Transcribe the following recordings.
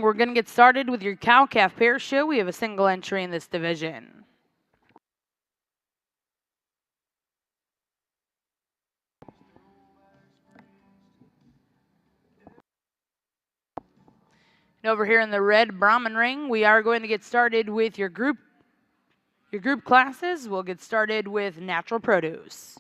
We're going to get started with your cow-calf pair show. We have a single entry in this division. And over here in the red Brahman ring, we are going to get started with your group classes. We'll get started with natural produce.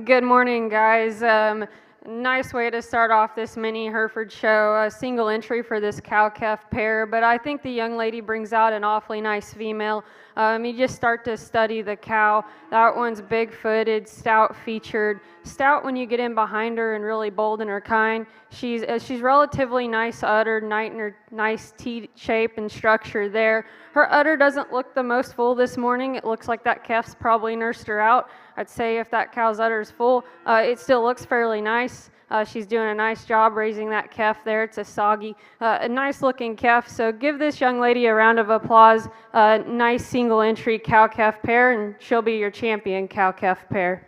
Good morning, guys. Nice way to start off this mini Hereford show. A single entry for this cow-calf pair, but I think the young lady brings out an awfully nice female. You just start to study the cow. That one's big-footed, stout-featured. Stout when you get in behind her and really bold in her kind. She's relatively nice uddered, nice teeth shape and structure there. Her udder doesn't look the most full this morning. It looks like that calf's probably nursed her out. I'd say if that cow's udder is full, it still looks fairly nice. She's doing a nice job raising that calf there. It's a soggy, a nice looking calf. So give this young lady a round of applause. Nice single entry cow calf pair, and she'll be your champion cow calf pair.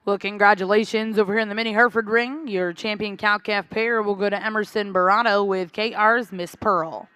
Well, congratulations over here in the mini Hereford ring. Your champion cow-calf pair will go to Emerson Barato with KR's Miss Pearl.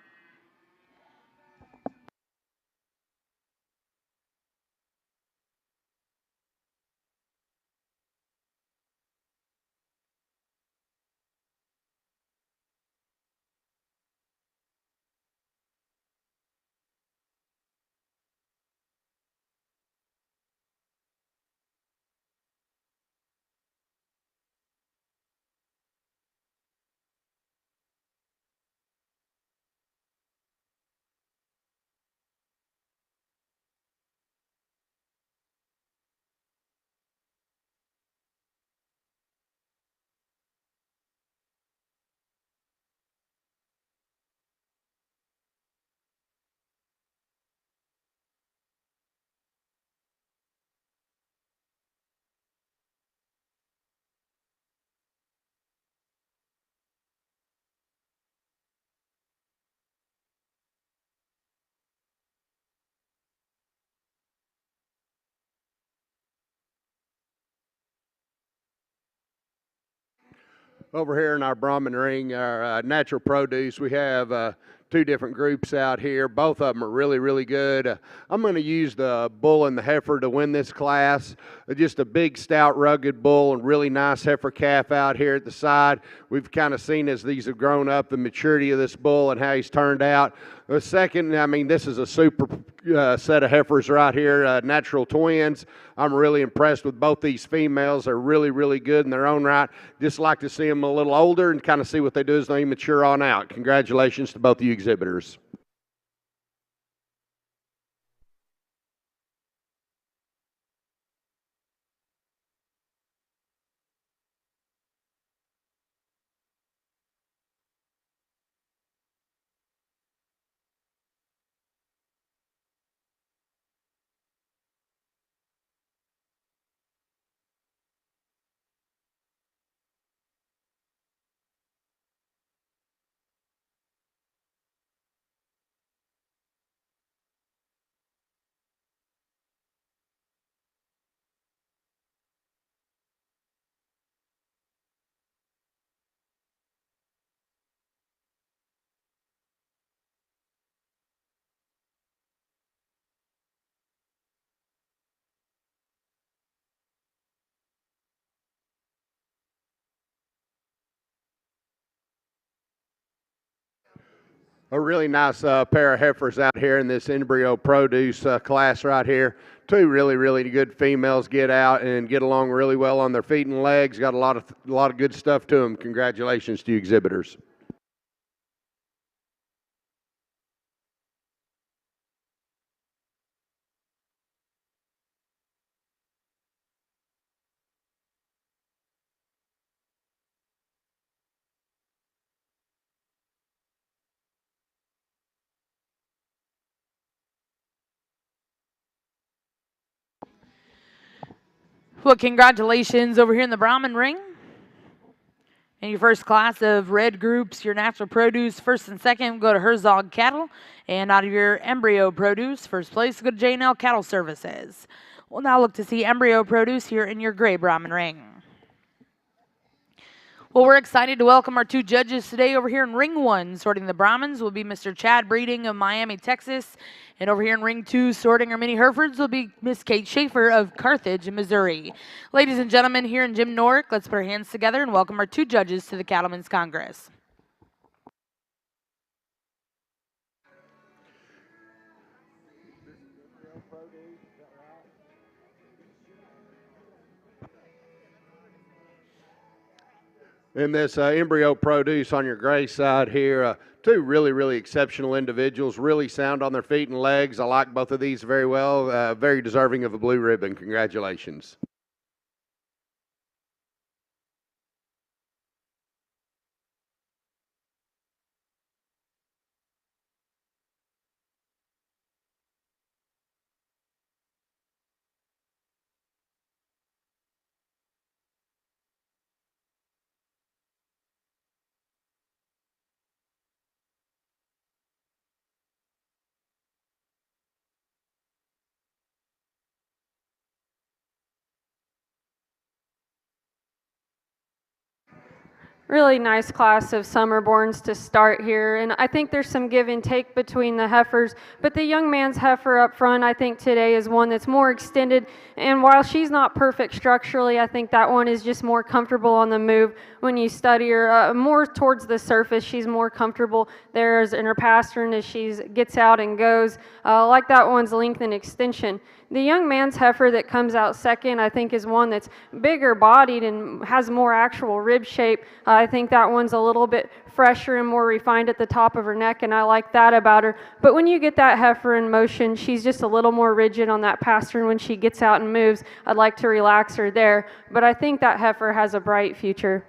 Over here in our Brahman ring, our natural produce, we have two different groups out here. Both of them are really, really good. I'm going to use the bull and the heifer to win this class. Just a big, stout, rugged bull and really nice heifer calf out here at the side. We've kind of seen as these have grown up the maturity of this bull and how he's turned out. The second, this is a super set of heifers right here, natural twins. I'm really impressed with both these females. They're really, really good in their own right. Just like to see them a little older and kind of see what they do as they mature on out. Congratulations to both of you exhibitors. A really nice pair of heifers out here in this embryo produce class right here. Two really, really good females get out and get along really well on their feet and legs. Got a lot of good stuff to them. Congratulations to you exhibitors. Well, congratulations over here in the Brahman ring. In your first class of red groups, your natural produce, first and second, go to Herzog Cattle. And out of your embryo produce, first place, go to J&L Cattle Services. We'll now look to see embryo produce here in your gray Brahman ring. Well, we're excited to welcome our two judges today over here in Ring 1. Sorting the Brahmins will be Mr. Chad Breeding of Miami, Texas. And over here in Ring 2, sorting our mini Herefords will be Miss Kate Schaefer of Carthage, Missouri. Ladies and gentlemen, here in Jim Norick, let's put our hands together and welcome our two judges to the Cattlemen's Congress. In this embryo produce on your gray side here, two really, really exceptional individuals, really sound on their feet and legs. I like both of these very well, very deserving of a blue ribbon. Congratulations. Really nice class of summerborns to start here, and I think there's some give and take between the heifers, but the young man's heifer up front I think today is one that's more extended, and while she's not perfect structurally, I think that one is just more comfortable on the move. When you study her more towards the surface, she's more comfortable there in her pastern as she gets out and goes. Like that one's length and extension. The young man's heifer that comes out second, I think, is one that's bigger bodied and has more actual rib shape. I think that one's a little bit fresher and more refined at the top of her neck, and I like that about her. But when you get that heifer in motion, she's just a little more rigid on that pastern when she gets out and moves. I'd like to relax her there, but I think that heifer has a bright future.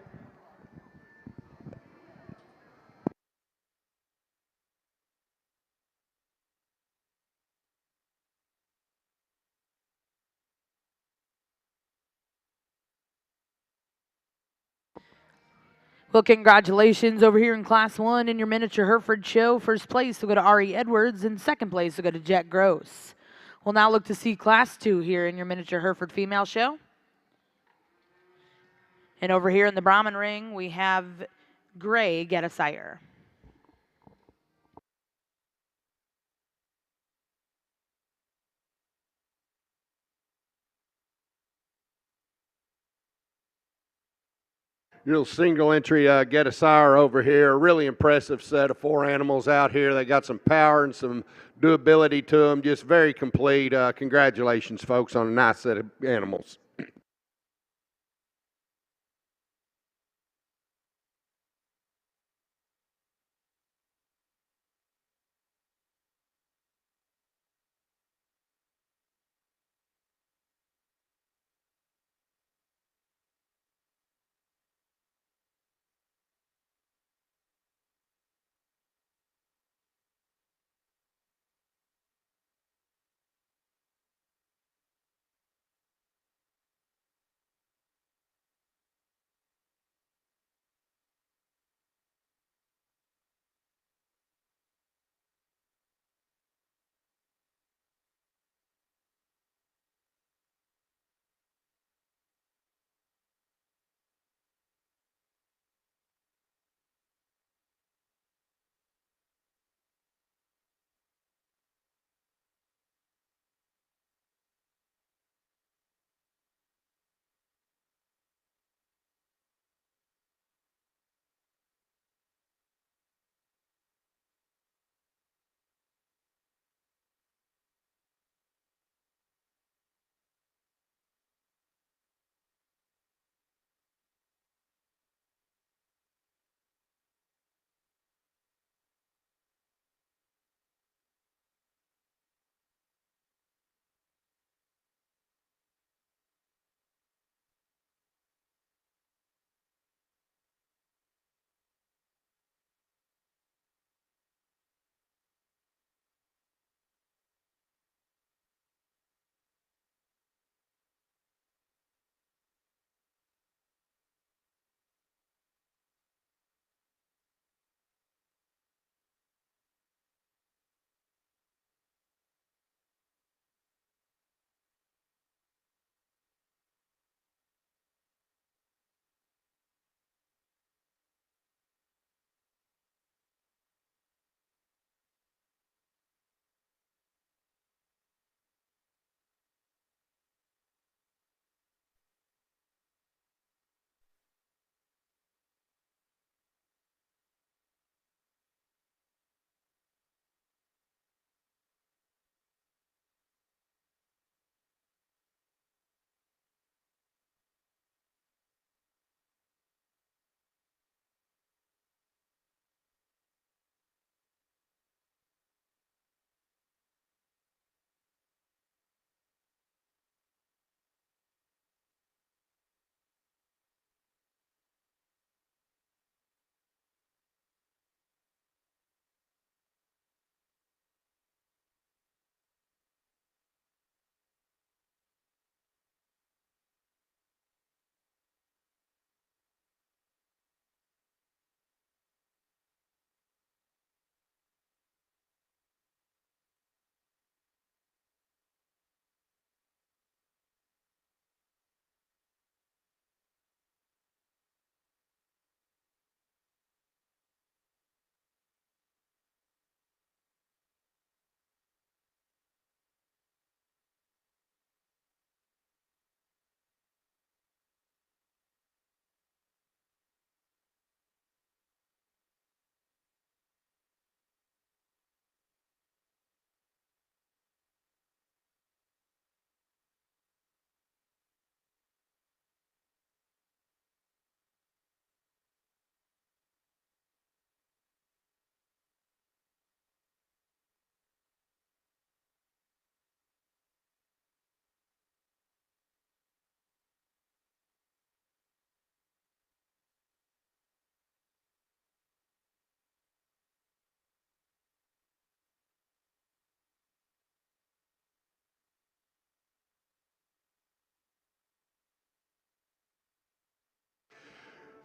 Well, congratulations over here in Class 1 in your miniature Hereford show. First place will go to Ari Edwards, and second place will go to Jet Gross. We'll now look to see Class 2 here in your miniature Hereford female show. And over here in the Brahman ring, we have Gray get a sire. Your single entry get a sire over here. A really impressive set of four animals out here. They got some power and some doability to them. Just very complete. Congratulations, folks, on a nice set of animals.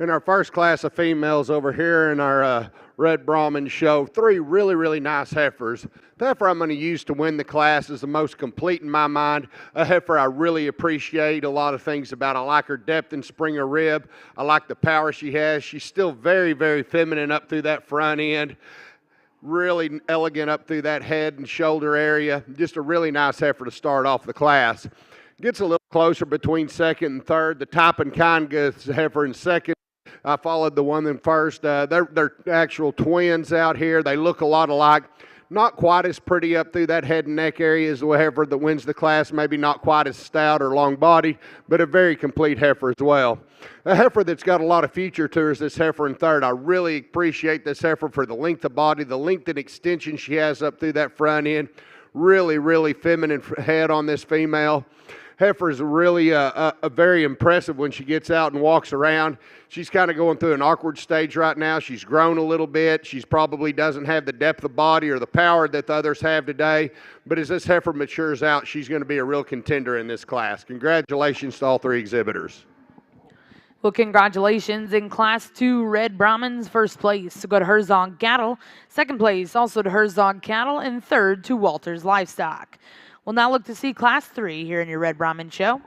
In our first class of females over here in our Red Brahman show, three really, really nice heifers. The heifer I'm going to use to win the class is the most complete in my mind. A heifer I really appreciate a lot of things about. I like her depth and spring of rib. I like the power she has. She's still very, very feminine up through that front end. Really elegant up through that head and shoulder area. Just a really nice heifer to start off the class. Gets a little closer between second and third. The Type and Kind gets the heifer in second. I followed the one in first. They're actual twins out here. They look a lot alike. Not quite as pretty up through that head and neck area as the heifer that wins the class. Maybe not quite as stout or long body, but a very complete heifer as well. A heifer that's got a lot of future to her is this heifer in third. I really appreciate this heifer for the length of body, the length and extension she has up through that front end. Really, really feminine head on this female. Heifer is really very impressive when she gets out and walks around. She's kind of going through an awkward stage right now. She's grown a little bit. She's probably doesn't have the depth of body or the power that the others have today. But as this heifer matures out, she's going to be a real contender in this class. Congratulations to all three exhibitors. Well, congratulations in Class 2 Red Brahmins. First place to go to Herzog Cattle. Second place also to Herzog Cattle. And third to Walters Livestock. We'll now look to see Class 3 here in your Red Brahman show.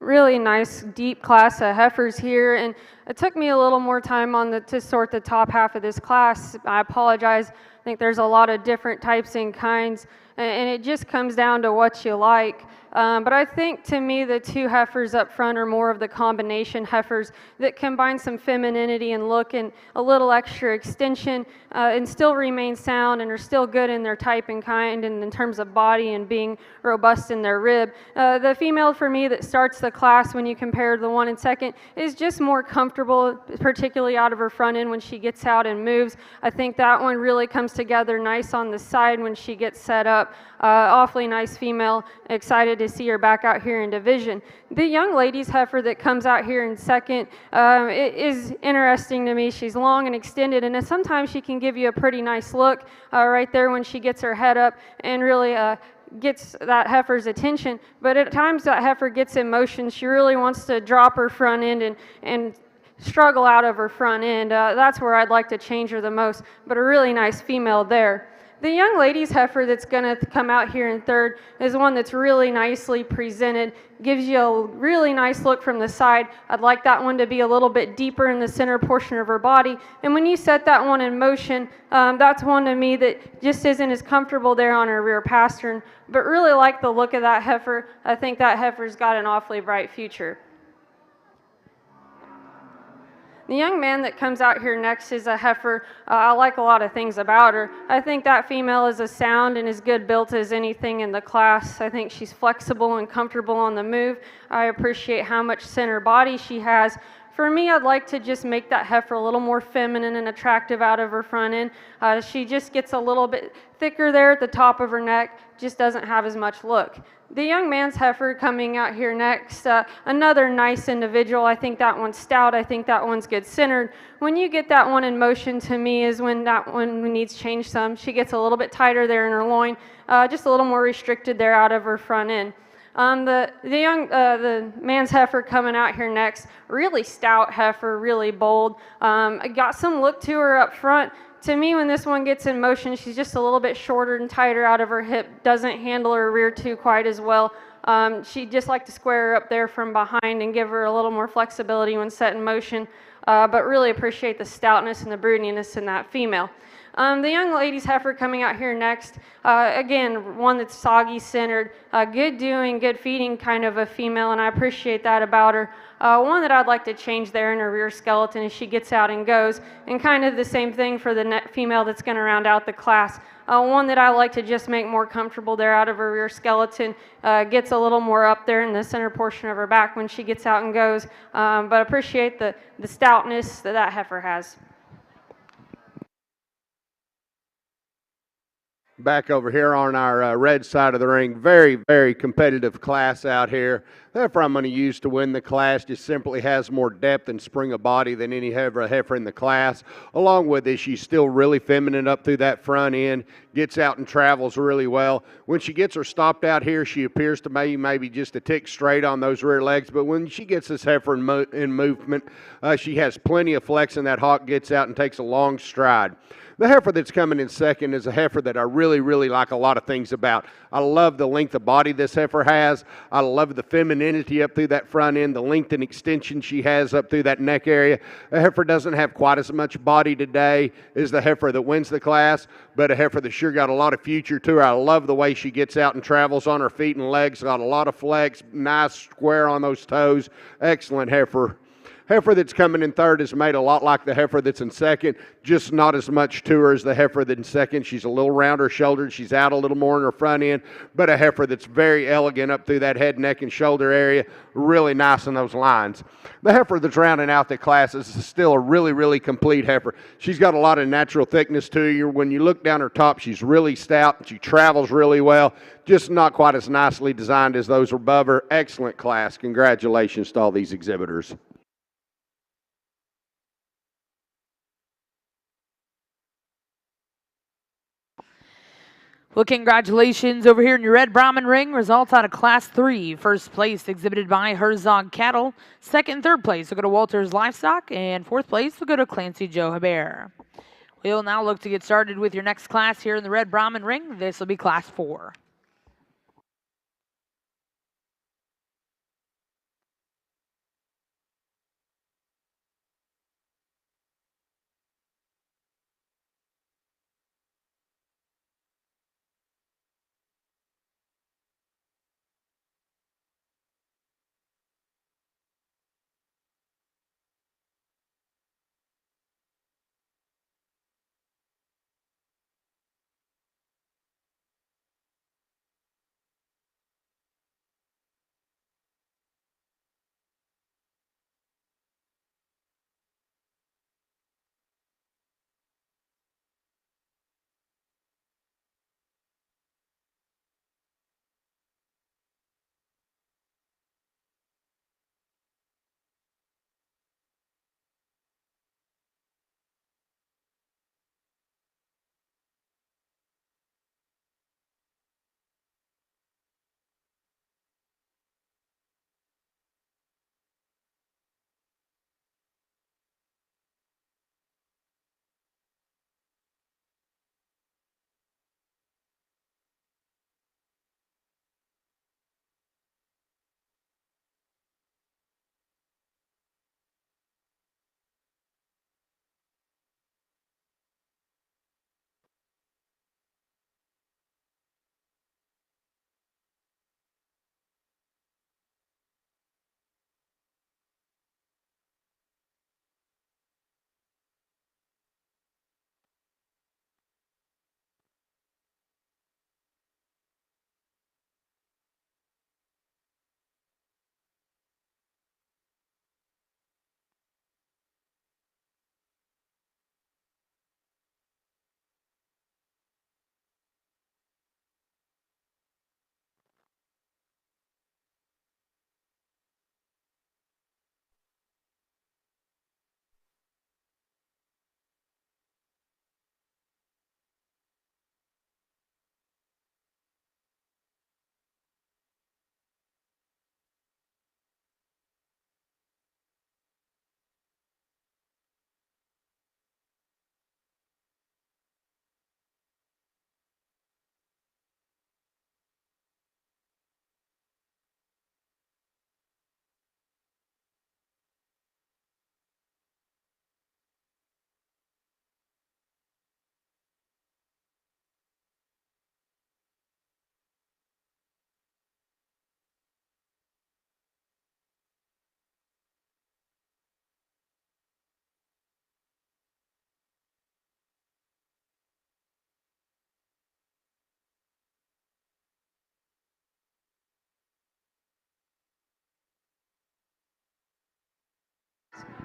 really nice deep class of heifers here, and it took me a little more time to sort the top half of this class. I apologize. I think there's a lot of different types and kinds, and it just comes down to what you like. But I think to me the two heifers up front are more of the combination heifers that combine some femininity and look and a little extra extension and still remain sound and are still good in their type and kind and in terms of body and being robust in their rib. The female for me that starts the class when you compare the one and second is just more comfortable, particularly out of her front end when she gets out and moves. I think that one really comes together nice on the side when she gets set up. Awfully nice female, excited to see her back out here in division. The young ladies heifer that comes out here in second it is interesting to me. She's long and extended, and sometimes she can give you a pretty nice look right there when she gets her head up and really gets that heifer's attention. But at times that heifer gets in motion. She really wants to drop her front end and struggle out of her front end. That's where I'd like to change her the most, but a really nice female there. The young ladies heifer that's going to come out here in third is one that's really nicely presented, gives you a really nice look from the side. I'd like that one to be a little bit deeper in the center portion of her body. And when you set that one in motion, that's one to me that just isn't as comfortable there on her rear pastern, but really like the look of that heifer. I think that heifer's got an awfully bright future. The young man that comes out here next is a heifer. I like a lot of things about her. I think that female is as sound and as good built as anything in the class. I think she's flexible and comfortable on the move. I appreciate how much center body she has. For me, I'd like to just make that heifer a little more feminine and attractive out of her front end. She just gets a little bit thicker there at the top of her neck, just doesn't have as much look. The young man's heifer coming out here next, another nice individual. I think that one's stout. I think that one's good centered. When you get that one in motion, to me, is when that one needs change some. She gets a little bit tighter there in her loin, just a little more restricted there out of her front end. The man's heifer coming out here next, really stout heifer, really bold. Got some look to her up front. To me, when this one gets in motion, she's just a little bit shorter and tighter out of her hip, doesn't handle her rear too quite as well. She'd just like to square her up there from behind and give her a little more flexibility when set in motion, but really appreciate the stoutness and the broodiness in that female. The young ladies heifer coming out here next, again, one that's soggy centered, good doing, good feeding kind of a female, and I appreciate that about her. One that I'd like to change there in her rear skeleton as she gets out and goes, and kind of the same thing for the female that's going to round out the class. One that I like to just make more comfortable there out of her rear skeleton, gets a little more up there in the center portion of her back when she gets out and goes, but appreciate the stoutness that heifer has. Back over here on our red side of the ring, very, very competitive class out here. The heifer I'm going to use to win the class just simply has more depth and spring of body than any heifer in the class. Along with this, she's still really feminine up through that front end, gets out and travels really well. When she gets her stopped out here, she appears to be maybe just a tick straight on those rear legs, but when she gets this heifer in movement, she has plenty of flex, and that hawk gets out and takes a long stride. The heifer that's coming in second is a heifer that I really, really like a lot of things about. I love the length of body this heifer has. I love the femininity up through that front end, the length and extension she has up through that neck area. A heifer doesn't have quite as much body today as the heifer that wins the class, but a heifer that sure got a lot of future to her. I love the way she gets out and travels on her feet and legs. Got a lot of flex, nice square on those toes. Excellent heifer. Heifer that's coming in third is made a lot like the heifer that's in second, just not as much to her as the heifer that's in second. She's a little rounder shouldered. She's out a little more in her front end, but a heifer that's very elegant up through that head, neck, and shoulder area. Really nice in those lines. The heifer that's rounding out the class is still a really, really complete heifer. She's got a lot of natural thickness to her. When you look down her top, she's really stout. She travels really well, just not quite as nicely designed as those above her. Excellent class. Congratulations to all these exhibitors. Well, congratulations over here in your red Brahman ring. Results out of Class 3. First place exhibited by Herzog Cattle. Second and third place will go to Walters Livestock. And fourth place will go to Clancy Joe Hebert. We'll now look to get started with your next class here in the red Brahman ring. This will be Class 4.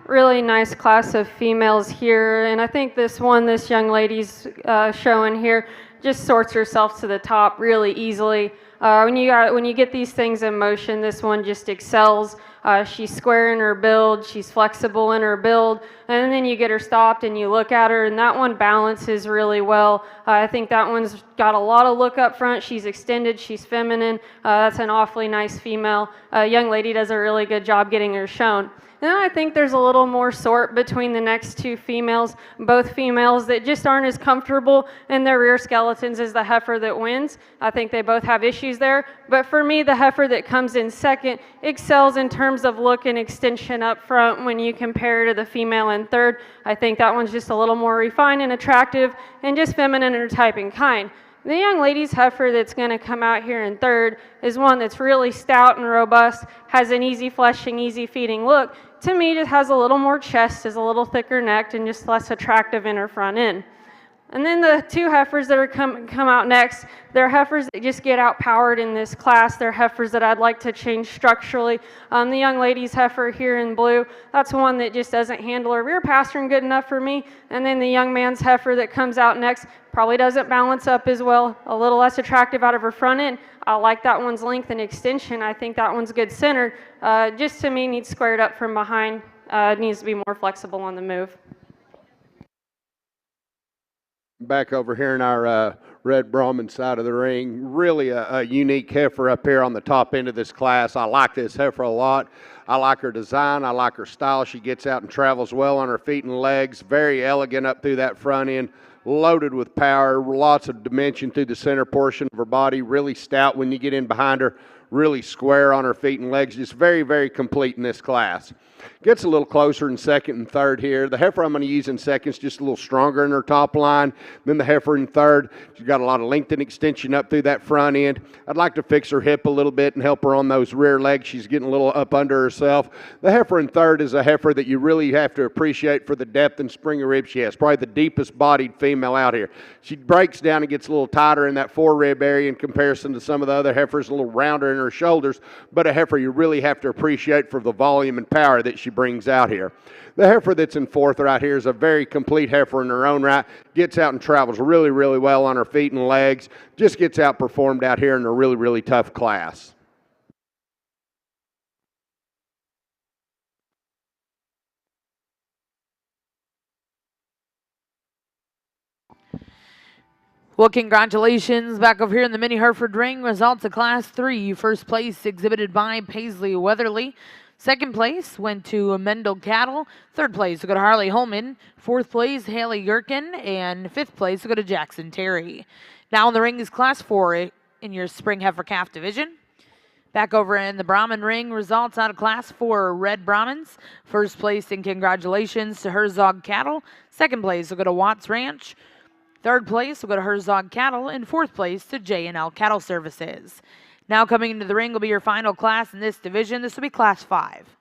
really nice class of females here, and I think this young lady's showing here just sorts herself to the top really easily. When you get these things in motion, this one just excels. She's square in her build, she's flexible in her build, and then you get her stopped and you look at her, and that one balances really well. I think that one's got a lot of look up front. She's extended, she's feminine. That's an awfully nice female. Young lady does a really good job getting her shown. And then I think there's a little more sort between the next two females, both females that just aren't as comfortable in their rear skeletons as the heifer that wins. I think they both have issues there. But for me, the heifer that comes in second excels in terms of look and extension up front when you compare to the female in third. I think that one's just a little more refined and attractive and just feminine in her type and kind. The young lady's heifer that's going to come out here in third is one that's really stout and robust, has an easy fleshing, easy feeding look. To me, just has a little more chest, is a little thicker necked, and just less attractive in her front end. And then the two heifers that are come out next, they're heifers that just get outpowered in this class. They're heifers that I'd like to change structurally. The young lady's heifer here in blue, that's one that just doesn't handle her rear pastern good enough for me. And then the young man's heifer that comes out next probably doesn't balance up as well, a little less attractive out of her front end. I like that one's length and extension. I think that one's good centered. Just to me, needs squared up from behind. Needs to be more flexible on the move. Back over here in our red Brahman side of the ring, really a unique heifer up here on the top end of this class. I like this heifer a lot. I like her design. I like her style. She gets out and travels well on her feet and legs. Very elegant up through that front end. Loaded with power. Lots of dimension through the center portion of her body. Really stout when you get in behind her. Really square on her feet and legs. Just very, very complete in this class. Gets a little closer in second and third here. The heifer I'm going to use in second is just a little stronger in her top line than the heifer in third. She's got a lot of length and extension up through that front end. I'd like to fix her hip a little bit and help her on those rear legs. She's getting a little up under herself. The heifer in third is a heifer that you really have to appreciate for the depth and spring of rib she has. Probably the deepest bodied female out here. She breaks down and gets a little tighter in that forerib area in comparison to some of the other heifers, a little rounder in her shoulders, but a heifer you really have to appreciate for the volume and power that she brings out here. The heifer that's in fourth right here is a very complete heifer in her own right. Gets out and travels really, really well on her feet and legs. Just gets outperformed out here in a really, really tough class. Well, congratulations back over here in the mini Hereford ring. Results of Class 3. First place exhibited by Paisley Weatherly. Second place went to Mendel Cattle. Third place will go to Harley Holman. Fourth place, Haley Gherkin. And fifth place will go to Jackson Terry. Now in the ring is Class 4 in your Spring Heifer Calf division. Back over in the Brahman ring, results out of Class 4 Red Brahmans. First place and congratulations to Herzog Cattle. Second place will go to Watts Ranch. Third place will go to Herzog Cattle, and fourth place to J&L Cattle Services. Now coming into the ring will be your final class in this division. This will be Class 5.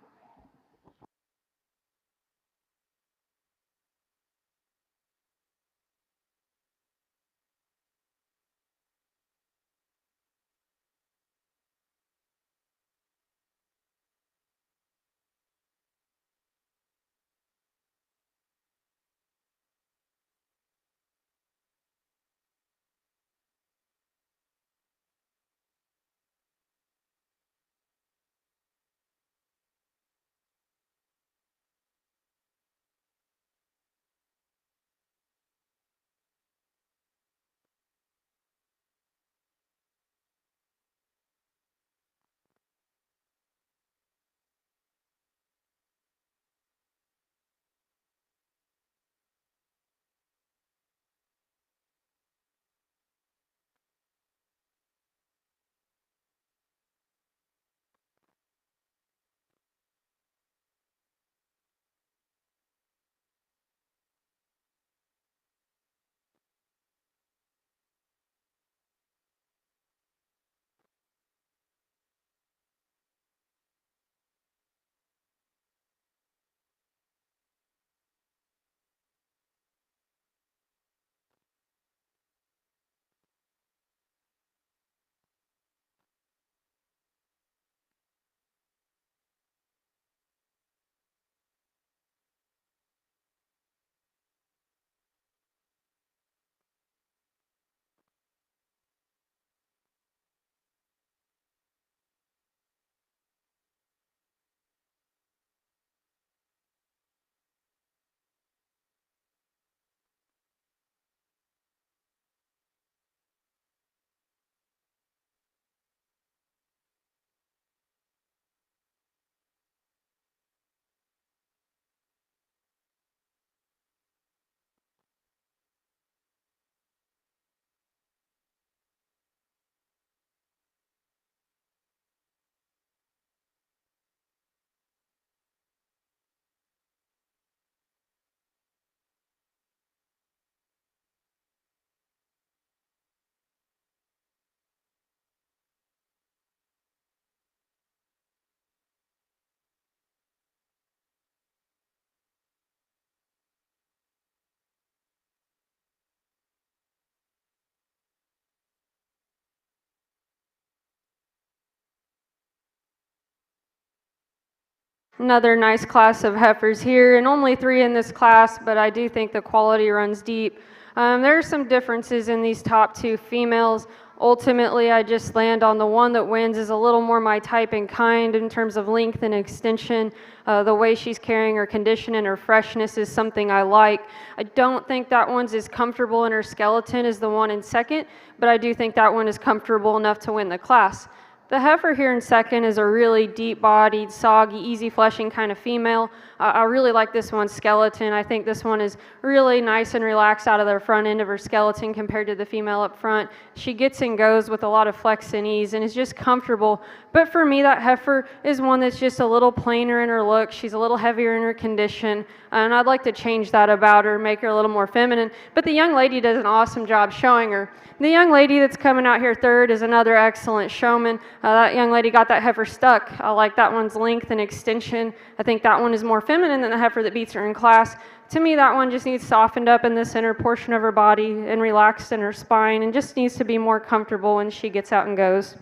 Another nice class of heifers here, and only 3 in this class, but I do think the quality runs deep. There are some differences in these top 2 females. Ultimately, I just land on the one that wins is a little more my type and kind in terms of length and extension. The way she's carrying her condition and her freshness is something I like. I don't think that one's as comfortable in her skeleton as the one in second, but I do think that one is comfortable enough to win the class. The heifer here in second is a really deep-bodied, soggy, easy-fleshing kind of female. I really like this one's skeleton. I think this one is really nice and relaxed out of the front end of her skeleton compared to the female up front. She gets and goes with a lot of flex and ease and is just comfortable. But for me, that heifer is one that's just a little plainer in her look. She's a little heavier in her condition, and I'd like to change that about her, make her a little more feminine. But the young lady does an awesome job showing her. The young lady that's coming out here third is another excellent showman. That young lady got that heifer stuck. I like that one's length and extension. I think that one is more feminine than the heifer that beats her in class. To me, that one just needs softened up in the center portion of her body and relaxed in her spine and just needs to be more comfortable when she gets out and goes.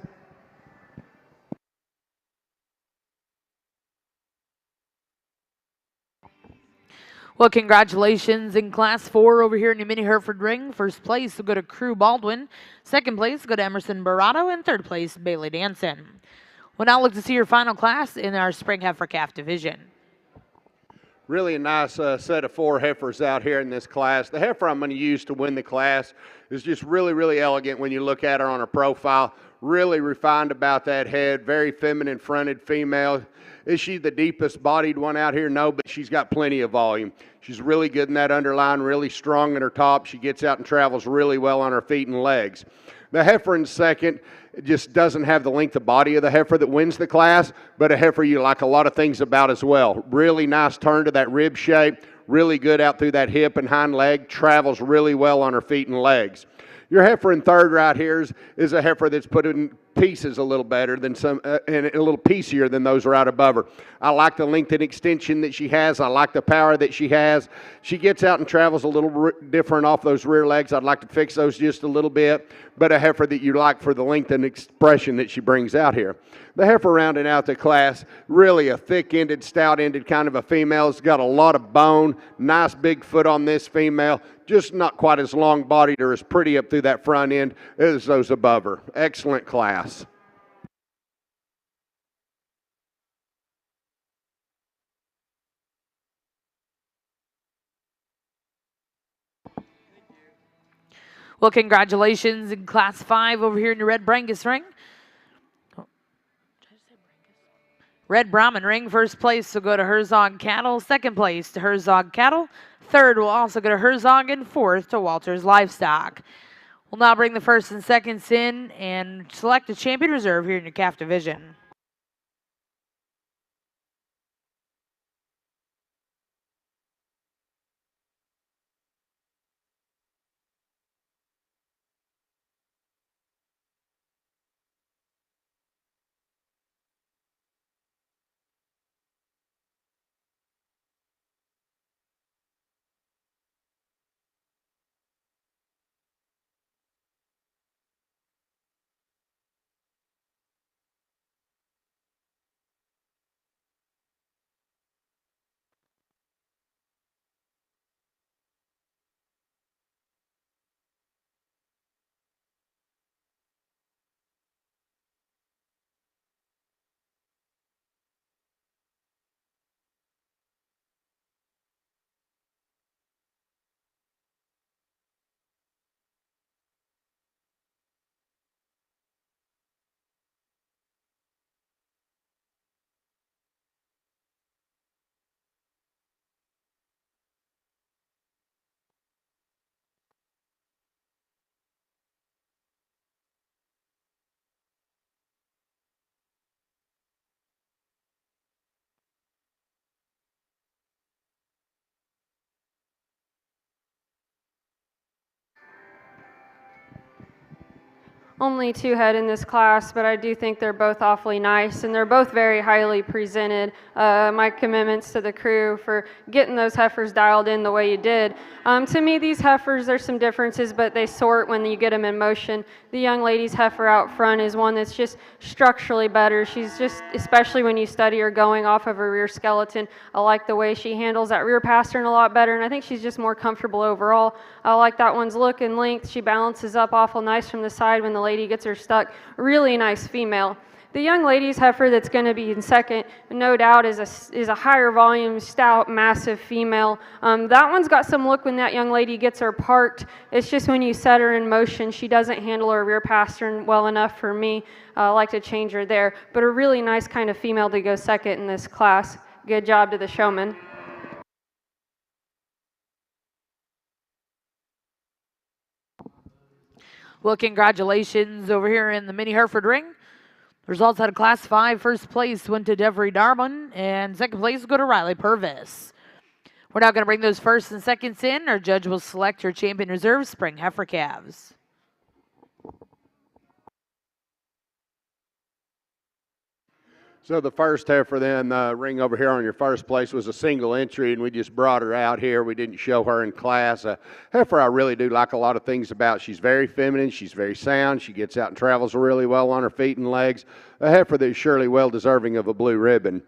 Well, congratulations in Class 4 over here in the Mini Hereford Ring. First place will go to Crew Baldwin. Second place will go to Emerson Barato. And third place, Bailey Danson. We'll now look to see your final class in our Spring Heifer Calf Division. Really a nice set of 4 heifers out here in this class. The heifer I'm going to use to win the class is just really, really elegant when you look at her on her profile. Really refined about that head, very feminine fronted female. Is she the deepest bodied one out here? No, but she's got plenty of volume. She's really good in that underline, really strong in her top. She gets out and travels really well on her feet and legs. The heifer in second just doesn't have the length of body of the heifer that wins the class, but a heifer you like a lot of things about as well. Really nice turn to that rib shape, really good out through that hip and hind leg, travels really well on her feet and legs. Your heifer in third right here is a heifer that's put in pieces a little better than some, and a little piecier than those right above her. I like the length and extension that she has. I like the power that she has. She gets out and travels a little different off those rear legs. I'd like to fix those just a little bit, but a heifer that you like for the length and expression that she brings out here. The heifer rounding out the class, really a thick-ended, stout-ended kind of a female. It's got a lot of bone, nice big foot on this female, just not quite as long-bodied or as pretty up through that front end as those above her. Excellent class. Well, congratulations in Class 5 over here in the Red Brangus Ring. Red Brahman Ring, first place will go to Herzog Cattle. Second place to Herzog Cattle. Third will also go to Herzog, and fourth to Walters Livestock. We'll now bring the first and seconds in and select a champion reserve here in your calf division. only two head in this class, but I do think they're both awfully nice, and they're both very highly presented. My commitments to the crew for getting those heifers dialed in the way you did. To me, these heifers, there's some differences, but they sort when you get them in motion. The young lady's heifer out front is one that's just structurally better. She's just, especially when you study her going off of her rear skeleton, I like the way she handles that rear pastern a lot better, and I think she's just more comfortable overall. I like that one's look and length. She balances up awful nice from the side when the lady gets her stuck. Really nice female. The young lady's heifer that's going to be in second, no doubt, is a higher volume, stout, massive female. That one's got some look when that young lady gets her parked. It's just when you set her in motion, she doesn't handle her rear pastern well enough for me. I like to change her there. But a really nice kind of female to go second in this class. Good job to the showman. Well, congratulations over here in the mini Hereford ring. Results out of Class 5. First place went to Devery Darman, and second place will go to Riley Purvis. We're now going to bring those first and seconds in. Our judge will select your champion reserve spring heifer calves. So the first heifer then, the ring over here on your first place was a single entry, and we just brought her out here. We didn't show her in class. Heifer I really do like a lot of things about. She's very feminine. She's very sound. She gets out and travels really well on her feet and legs. A heifer that is surely well deserving of a blue ribbon.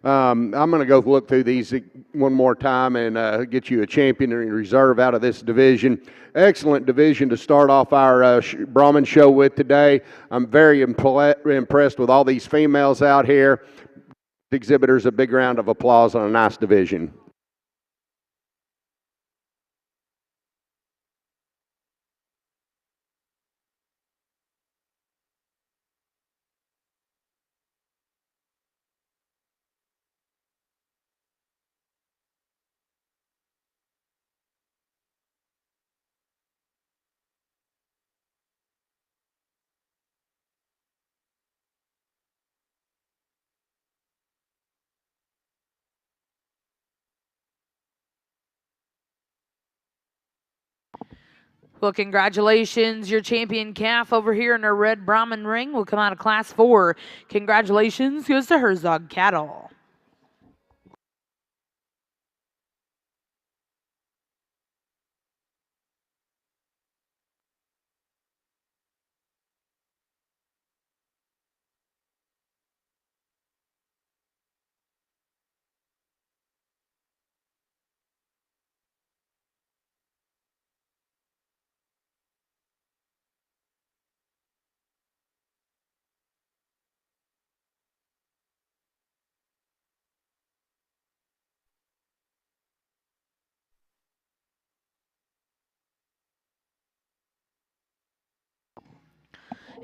I'm going to go look through these one more time and get you a champion in reserve out of this division. Excellent division to start off our Brahman show with today. I'm very impressed with all these females out here. Exhibitors, a big round of applause on a nice division. Well, congratulations. Your champion calf over here in our red Brahman ring will come out of Class 4. Congratulations goes to Herzog Cattle.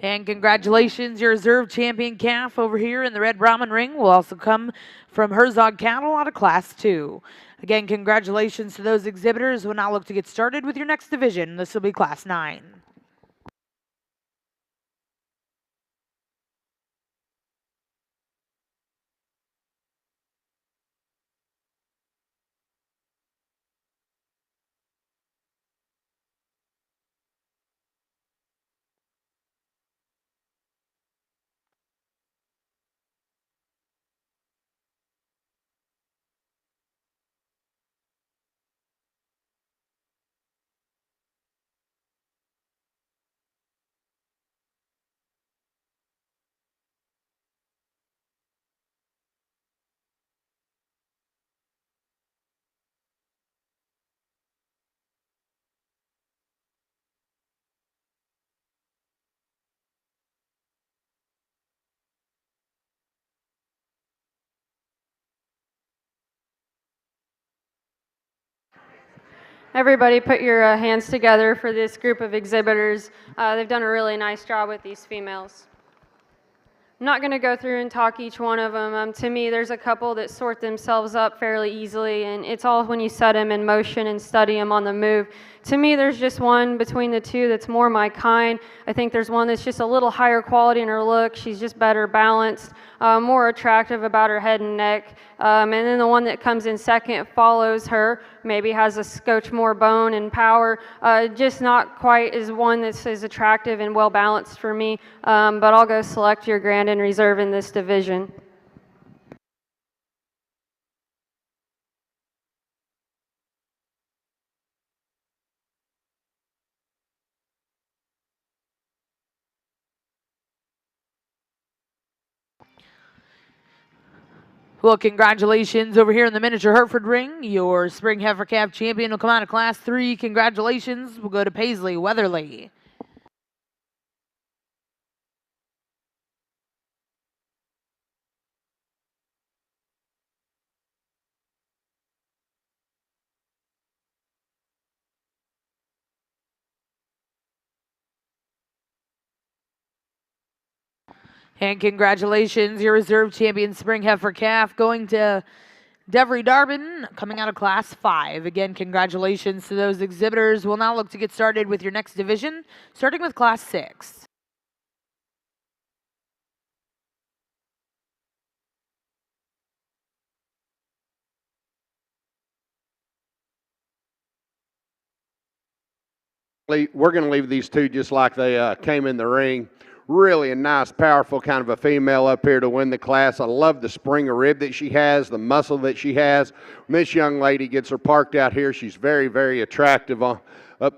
And congratulations, your reserve champion calf over here in the red Brahman ring will also come from Herzog Cattle out of Class 2. Again, congratulations to those exhibitors. We'll now look to get started with your next division. This will be Class 9. Everybody put your hands together for this group of exhibitors. They've done a really nice job with these females. I'm not going to go through and talk each one of them. To me, there's a couple that sort themselves up fairly easily, and it's all when you set them in motion and study them on the move. To me, there's just one between the two that's more my kind. I think there's one that's just a little higher quality in her look. She's just better balanced, more attractive about her head and neck. And then the one that comes in second follows her. maybe has a scotch more bone and power. Just not quite as one that's as attractive and well balanced for me. But I'll go select your Grandin Reserve in this division. Well, congratulations over here in the miniature Hereford ring. Your spring heifer calf champion will come out of Class 3. Congratulations. We'll go to Paisley Weatherly. And congratulations, your reserve champion spring heifer calf going to Devery Darbin, coming out of Class 5. Again, congratulations to those exhibitors. We'll now look to get started with your next division, starting with Class 6. We're going to leave these two just like they came in the ring. Really a nice, powerful kind of a female up here to win the class. I love the spring of rib that she has, the muscle that she has. When this young lady gets her parked out here, she's very, very attractive up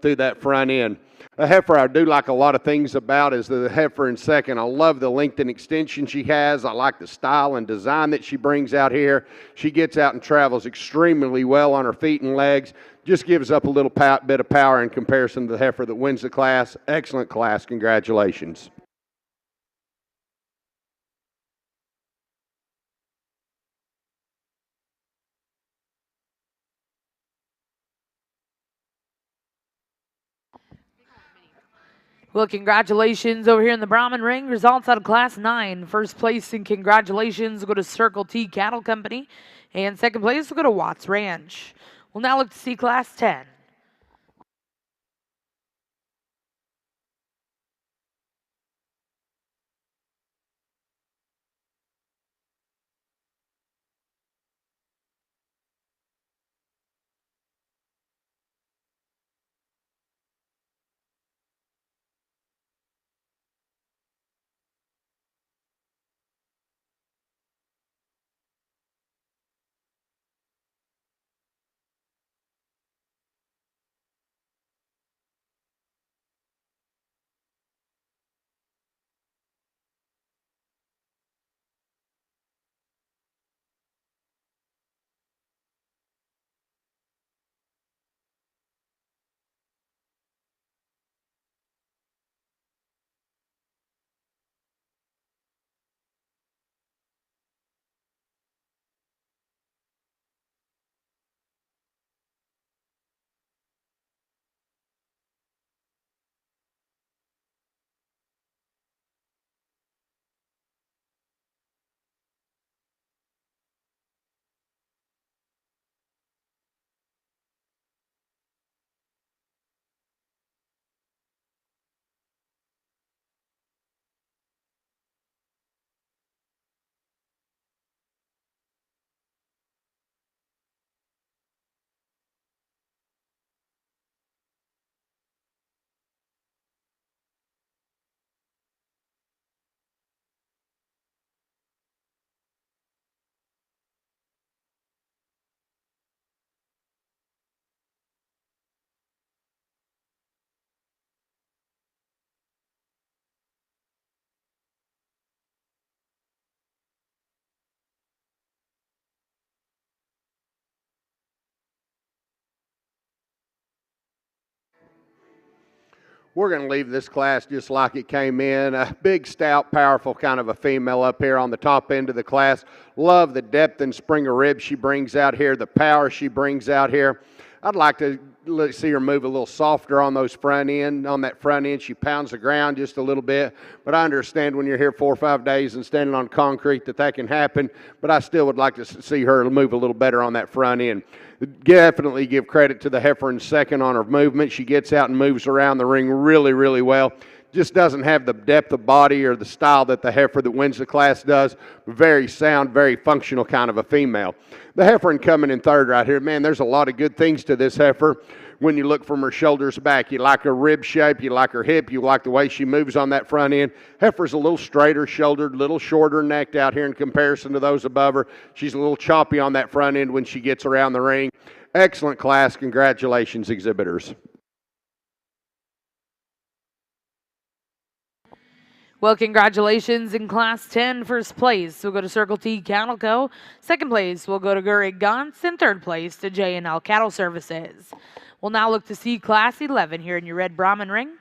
through that front end. A heifer I do like a lot of things about is the heifer in second. I love the length and extension she has. I like the style and design that she brings out here. She gets out and travels extremely well on her feet and legs. Just gives up a little bit of power in comparison to the heifer that wins the class. Excellent class. Congratulations. Well, congratulations over here in the Brahman ring. Results out of Class 9. First place and congratulations will go to Circle T Cattle Company. And second place will go to Watts Ranch. We'll now look to see Class 10. We're going to leave this class just like it came in. A big, stout, powerful kind of a female up here on the top end of the class. Love the depth and spring of rib she brings out here, the power she brings out here. I'd like to see her move a little softer on those front end. On that front end, she pounds the ground just a little bit. But I understand when you're here 4 or 5 days and standing on concrete that can happen. But I still would like to see her move a little better on that front end. Definitely give credit to the heifer in second on her movement. She gets out and moves around the ring really, really well. Just doesn't have the depth of body or the style that the heifer that wins the class does. Very sound, very functional kind of a female. The heifer coming in third right here, man, there's a lot of good things to this heifer. When you look from her shoulders back, you like her rib shape, you like her hip, you like the way she moves on that front end. Heifer's a little straighter shouldered, a little shorter necked out here in comparison to those above her. She's a little choppy on that front end when she gets around the ring. Excellent class. Congratulations, exhibitors. Well, congratulations in Class 10, first place. We'll go to Circle T Cattle Co. Second place, we'll go to Gurrig Gantz. And third place to J&L Cattle Services. We'll now look to see Class 11 here in your red Brahman ring.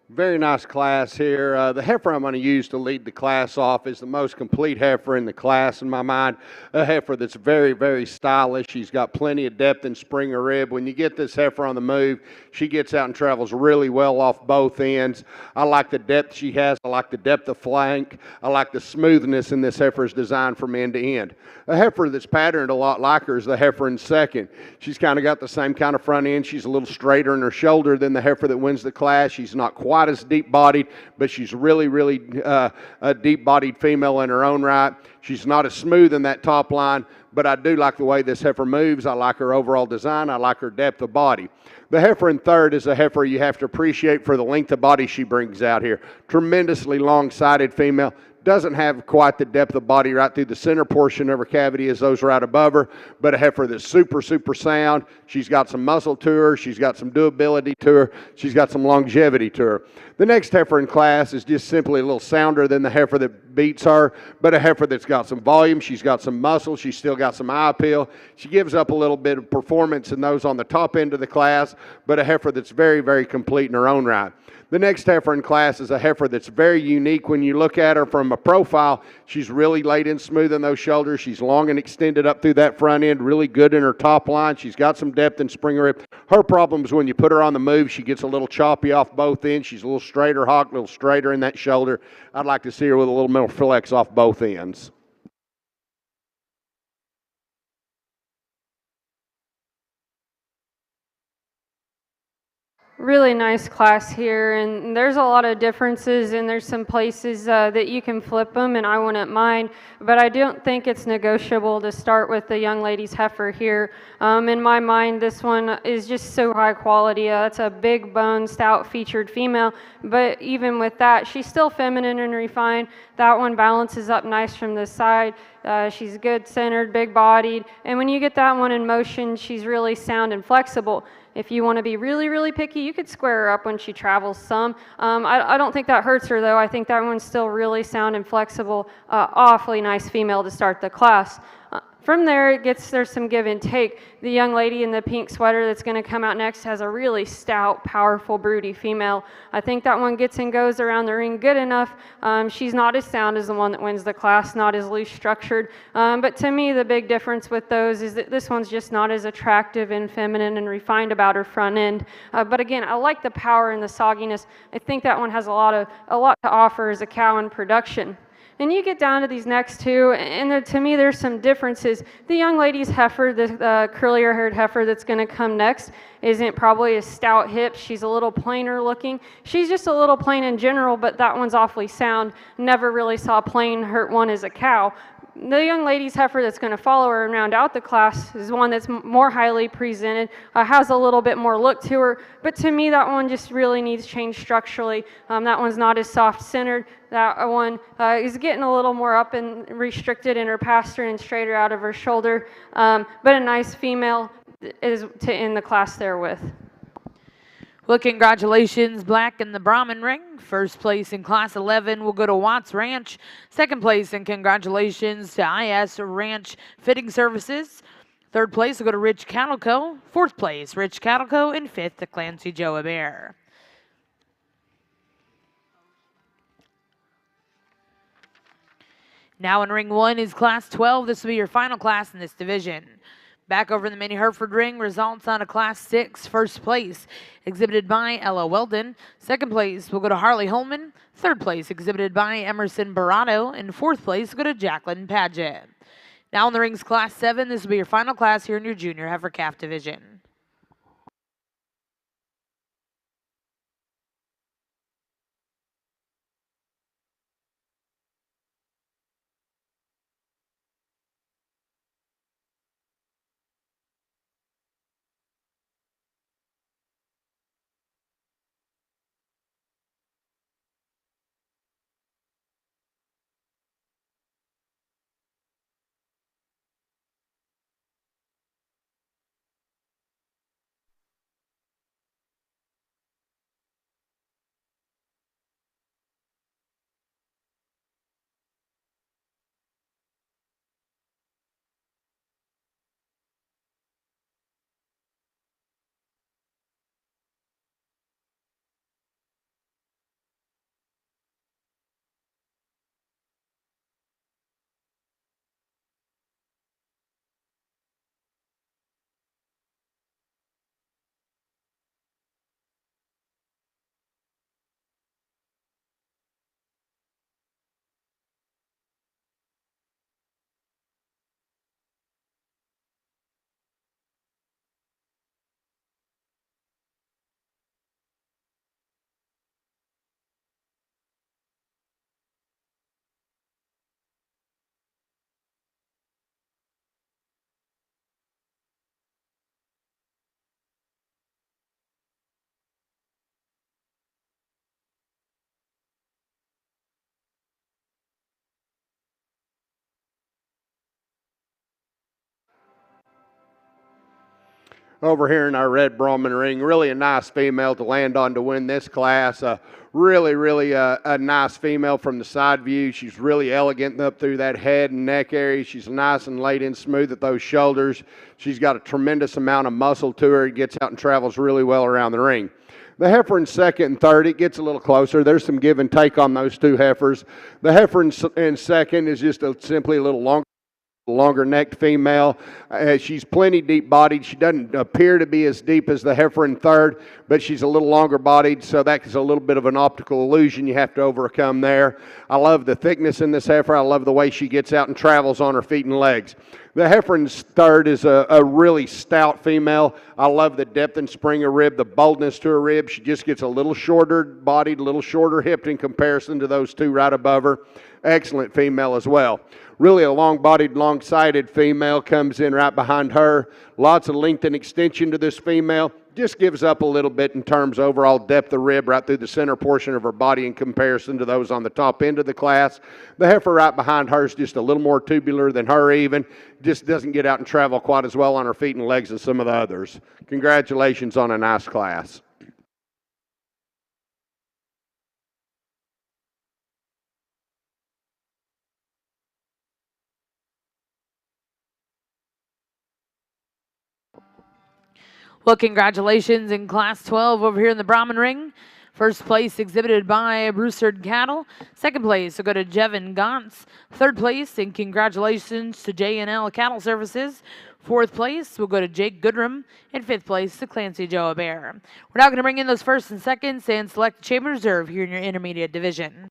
Very nice class here. The heifer I'm going to use to lead the class off is the most complete heifer in the class in my mind. A heifer that's very, very stylish. She's got plenty of depth in spring or rib. When you get this heifer on the move, she gets out and travels really well off both ends. I like the depth she has. I like the depth of flank. I like the smoothness in this heifer's design from end to end. A heifer that's patterned a lot like her is the heifer in second. She's kind of got the same kind of front end. She's a little straighter in her shoulder than the heifer that wins the class. She's not quite as deep-bodied, but she's really, really a deep-bodied female in her own right. She's not as smooth in that top line, but I do like the way this heifer moves. I like her overall design. I like her depth of body. The heifer in third is a heifer you have to appreciate for the length of body she brings out here. Tremendously long-sided female. Doesn't have quite the depth of body right through the center portion of her cavity as those right above her, but a heifer that's super, super sound. She's got some muscle to her. She's got some doability to her. She's got some longevity to her. The next heifer in class is just simply a little sounder than the heifer that beats her, but a heifer that's got some volume. She's got some muscle. She's still got some eye appeal. She gives up a little bit of performance in those on the top end of the class, but a heifer that's very, very complete in her own right. The next heifer in class is a heifer that's very unique. When you look at her from a profile, she's really laid in smooth in those shoulders. She's long and extended up through that front end, really good in her top line. She's got some depth in spring rib. Her problem is when you put her on the move, she gets a little choppy off both ends. She's a little straighter hawk, a little straighter in that shoulder. I'd like to see her with a little more flex off both ends. Really nice class here, and there's a lot of differences, and there's some places that you can flip them, and I wouldn't mind, but I don't think it's negotiable to start with the young lady's heifer here. In my mind, this one is just so high quality. That's a big bone, stout featured female, but even with that, she's still feminine and refined. That one balances up nice from the side. She's good centered, big bodied, and when you get that one in motion, she's really sound and flexible. If you want to be really, really picky, you could square her up when she travels some. I don't think that hurts her, though. I think that one's still really sound and flexible. Awfully nice female to start the class. From there, there's some give and take. The young lady in the pink sweater that's going to come out next has a really stout, powerful, broody female. I think that one gets and goes around the ring good enough. She's not as sound as the one that wins the class, not as loose structured. But to me, the big difference with those is that this one's just not as attractive and feminine and refined about her front end. But again, I like the power and the sogginess. I think that one has a lot to offer as a cow in production. And you get down to these next two, and to me there's some differences. The young lady's heifer, the curlier haired heifer that's going to come next, isn't probably a stout hip. She's a little plainer looking. She's just a little plain in general, but that one's awfully sound. Never really saw a plain hurt one as a cow. The young lady's heifer that's going to follow her and round out the class is one that's more highly presented, has a little bit more look to her, but to me that one just really needs change structurally. That one's not as soft-centered. That one is getting a little more up and restricted in her pastern and straighter out of her shoulder, but a nice female is to end the class there with. Well, congratulations, Black in the Brahman ring. First place in Class 11 will go to Watts Ranch. Second place, and congratulations to IS Ranch Fitting Services. Third place will go to Rich Cattle Co. Fourth place, Rich Cattle Co. And fifth, to Clancy Joe Hebert. Now in ring 1 is Class 12. This will be your final class in this division. Back over in the mini Hereford ring, results on a Class 6. First place, exhibited by Ella Weldon. Second place will go to Harley Holman. Third place, exhibited by Emerson Barato. And fourth place will go to Jacqueline Paget. Now in the ring's Class 7, this will be your final class here in your junior heifer calf division. Over here in our red Brahman ring, really a nice female to land on to win this class. Really a nice female from the side view. She's really elegant up through that head and neck area. She's nice and laid in smooth at those shoulders. She's got a tremendous amount of muscle to her. Gets out and travels really well around the ring. The heifer in second and third, it gets a little closer. There's some give and take on those two heifers. The heifer in second is just simply a little longer necked female. She's plenty deep bodied. She doesn't appear to be as deep as the heifer in third, but she's a little longer bodied, so that's a little bit of an optical illusion you have to overcome there. I love the thickness in this heifer. I love the way she gets out and travels on her feet and legs. The heifer in third is a really stout female. I love the depth and spring of rib, the boldness to her rib. She just gets a little shorter bodied, a little shorter hipped in comparison to those two right above her. Excellent female as well. Really a long-bodied, long-sided female comes in right behind her. Lots of length and extension to this female. Just gives up a little bit in terms of overall depth of rib right through the center portion of her body in comparison to those on the top end of the class. The heifer right behind her is just a little more tubular than her even. Just doesn't get out and travel quite as well on her feet and legs as some of the others. Congratulations on a nice class. Well, congratulations in Class 12 over here in the Brahman ring. First place exhibited by Broussard Cattle. Second place will go to Jevin Gantz. Third place, and congratulations to J&L Cattle Services. Fourth place will go to Jake Goodrum. And fifth place to Clancy Joe Bear. We're now going to bring in those first and seconds and select the Chamber Reserve here in your intermediate division.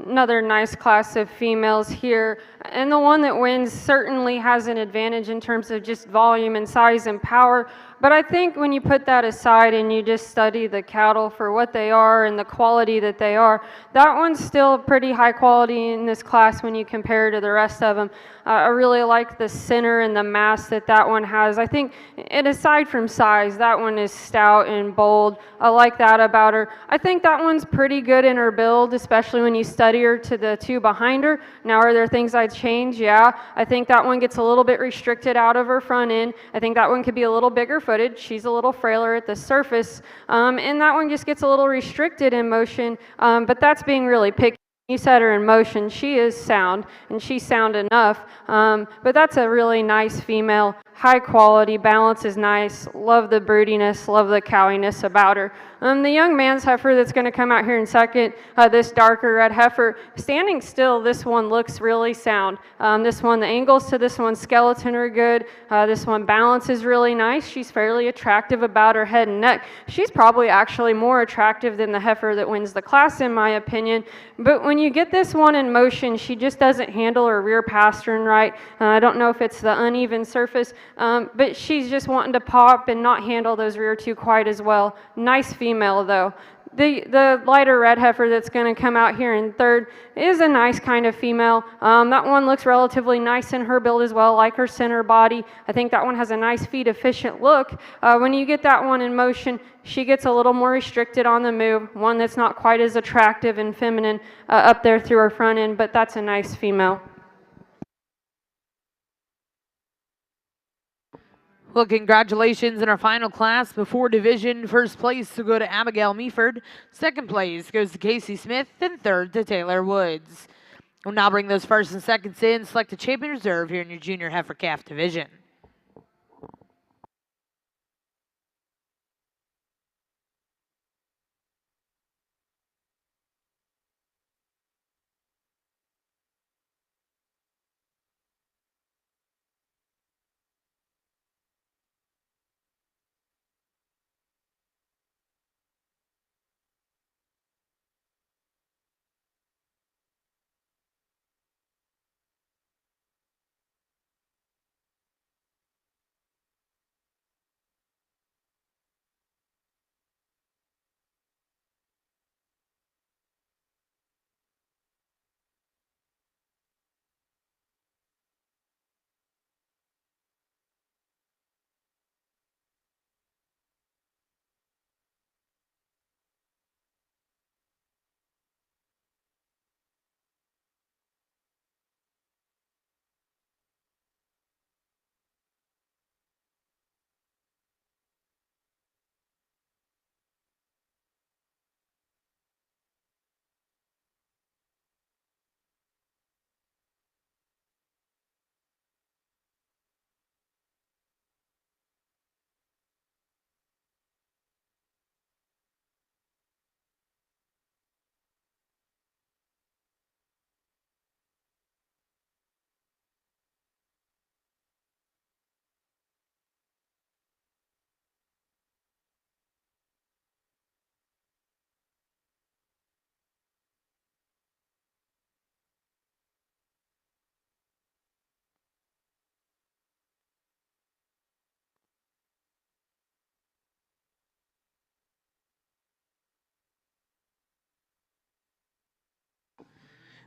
Another nice class of females here, and the one that wins certainly has an advantage in terms of just volume and size and power. But I think when you put that aside and you just study the cattle for what they are and the quality that they are, that one's still pretty high quality in this class when you compare to the rest of them. I really like the center and the mass that one has. I think, and aside from size, that one is stout and bold. I like that about her. I think that one's pretty good in her build, especially when you study her to the two behind her. Now, are there things I'd change? Yeah. I think that one gets a little bit restricted out of her front end. I think that one could be a little bigger footed. She's a little frailer at the surface. And that one just gets a little restricted in motion, but that's being really picky. You set her in motion, she is sound, and she's sound enough, but that's a really nice female, high quality, balance is nice, love the broodiness, love the cowiness about her. The young man's heifer that's going to come out here in second, this darker red heifer, standing still, this one looks really sound. This one, the angles to this one's skeleton are good, this one balance is really nice, she's fairly attractive about her head and neck. She's probably actually more attractive than the heifer that wins the class in my opinion, but when you get this one in motion, she just doesn't handle her rear pastern right. I don't know if it's the uneven surface, but she's just wanting to pop and not handle those rear two quite as well. Nice female though. The lighter red heifer that's going to come out here in third is a nice kind of female. That one looks relatively nice in her build as well, like her center body. I think that one has a nice feed efficient look. When you get that one in motion, she gets a little more restricted on the move, one that's not quite as attractive and feminine up there through her front end, but that's a nice female. Well, congratulations in our final class before division. First place will go to Abigail Meaford. Second place goes to Casey Smith. And third to Taylor Woods. We'll now bring those first and seconds in. Select a champion reserve here in your junior heifer calf division.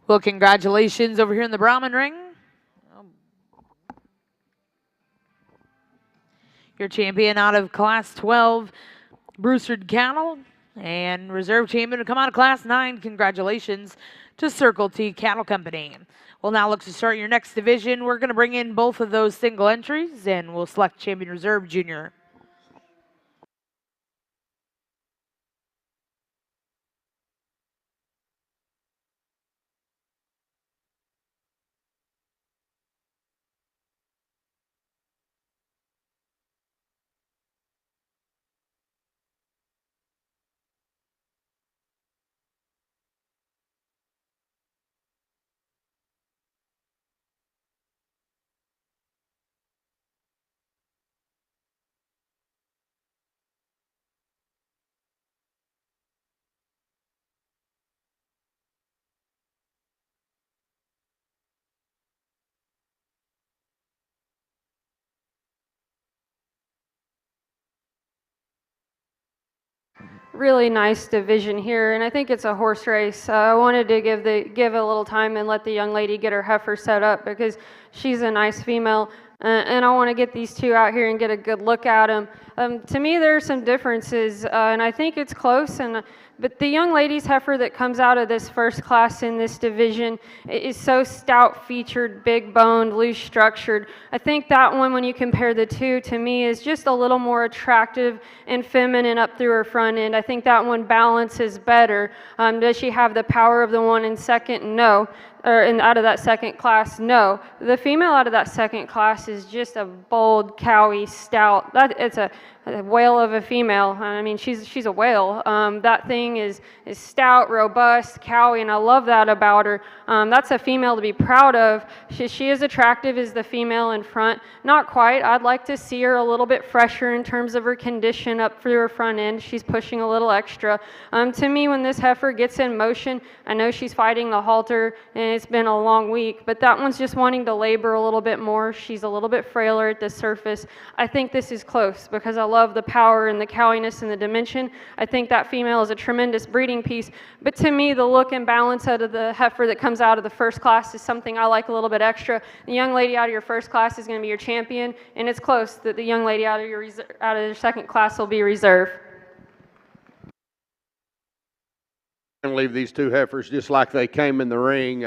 Well, congratulations over here in the Brahman ring. Your champion out of Class 12, Brewstered Cattle, and reserve champion to come out of Class 9. Congratulations to Circle T Cattle Company. We'll now look to start your next division. We're going to bring in both of those single entries, and we'll select champion reserve junior. Really nice division here, and I think it's a horse race. I wanted to give a little time and let the young lady get her heifer set up because she's a nice female, and I want to get these two out here and get a good look at them. To me, there are some differences, and I think it's close. But the young lady's heifer that comes out of this first class in this division is so stout featured, big boned, loose structured. I think that one, when you compare the two, to me is just a little more attractive and feminine up through her front end. I think that one balances better. Does she have the power of the one in second? No. Out of that second class, no. The female out of that second class is just a bold, cowy, stout. It's a whale of a female. I mean, she's a whale. That thing is stout, robust, cowy, and I love that about her. That's a female to be proud of. She is attractive as the female in front. Not quite. I'd like to see her a little bit fresher in terms of her condition up through her front end. She's pushing a little extra. To me, when this heifer gets in motion, I know she's fighting the halter, and it's been a long week, but that one's just wanting to labor a little bit more. She's a little bit frailer at the surface. I think this is close because I love the power and the cowiness and the dimension. I think that female is a tremendous breeding piece, but to me, the look and balance out of the heifer that comes out of the first class is something I like a little bit extra. The young lady out of your first class is going to be your champion, and it's close that the young lady out of your second class will be reserve. And leave these two heifers just like they came in the ring.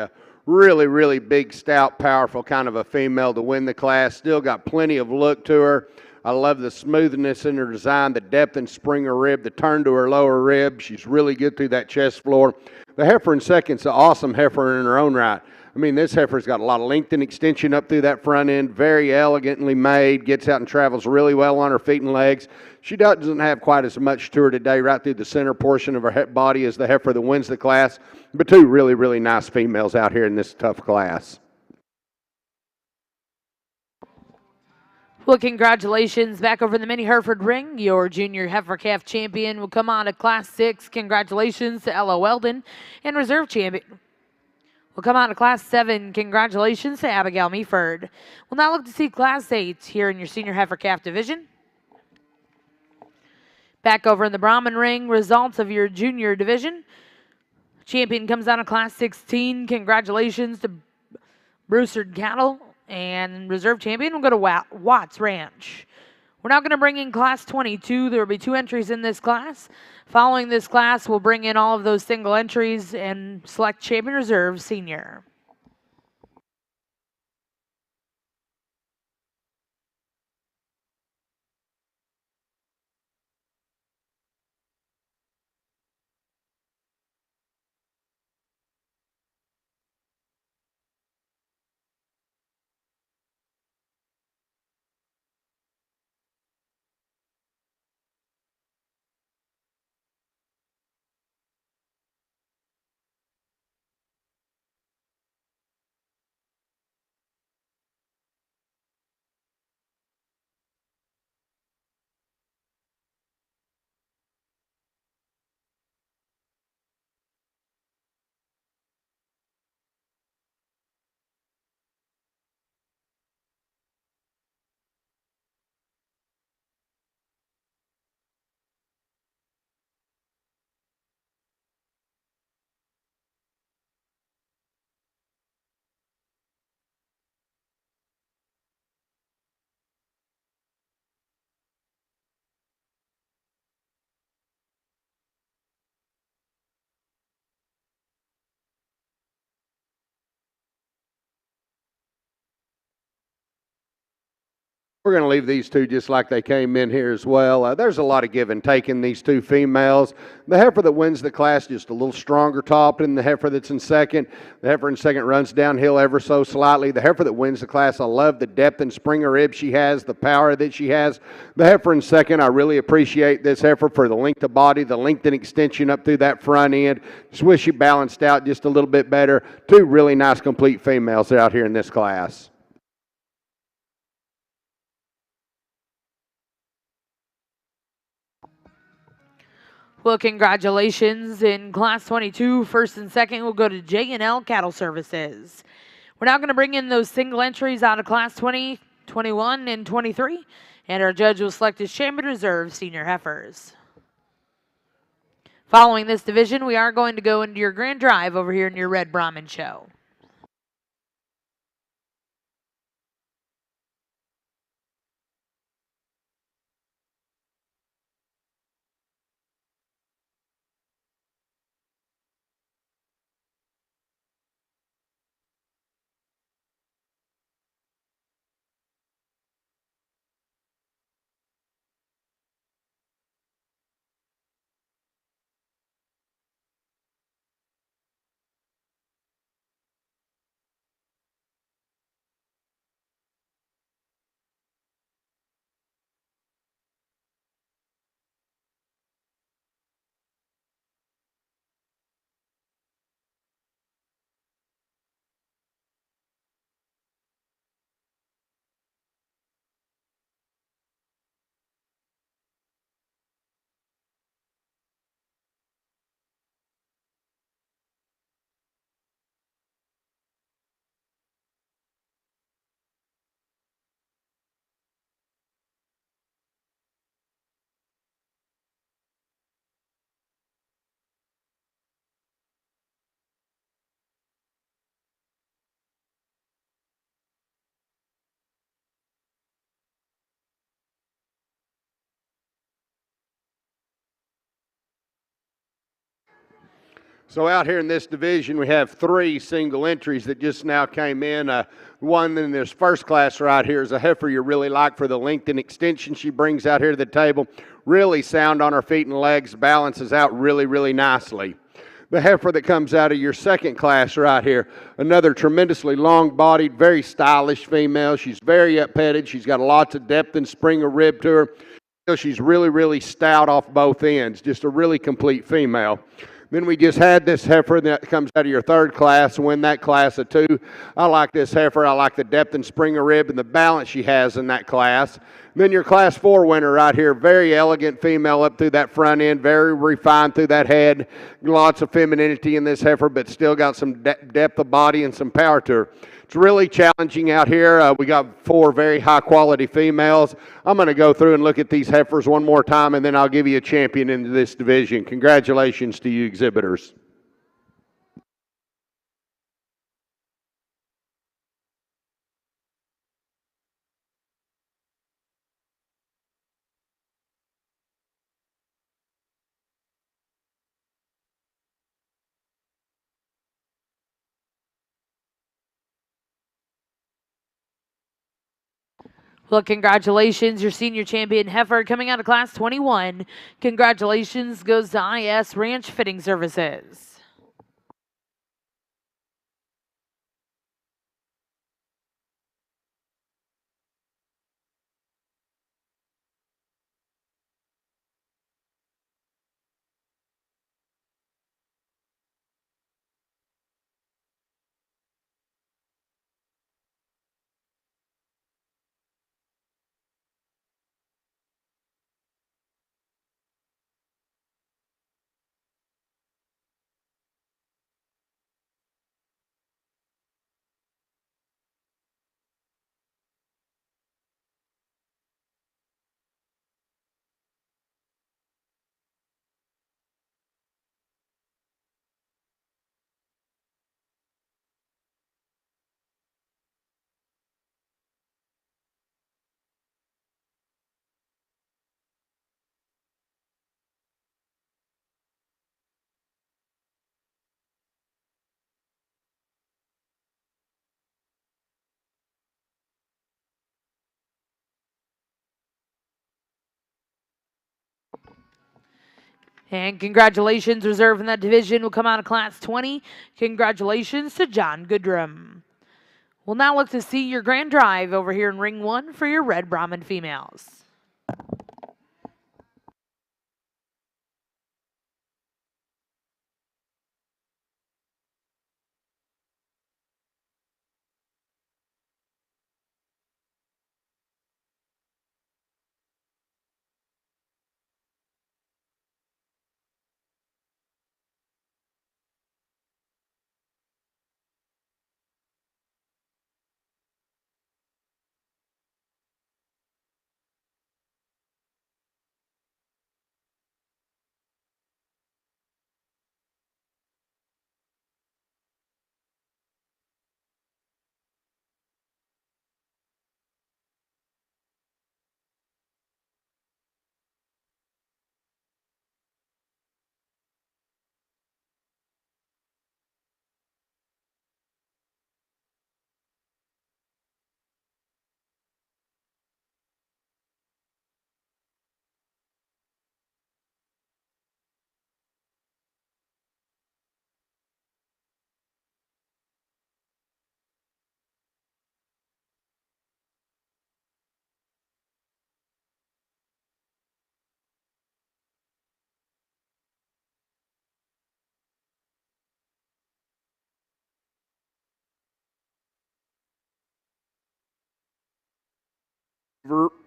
Really, really big, stout, powerful kind of a female to win the class. Still got plenty of look to her. I love the smoothness in her design, the depth and spring her rib, the turn to her lower rib. She's really good through that chest floor. The heifer in second's an awesome heifer in her own right. I mean, this heifer's got a lot of length and extension up through that front end, very elegantly made, gets out and travels really well on her feet and legs. She doesn't have quite as much to her today right through the center portion of her body as the heifer that wins the class, but two really, really nice females out here in this tough class. Well, congratulations. Back over in the Mini Hereford ring, your junior heifer calf champion will come out of Class 6. Congratulations to Ella Weldon. And reserve champion will come out of Class 7. Congratulations to Abigail Meaford. We'll now look to see Class 8 here in your senior heifer calf division. Back over in the Brahman ring, results of your junior division. Champion comes out of Class 16. Congratulations to Brewstered Cattle. And reserve champion will go to Watts Ranch. We're now going to bring in Class 22. There will be 2 entries in this class. Following this class, we'll bring in all of those single entries and select champion reserve senior. We're going to leave these two just like they came in here as well. There's a lot of give and take in these two females. The heifer that wins the class just a little stronger top than the heifer that's in second. The heifer in second runs downhill ever so slightly. The heifer that wins the class, I love the depth and spring of rib she has, the power that she has. The heifer in second, I really appreciate this heifer for the length of body, the length and extension up through that front end. Just wish she balanced out just a little bit better. Two really nice complete females out here in this class. Well, congratulations. In Class 22, first and second will go to J&L Cattle Services. We're now going to bring in those single entries out of Class 20, 21, and 23, and our judge will select his champion reserve senior heifers. Following this division, we are going to go into your grand drive over here in your Red Brahman show. So out here in this division, we have three single entries that just now came in. One in this first class right here is a heifer you really like for the length and extension she brings out here to the table. Really sound on her feet and legs, balances out really, really nicely. The heifer that comes out of your second class right here, another tremendously long-bodied, very stylish female. She's very up-petted. She's got lots of depth and spring of rib to her. She's really, really stout off both ends. Just a really complete female. Then we just had this heifer that comes out of your third class, win that class of two. I like this heifer. I like the depth and spring of rib and the balance she has in that class. Then your class 4 winner right here, very elegant female up through that front end, very refined through that head. Lots of femininity in this heifer, but still got some depth of body and some power to her. It's really challenging out here. We got 4 very high-quality females. I'm going to go through and look at these heifers one more time, and then I'll give you a champion in this division. Congratulations to you exhibitors. Well, congratulations, your senior champion heifer coming out of Class 21. Congratulations goes to IS Ranch Fitting Services. And congratulations, reserve in that division will come out of Class 20. Congratulations to John Goodrum. We'll now look to see your grand drive over here in Ring 1 for your Red Brahman females.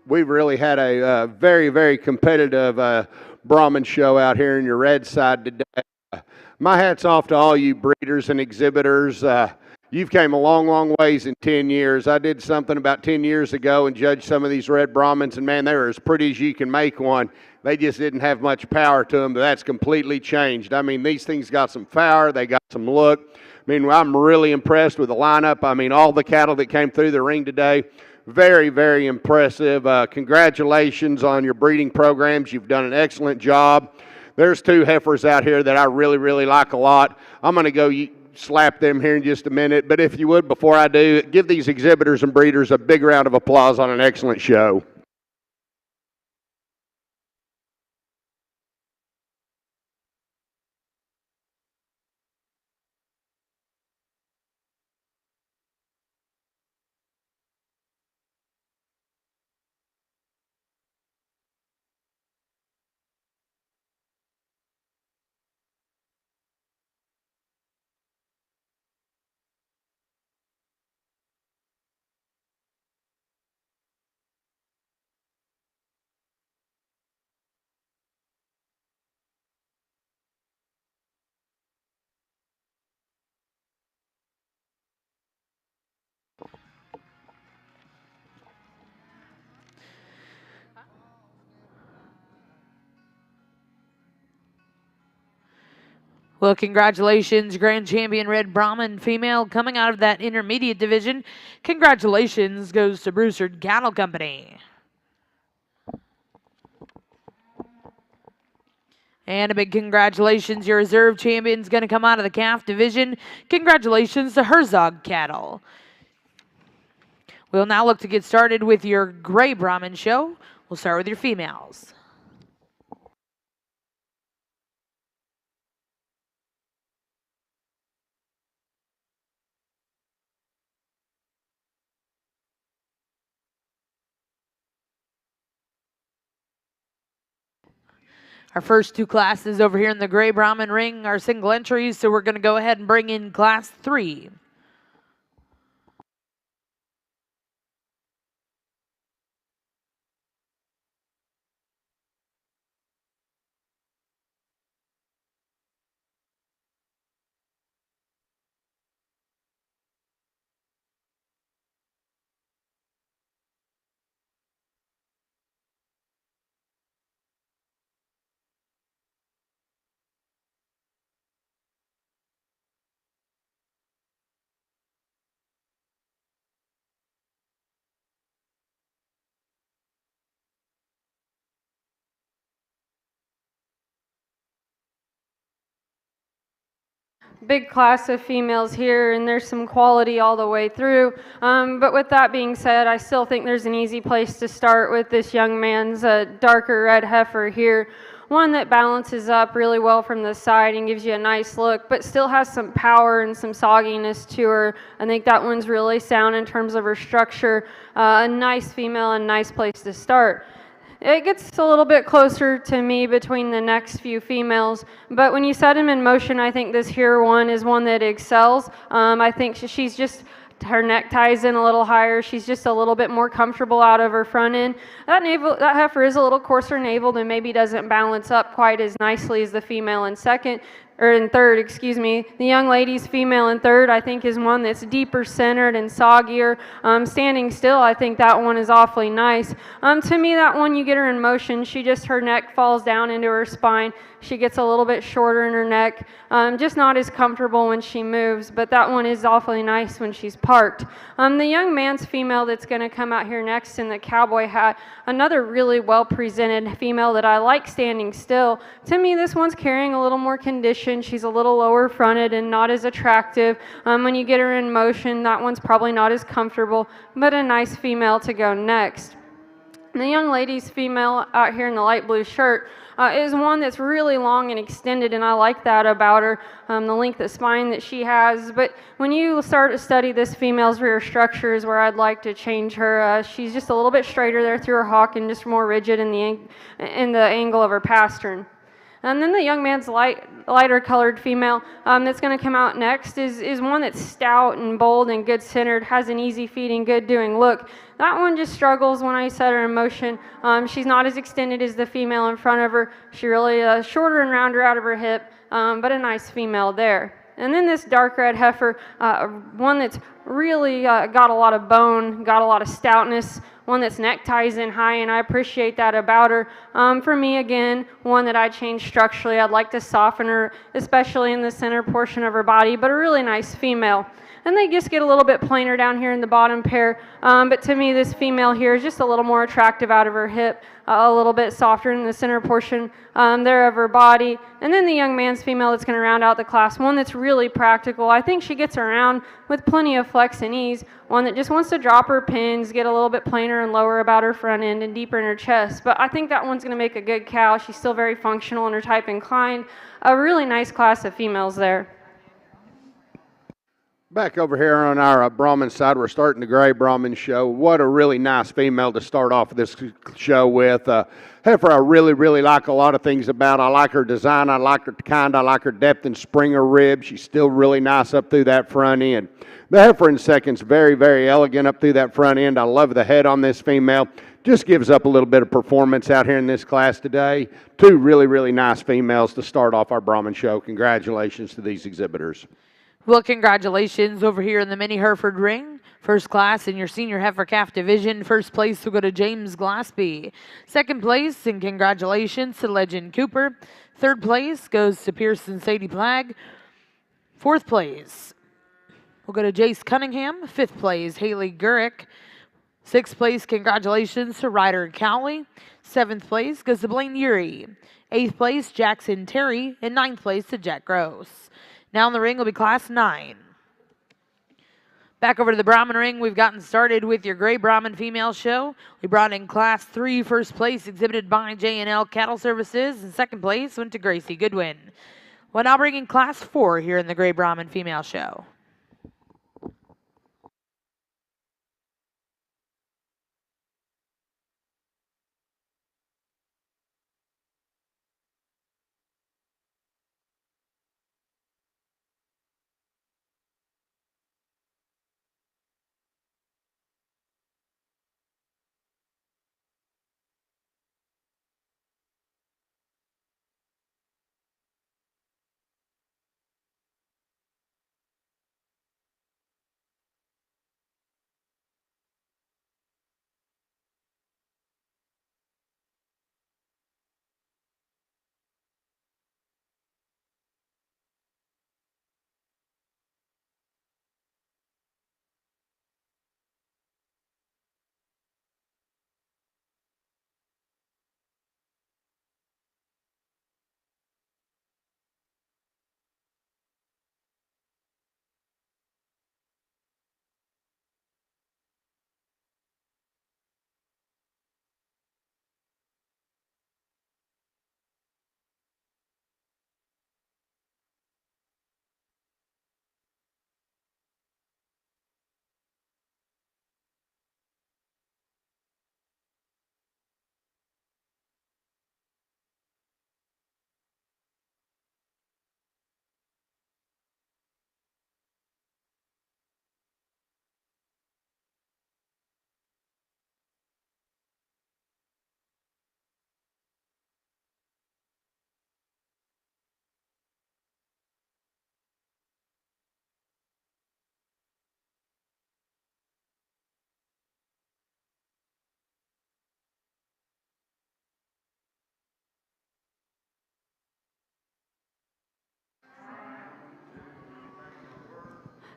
We've really had a very, very competitive Brahman show out here in your red side today. My hat's off to all you breeders and exhibitors. You've came a long, long ways in 10 years. I did something about 10 years ago and judged some of these red Brahmins, and man, they were as pretty as you can make one. They just didn't have much power to them, but that's completely changed. I mean, these things got some power. They got some look. I mean, I'm really impressed with the lineup. I mean, all the cattle that came through the ring today, very, very impressive. Congratulations on your breeding programs. You've done an excellent job. There's two heifers out here that I really, really like a lot. I'm going to go slap them here in just a minute. But if you would, before I do, give these exhibitors and breeders a big round of applause on an excellent show. Well, congratulations, Grand Champion Red Brahman female coming out of that intermediate division. Congratulations goes to Broussard Cattle Company. And a big congratulations, your reserve champion's going to come out of the calf division. Congratulations to Herzog Cattle. We'll now look to get started with your Gray Brahman show. We'll start with your females. Our first two classes over here in the Gray Brahman ring are single entries, so we're going to go ahead and bring in Class 3. Big class of females here, and there's some quality all the way through. But with that being said, I still think there's an easy place to start with this young man's darker red heifer here. one that balances up really well from the side and gives you a nice look, but still has some power and some sogginess to her. I think that one's really sound in terms of her structure. A nice female and nice place to start. It gets a little bit closer to me between the next few females, but when you set him in motion, I think this here one is one that excels. I think she's just, her neck ties in a little higher. She's just a little bit more comfortable out of her front end. That heifer is a little coarser naveled and maybe doesn't balance up quite as nicely as the female in second, or in third, excuse me. The young lady's female in third, I think, is one that's deeper centered and soggier. Standing still, I think that one is awfully nice. To me, that one, you get her in motion, her neck falls down into her spine. She gets a little bit shorter in her neck, just not as comfortable when she moves, but that one is awfully nice when she's parked. The young man's female that's going to come out here next in the cowboy hat, another really well presented female that I like standing still. To me, this one's carrying a little more condition. She's a little lower fronted and not as attractive. When you get her in motion, that one's probably not as comfortable, but a nice female to go next. The young lady's female out here in the light blue shirt is one that's really long and extended, and I like that about her, the length of spine that she has. But when you start to study this female's rear structure is where I'd like to change her. She's just a little bit straighter there through her hock and just more rigid in the angle of her pastern. And then the young man's lighter colored female that's going to come out next is one that's stout and bold and good centered, has an easy feeding, good doing look. That one just struggles when I set her in motion. She's not as extended as the female in front of her. She really shorter and rounder out of her hip, but a nice female there. And then this dark red heifer, one that's really got a lot of bone, got a lot of stoutness, one that's neck ties in high, and I appreciate that about her. For me, again, one that I changed structurally. I'd like to soften her, especially in the center portion of her body, but a really nice female. And they just get a little bit plainer down here in the bottom pair, but to me, this female here is just a little more attractive out of her hip, a little bit softer in the center portion there of her body. And then the young man's female that's going to round out the class, one that's really practical. I think she gets around with plenty of flex and ease, one that just wants to drop her pins, get a little bit plainer and lower about her front end and deeper in her chest. But I think that one's going to make a good cow. She's still very functional and her type inclined. A really nice class of females there. Back over here on our Brahman side, we're starting the Gray Brahman show. What a really nice female to start off this show with. Heifer I really, really like a lot of things about. I like her design. I like her kind. I like her depth and spring of rib. She's still really nice up through that front end. The heifer in second's very, very elegant up through that front end. I love the head on this female. Just gives up a little bit of performance out here in this class today. Two really, really nice females to start off our Brahman show. Congratulations to these exhibitors. Well, congratulations over here in the mini Hereford ring. First class in your senior heifer calf division. First place will go to James Glaspie. Second place, and congratulations to Legend Cooper. Third place goes to Pearson Sadie Plagg. Fourth place will go to Jace Cunningham. Fifth place, Haley Gurick. Sixth place, congratulations to Ryder Cowley. Seventh place goes to Blaine Urey. Eighth place, Jackson Terry. And ninth place to Jack Gross. Now in the ring will be Class 9. Back over to the Brahman ring, we've gotten started with your Gray Brahman female show. We brought in Class 3, first place, exhibited by J&L Cattle Services, and second place went to Gracie Goodwin. We're now bringing Class 4 here in the Gray Brahman female show.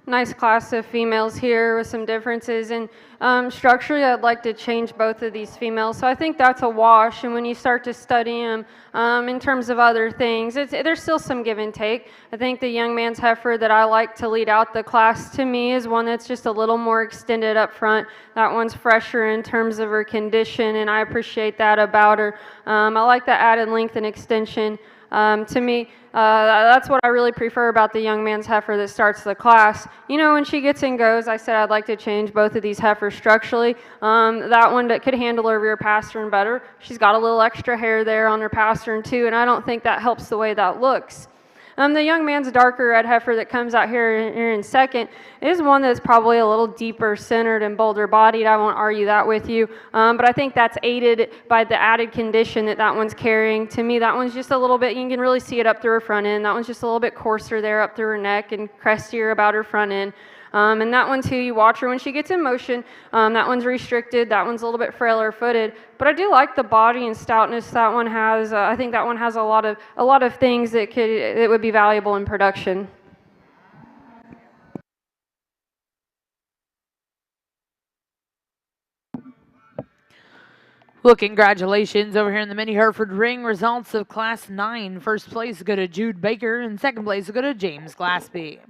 Nice class of females here with some differences. And structurally, I'd like to change both of these females. So I think that's a wash. And when you start to study them in terms of other things, there's still some give and take. I think the young man's heifer that I like to lead out the class to me is one that's just a little more extended up front. That one's fresher in terms of her condition, and I appreciate that about her. I like the added length and extension. To me, that's what I really prefer about the young man's heifer that starts the class. You know, when she gets and goes, I said I'd like to change both of these heifers structurally. That one that could handle her rear pastern better. She's got a little extra hair there on her pastern too, and I don't think that helps the way that looks. The young man's darker red heifer that comes out here in second is one that's probably a little deeper centered and bolder bodied. I won't argue that with you, but I think that's aided by the added condition that one's carrying. To me, that one's just a little bit, you can really see it up through her front end. That one's just a little bit coarser there up through her neck and crestier about her front end. And that one too, you watch her when she gets in motion. That one's restricted. That one's a little bit frailer footed. But I do like the body and stoutness that one has. I think that one has a lot of things that would be valuable in production. Well, congratulations over here in the Mini Hereford Ring. Results of Class 9. First place go to Jude Baker, and second place go to James Glaspie.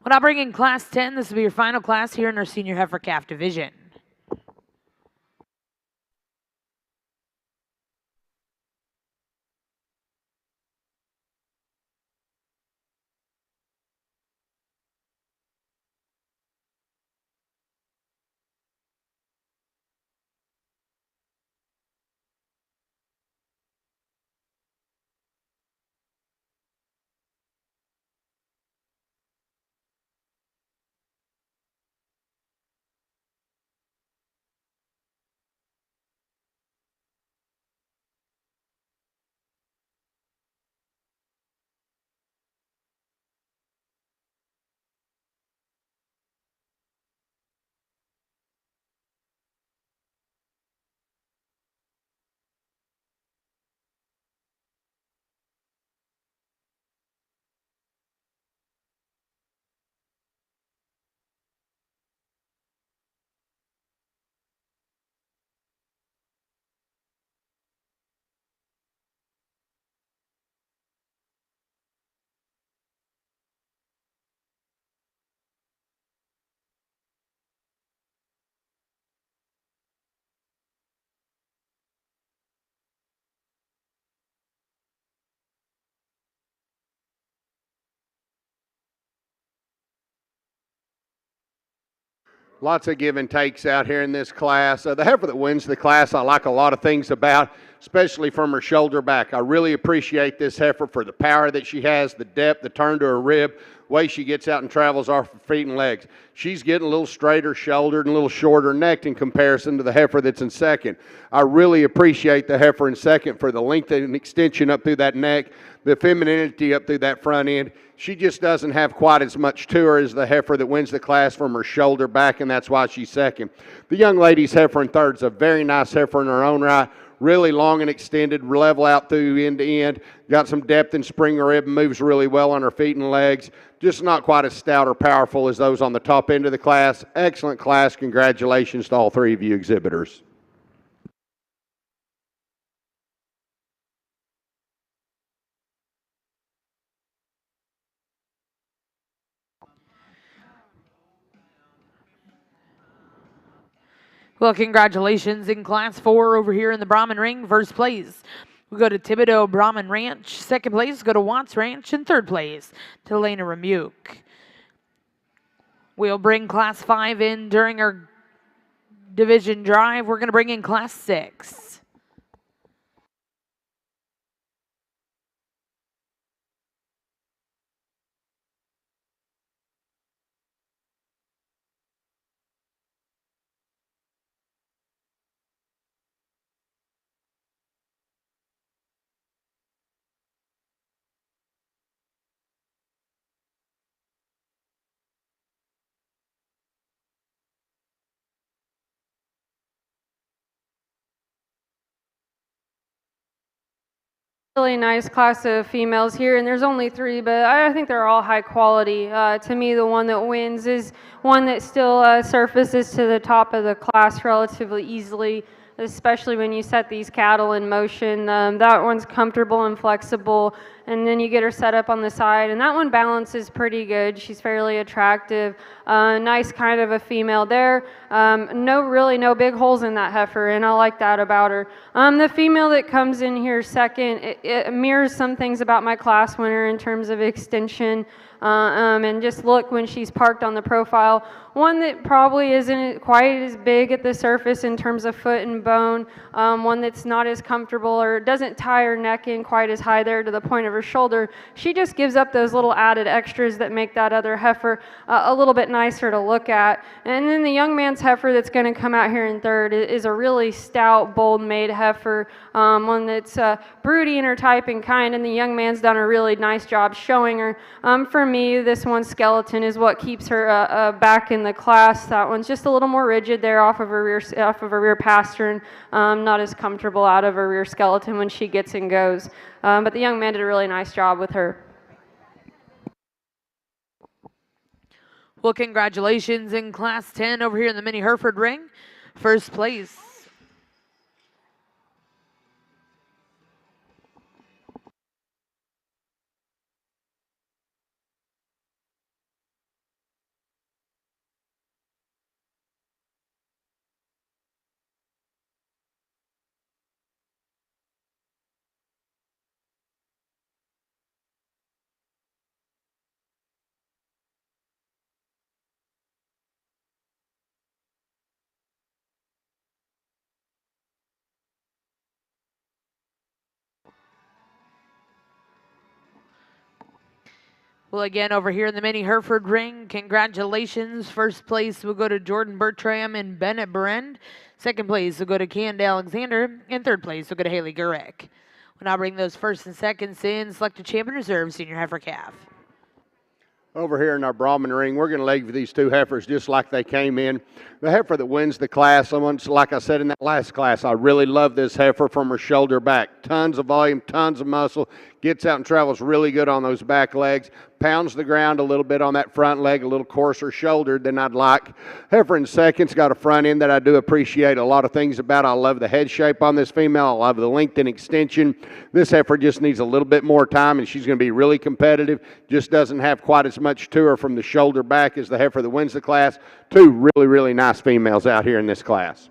We'll now bring in Class 10. This will be your final class here in our Senior Heifer Calf Division. Lots of give and takes out here in this class. The heifer that wins the class, I like a lot of things about, especially from her shoulder back. I really appreciate this heifer for the power that she has, the depth, the turn to her rib, way she gets out and travels off her feet and legs. She's getting a little straighter shouldered and a little shorter necked in comparison to the heifer that's in second. I really appreciate the heifer in second for the length and extension up through that neck, the femininity up through that front end. She just doesn't have quite as much to her as the heifer that wins the class from her shoulder back, and that's why she's second. The young lady's heifer in third is a very nice heifer in her own right. Really long and extended, level out through end to end. Got some depth in spring rib, moves really well on her feet and legs. Just not quite as stout or powerful as those on the top end of the class. Excellent class. Congratulations to all three of you exhibitors. Well, congratulations in Class 4 over here in the Brahman Ring. First place, we go to Thibodeau Brahman Ranch. Second place, go to Watts Ranch. And third place, to Lena Remuke. We'll bring Class 5 in during our division drive. We're going to bring in Class 6. Really nice class of females here, and there's only three, but I think they're all high quality. To me, the one that wins is one that still surfaces to the top of the class relatively easily, especially when you set these cattle in motion. That one's comfortable and flexible, and then you get her set up on the side, and that one balances pretty good. She's fairly attractive, nice kind of a female there. No big holes in that heifer, and I like that about her. The female that comes in here second, it mirrors some things about my class winner in terms of extension. And just look when she's parked on the profile. One that probably isn't quite as big at the surface in terms of foot and bone, one that's not as comfortable or doesn't tie her neck in quite as high there to the point of her shoulder. She just gives up those little added extras that make that other heifer a little bit nicer to look at. And then the young man's heifer that's going to come out here in third is a really stout, bold-made heifer, one that's broody in her type and kind, and the young man's done a really nice job showing her. For me, this one skeleton is what keeps her back in the class. That one's just a little more rigid there off of her rear pastern, not as comfortable out of her rear skeleton when she gets and goes. But the young man did a really nice job with her. Well, congratulations in Class 10 over here in the Mini Hereford ring. First place. Well, again, over here in the Mini Hereford ring, congratulations. First place will go to Jordan Bertram and Bennett Berend. Second place will go to Candace Alexander. And third place will go to Haley Gurek. We'll now bring those first and seconds in. Select a champion reserve, senior heifer calf. Over here in our Brahman ring, we're going to leave these two heifers just like they came in. The heifer that wins the class, like I said in that last class, I really love this heifer from her shoulder back. Tons of volume, tons of muscle, gets out and travels really good on those back legs, pounds the ground a little bit on that front leg, a little coarser shouldered than I'd like. Heifer in second's got a front end that I do appreciate a lot of things about. I love the head shape on this female. I love the length and extension. This heifer just needs a little bit more time, and she's going to be really competitive. Just doesn't have quite as much to her from the shoulder back as the heifer that wins the class. Two really, really nice females out here in this class.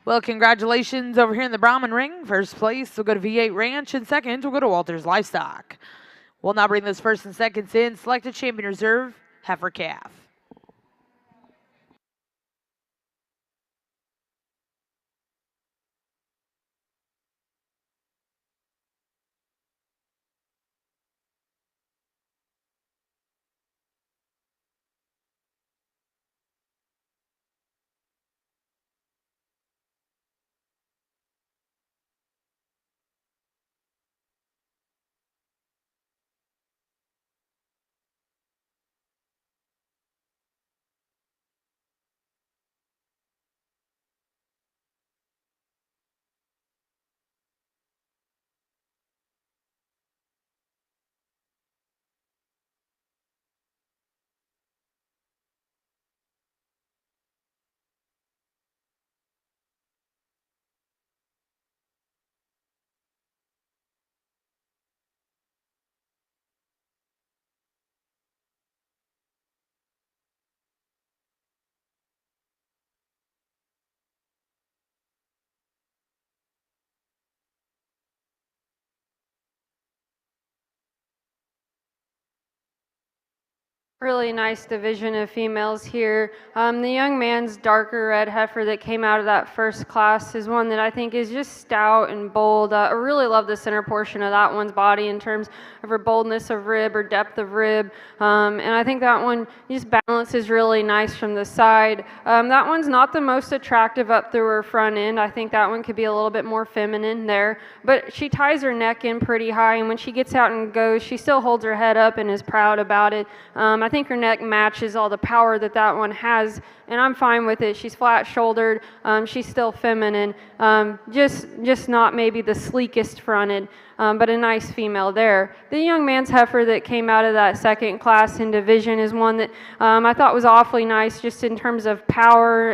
Well, congratulations over here in the Brahman ring. First place will go to V8 Ranch, and second will go to Walters Livestock. We'll now bring those first and seconds in. Select a champion reserve, heifer calf. Really nice division of females here. The young man's darker red heifer that came out of that first class is one that I think is just stout and bold. I really love the center portion of that one's body in terms of her boldness of rib or depth of rib. And I think that one just balances really nice from the side. That one's not the most attractive up through her front end. I think that one could be a little bit more feminine there. But she ties her neck in pretty high, and when she gets out and goes, she still holds her head up and is proud about it. I think her neck matches all the power that that one has, and I'm fine with it. She's flat-shouldered. She's still feminine. Just not maybe the sleekest fronted, but a nice female there. The young man's heifer that came out of that second class in division is one that I thought was awfully nice just in terms of power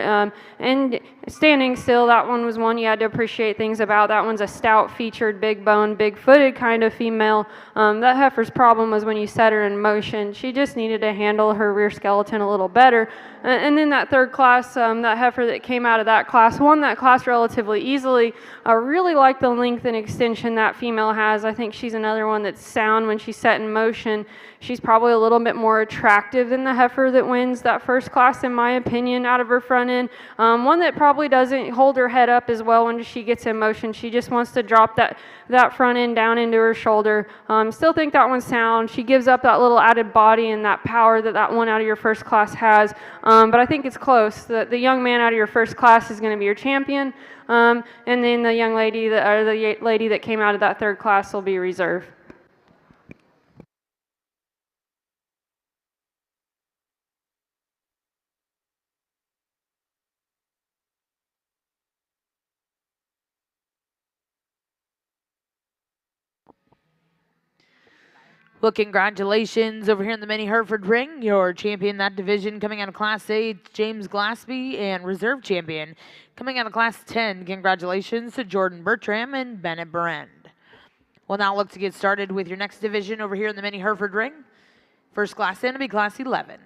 and standing still. That one was one you had to appreciate things about. That one's a stout-featured, big-boned, big-footed kind of female. That heifer's problem was when you set her in motion. She just needed to handle her rear skeleton a little better. And then that third class, that heifer that came out of that class, won that class relatively easily. I really like the length and extension that female has. I think she's another one that's sound when she's set in motion. She's probably a little bit more attractive than the heifer that wins that first class, in my opinion, out of her front end. One that probably doesn't hold her head up as well when she gets in motion. She just wants to drop that front end down into her shoulder. Still think that one's sound. She gives up that little added body and that power that one out of your first class has. But I think it's close. The young man out of your first class is going to be your champion. And then the young lady the lady that came out of that third class will be reserve. Well, congratulations over here in the mini Hereford ring. Your champion that division coming out of Class A, James Glaspie, and reserve champion coming out of Class 10. Congratulations to Jordan Bertram and Bennett Brand. We'll now look to get started with your next division over here in the mini Hereford ring. First class in to be Class 11.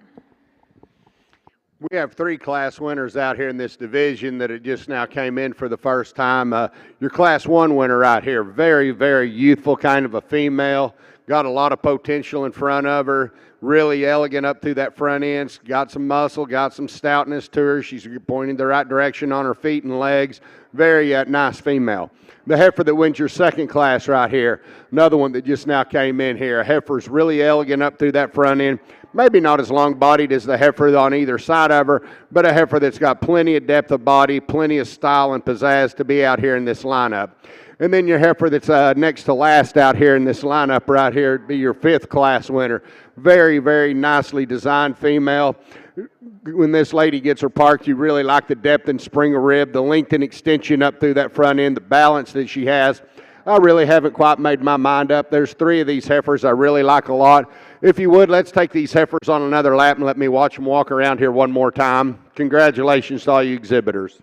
We have three class winners out here in this division that had just now came in for the first time. Your Class 1 winner right here, very, very youthful kind of a female. Got a lot of potential in front of her. Really elegant up through that front end. Got some muscle, got some stoutness to her. She's pointing the right direction on her feet and legs. Very nice female. The heifer that wins your second class right here, another one that just now came in here. A heifer's really elegant up through that front end. Maybe not as long-bodied as the heifer on either side of her, but a heifer that's got plenty of depth of body, plenty of style and pizzazz to be out here in this lineup. And then your heifer that's next to last out here in this lineup right here would be your fifth class winner. Very, very nicely designed female. When this lady gets her parked, you really like the depth and spring of rib, the length and extension up through that front end, the balance that she has. I really haven't quite made my mind up. There's three of these heifers I really like a lot. If you would, let's take these heifers on another lap and let me watch them walk around here one more time. Congratulations to all you exhibitors.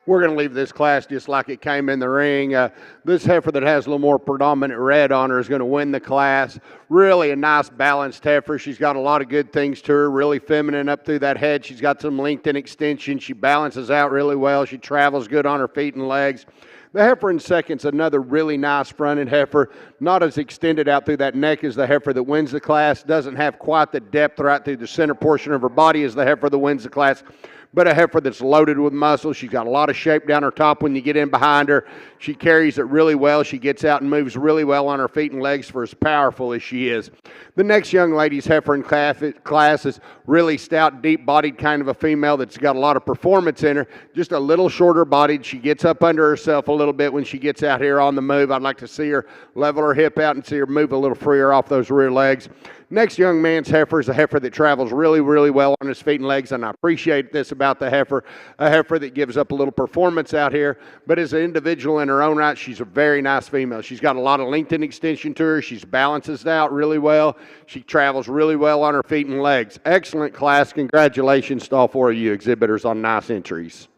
We're going to leave this class just like it came in the ring. This heifer that has a little more predominant red on her is going to win the class. Really a nice balanced heifer. She's got a lot of good things to her, really feminine up through that head. She's got some length and extension. She balances out really well. She travels good on her feet and legs. The heifer in second's another really nice fronted heifer, not as extended out through that neck as the heifer that wins the class, doesn't have quite the depth right through the center portion of her body as the heifer that wins the class, but a heifer that's loaded with muscle. She's got a lot of shape down her top when you get in behind her. She carries it really well. She gets out and moves really well on her feet and legs for as powerful as she is. The next young lady's heifer in class is really stout, deep-bodied kind of a female that's got a lot of performance in her, just a little shorter bodied. She gets up under herself a little bit when she gets out here on the move. I'd like to see her level her hip out and see her move a little freer off those rear legs. Next young man's heifer is a heifer that travels really, really well on his feet and legs, and I appreciate this about the heifer, a heifer that gives up a little performance out here, but as an individual in her own right, she's a very nice female. She's got a lot of length and extension to her. She's balances out really well. She travels really well on her feet and legs. Excellent class. Congratulations to all four of you exhibitors on nice entries.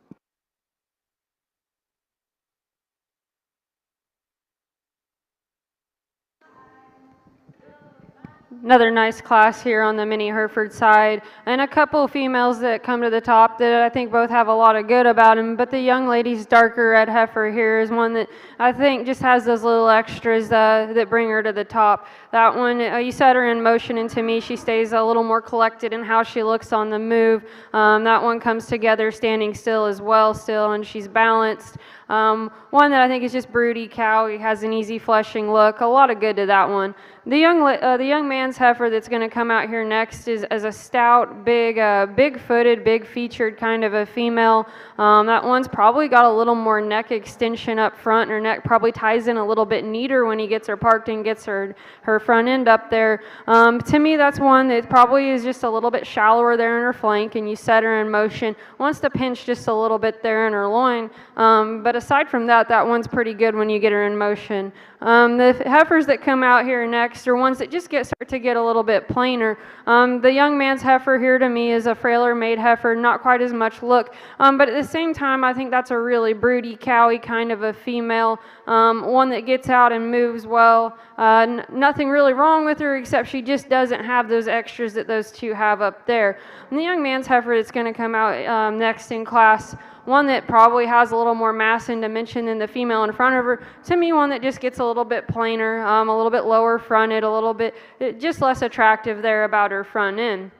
Another nice class here on the mini Hereford side, and a couple of females that come to the top that I think both have a lot of good about them. But the young lady's darker red heifer here is one that I think just has those little extras that bring her to the top. That one, you set her in motion, and to me, she stays a little more collected in how she looks on the move. That one comes together standing still as well, and she's balanced. One that I think is just broody cow. He has an easy fleshing look. A lot of good to that one. The young man's heifer that's going to come out here next is as a stout, big-footed, big-featured kind of a female. That one's probably got a little more neck extension up front. Her neck probably ties in a little bit neater when he gets her parked and gets her front end up there. To me, that's one that probably is just a little bit shallower there in her flank, and you set her in motion. Wants to pinch just a little bit there in her loin, but aside from that, that one's pretty good when you get her in motion. The heifers that come out here next are ones that just start to get a little bit plainer. The young man's heifer here to me is a frailer made heifer, not quite as much look, but at the same time, I think that's a really broody, cowy kind of a female, one that gets out and moves well. Nothing really wrong with her except she just doesn't have those extras that those two have up there. And the young man's heifer that's going to come out next in class, one that probably has a little more mass and dimension than the female in front of her. To me, one that just gets a little bit plainer, a little bit lower fronted, a little bit just less attractive there about her front end.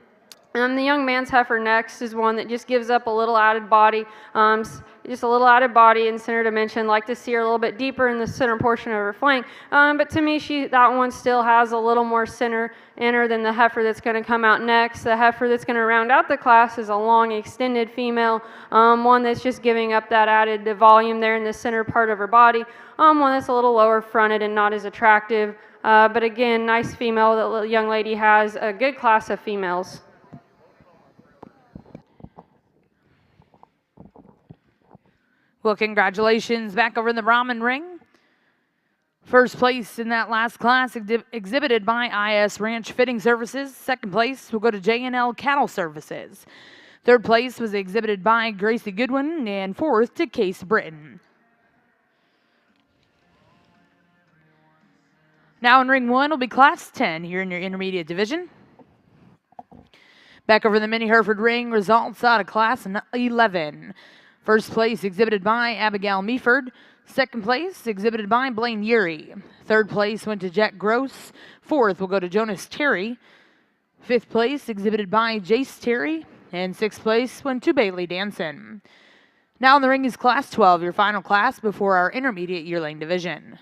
The young man's heifer next is one that just gives up a little added body, just a little added body in center dimension. Like to see her a little bit deeper in the center portion of her flank. But to me, that one still has a little more center in her than the heifer that's going to come out next. The heifer that's going to round out the class is a long, extended female, one that's just giving up that added volume there in the center part of her body. One that's a little lower fronted and not as attractive. But again, nice female that the young lady has, a good class of females. Well, congratulations back over in the Brahman ring. First place in that last class exhibited by IS Ranch Fitting Services. Second place will go to J&L Cattle Services. Third place was exhibited by Gracie Goodwin, and fourth to Case Britton. Now in ring one will be class 10 here in your intermediate division. Back over the mini Hereford ring, results out of class 11. First place exhibited by Abigail Meaford. Second place exhibited by Blaine Urey. Third place went to Jack Gross. Fourth will go to Jonas Terry. Fifth place exhibited by Jace Terry. And sixth place went to Bailey Danson. Now in the ring is class 12, your final class before our intermediate yearling division.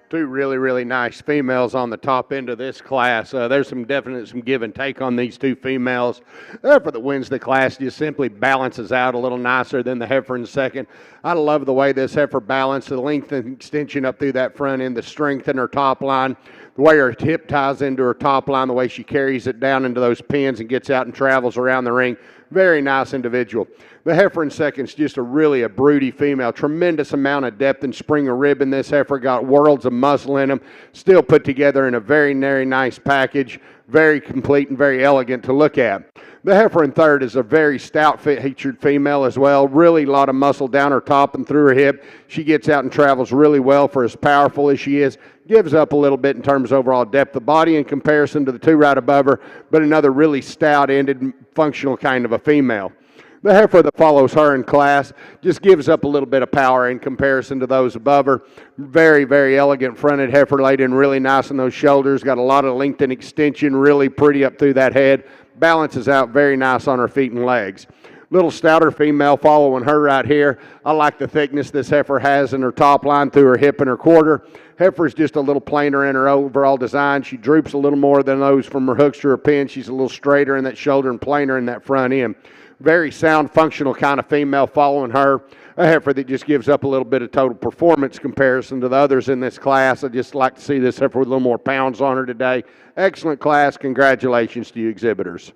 Two really, really nice females on the top end of this class. There's some give and take on these two females. The heifer that wins the class just simply balances out a little nicer than the heifer in second. I love the way this heifer balanced, the length and extension up through that front end, the strength in her top line, the way her hip ties into her top line, the way she carries it down into those pins and gets out and travels around the ring. Very nice individual. The heifer in second is just a broody female. Tremendous amount of depth and spring of rib in this heifer. Got worlds of muscle in them. Still put together in a very, very nice package. Very complete and very elegant to look at. The heifer in third is a very stout-featured female as well. Really a lot of muscle down her top and through her hip. She gets out and travels really well for as powerful as she is. Gives up a little bit in terms of overall depth of body in comparison to the two right above her, but another really stout-ended, functional kind of a female. The heifer that follows her in class just gives up a little bit of power in comparison to those above her. Very, very elegant fronted heifer, laid in really nice on those shoulders. Got a lot of length and extension, really pretty up through that head. Balances out very nice on her feet and legs. Little stouter female following her right here. I like the thickness this heifer has in her top line through her hip and her quarter. Heifer's just a little plainer in her overall design. She droops a little more than those from her hooks to her pin. She's a little straighter in that shoulder and plainer in that front end. Very sound, functional kind of female following her. A heifer that just gives up a little bit of total performance comparison to the others in this class. I'd just like to see this heifer with a little more pounds on her today. Excellent class. Congratulations to you exhibitors.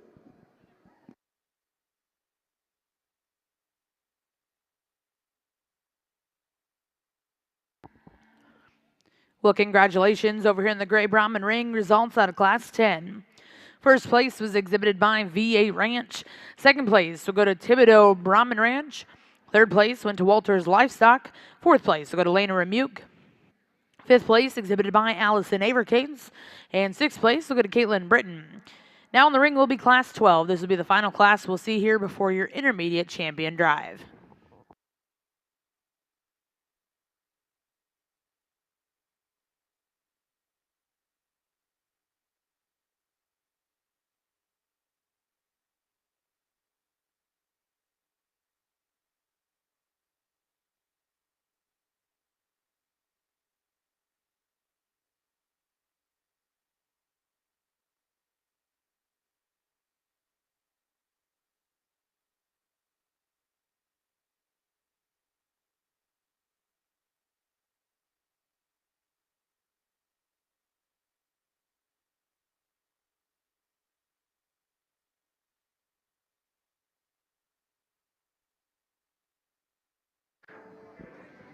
Well, congratulations over here in the Gray Brahman ring. Results out of Class 10. First place was exhibited by V8 Ranch. Second place will go to Thibodeau Brahman Ranch. Third place went to Walters Livestock. Fourth place will go to Lena Remuke. Fifth place exhibited by Allison Avercades. And sixth place will go to Caitlin Britton. Now in the ring will be Class 12. This will be the final class we'll see here before your intermediate champion drive.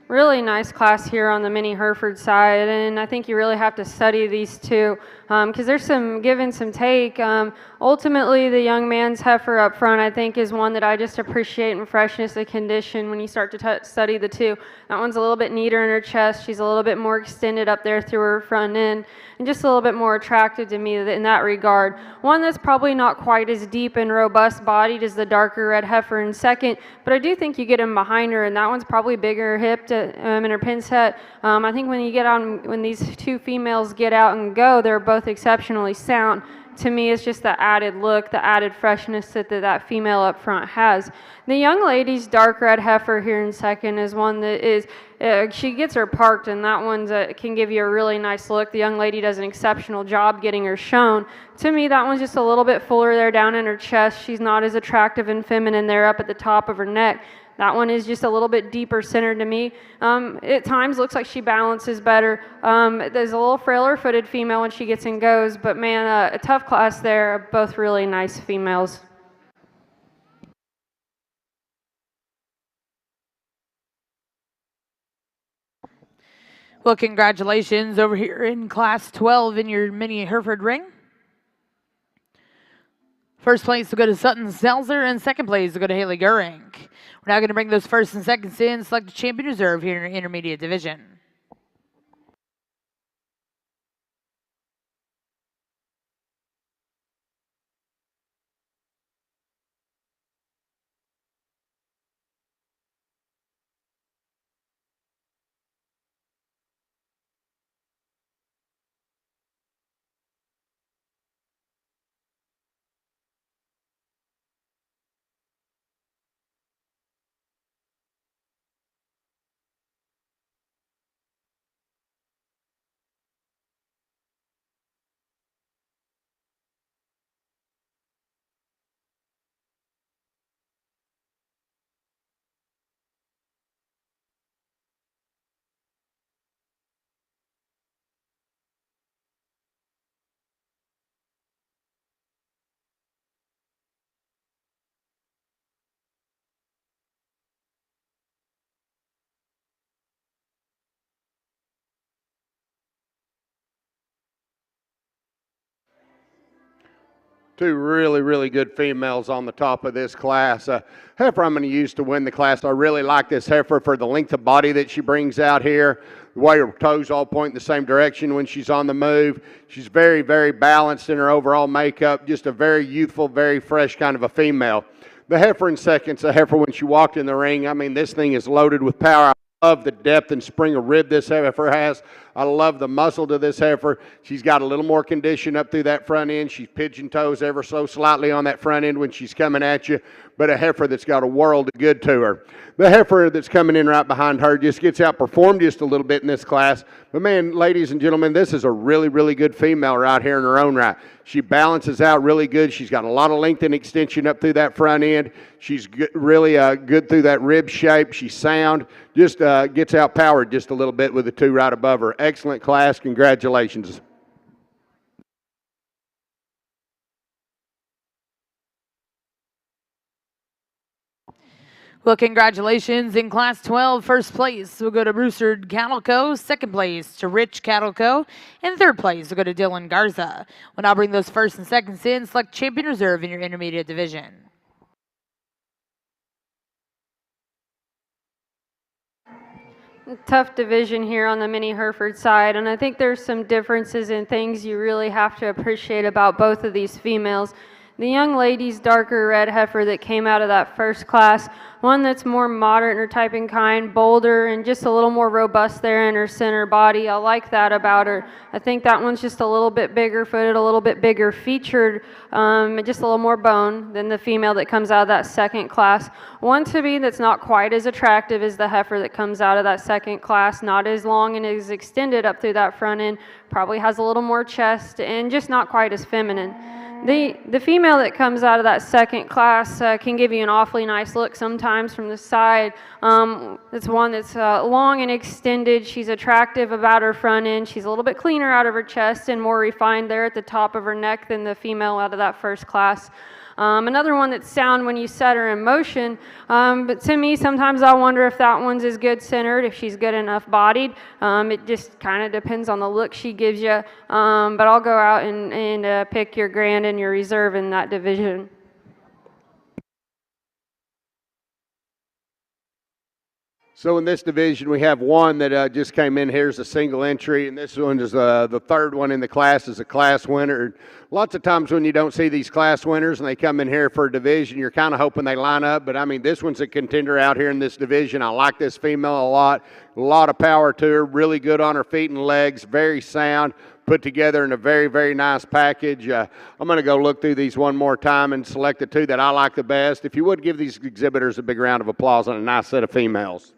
Really nice class here on the mini Hereford side, and I think you really have to study these two because there's some give and some take. Ultimately, the young man's heifer up front, I think, is one that I just appreciate in freshness of condition when you start to study the two. That one's a little bit neater in her chest. She's a little bit more extended up there through her front end, and just a little bit more attractive to me in that regard. One that's probably not quite as deep and robust bodied as the darker red heifer in second, but I do think you get him behind her, and that one's probably bigger hipped in her pin set. I think when these two females get out and go, they're both exceptionally sound. To me, it's just the added look, the added freshness that female up front has. The young lady's dark red heifer here in second is one that is, she gets her parked, and that one can give you a really nice look. The young lady does an exceptional job getting her shown. To me, that one's just a little bit fuller there down in her chest. She's not as attractive and feminine there up at the top of her neck. That one is just a little bit deeper centered to me. At times looks like she balances better. There's a little frailer footed female when she gets and goes, but man, a tough class there. Both really nice females. Well, congratulations over here in Class 12 in your mini Hereford ring. First place will go to Sutton Selzer, and second place will go to Haley Gurink. We're now going to bring those first and seconds in, select a champion reserve here in the intermediate division. Two really, really good females on the top of this class. Heifer I'm going to use to win the class. I really like this heifer for the length of body that she brings out here. The way her toes all point in the same direction when she's on the move. She's very, very balanced in her overall makeup. Just a very youthful, very fresh kind of a female. The heifer in seconds, a heifer when she walked in the ring. I mean, this thing is loaded with power. I love the depth and spring of rib this heifer has. I love the muscle to this heifer. She's got a little more condition up through that front end. She's pigeon toes ever so slightly on that front end when she's coming at you, but a heifer that's got a world of good to her. The heifer that's coming in right behind her just gets outperformed just a little bit in this class. But man, ladies and gentlemen, this is a really, really good female right here in her own right. She balances out really good. She's got a lot of length and extension up through that front end. She's really good through that rib shape. She's sound. Just gets outpowered just a little bit with the two right above her. Excellent class. Congratulations. Well, congratulations. In Class 12, first place will go to Brewster Cattle Co., second place to Rich Cattle Co., and third place will go to Dylan Garza. We'll now bring those first and seconds in. Select champion reserve in your intermediate division. Tough division here on the mini Hereford side, and I think there's some differences in things you really have to appreciate about both of these females. The young lady's darker red heifer that came out of that first class, one that's more modern or type in kind, bolder, and just a little more robust there in her center body. I like that about her. I think that one's just a little bit bigger footed, a little bit bigger featured, just a little more bone than the female that comes out of that second class. One to me that's not quite as attractive as the heifer that comes out of that second class, not as long and as extended up through that front end, probably has a little more chest and just not quite as feminine. The female that comes out of that second class can give you an awfully nice look sometimes from the side. It's one that's long and extended. She's attractive about her front end. She's a little bit cleaner out of her chest and more refined there at the top of her neck than the female out of that first class. Another one that's sound when you set her in motion, but to me, sometimes I wonder if that one's as good centered, if she's good enough bodied. It just kind of depends on the look she gives you, but I'll go out and pick your grand and your reserve in that division. So in this division, we have one that just came in here as a single entry, and this one is the third one in the class as a class winner. Lots of times when you don't see these class winners and they come in here for a division, you're kind of hoping they line up, but I mean, this one's a contender out here in this division. I like this female a lot of power to her, really good on her feet and legs, very sound, put together in a very, very nice package. I'm going to go look through these one more time and select the two that I like the best. If you would give these exhibitors a big round of applause on a nice set of females.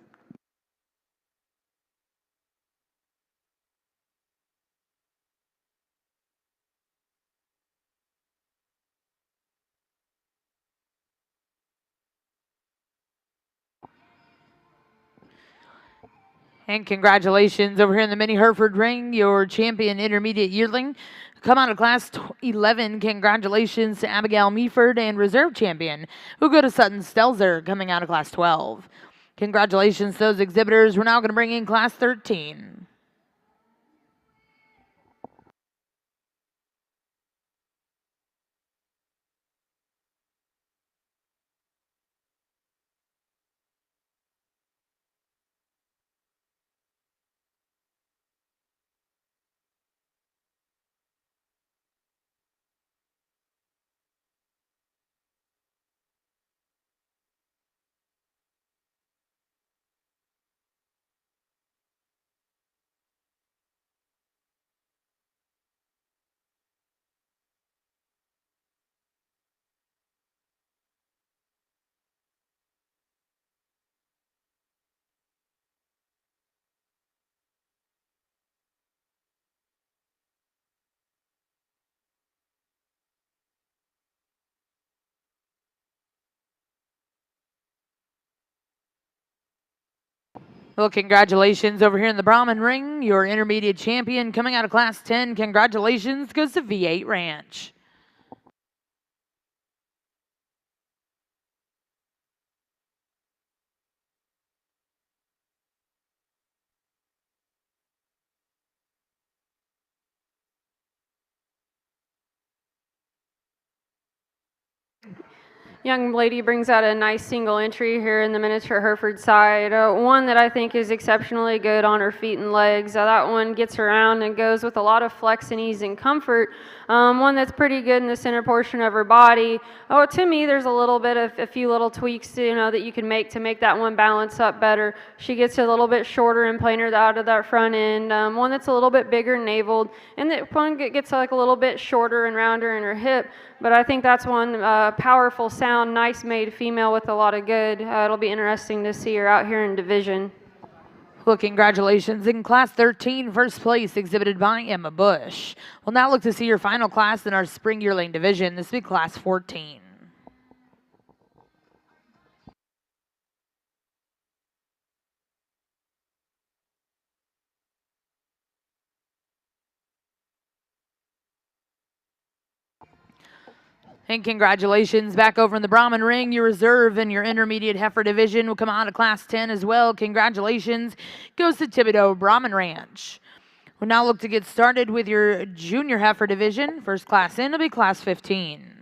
And congratulations over here in the mini Hereford ring, your champion intermediate yearling. Come out of class 11. Congratulations to Abigail Meaford and reserve champion, who go to Sutton Stelzer, coming out of class 12. Congratulations to those exhibitors. We're now going to bring in class 13. Well, congratulations over here in the Brahman ring. Your intermediate champion coming out of class 10. Congratulations goes to V8 Ranch. young lady brings out a nice single entry here in the miniature Hereford side. One that I think is exceptionally good on her feet and legs. That one gets around and goes with a lot of flex and ease and comfort. One that's pretty good in the center portion of her body. Oh, to me, there's a little bit of a few little tweaks, that you can make to make that one balance up better. She gets a little bit shorter and plainer out of that front end. One that's a little bit bigger naveled, and that one gets like a little bit shorter and rounder in her hip. But I think that's one powerful, sound, nice made female with a lot of good. It'll be interesting to see her out here in division. Well, congratulations. In Class 13, first place exhibited by Emma Bush. We'll now look to see your final class in our spring yearling division. This will be Class 14. And congratulations, back over in the Brahman ring, your reserve and your intermediate heifer division will come out of Class 10 as well. Congratulations goes to Thibodeau Brahman Ranch. We'll now look to get started with your junior heifer division. First class in will be Class 15.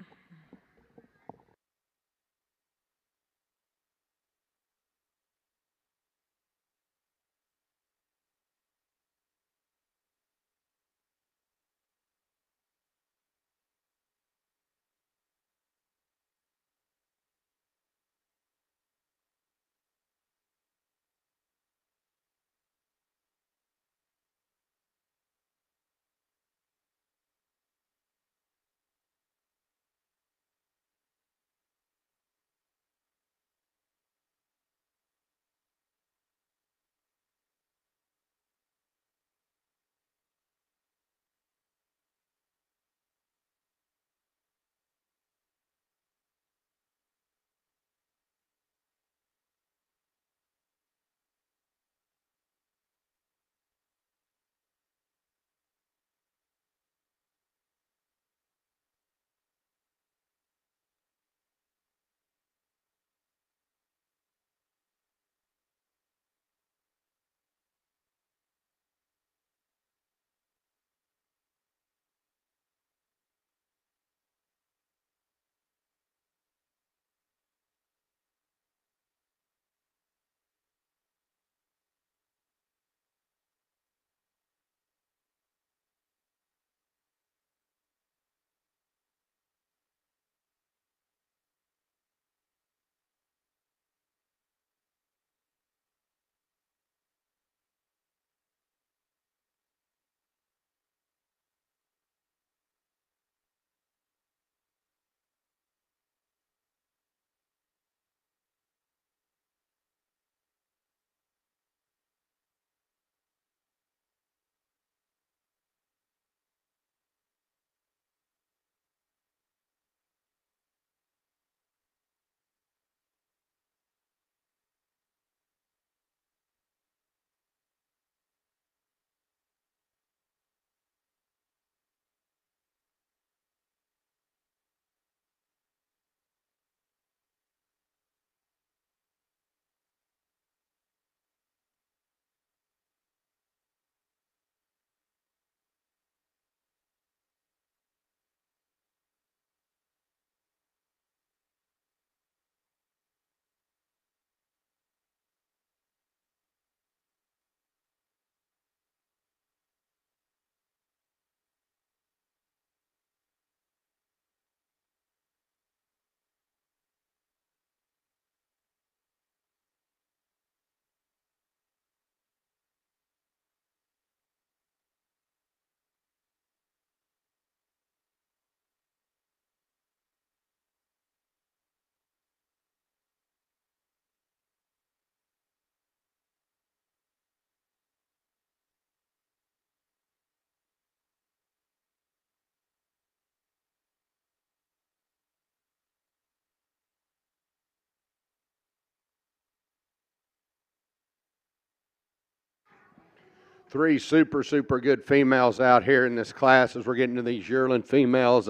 Three super good females out here in this class as we're getting to these yearling females.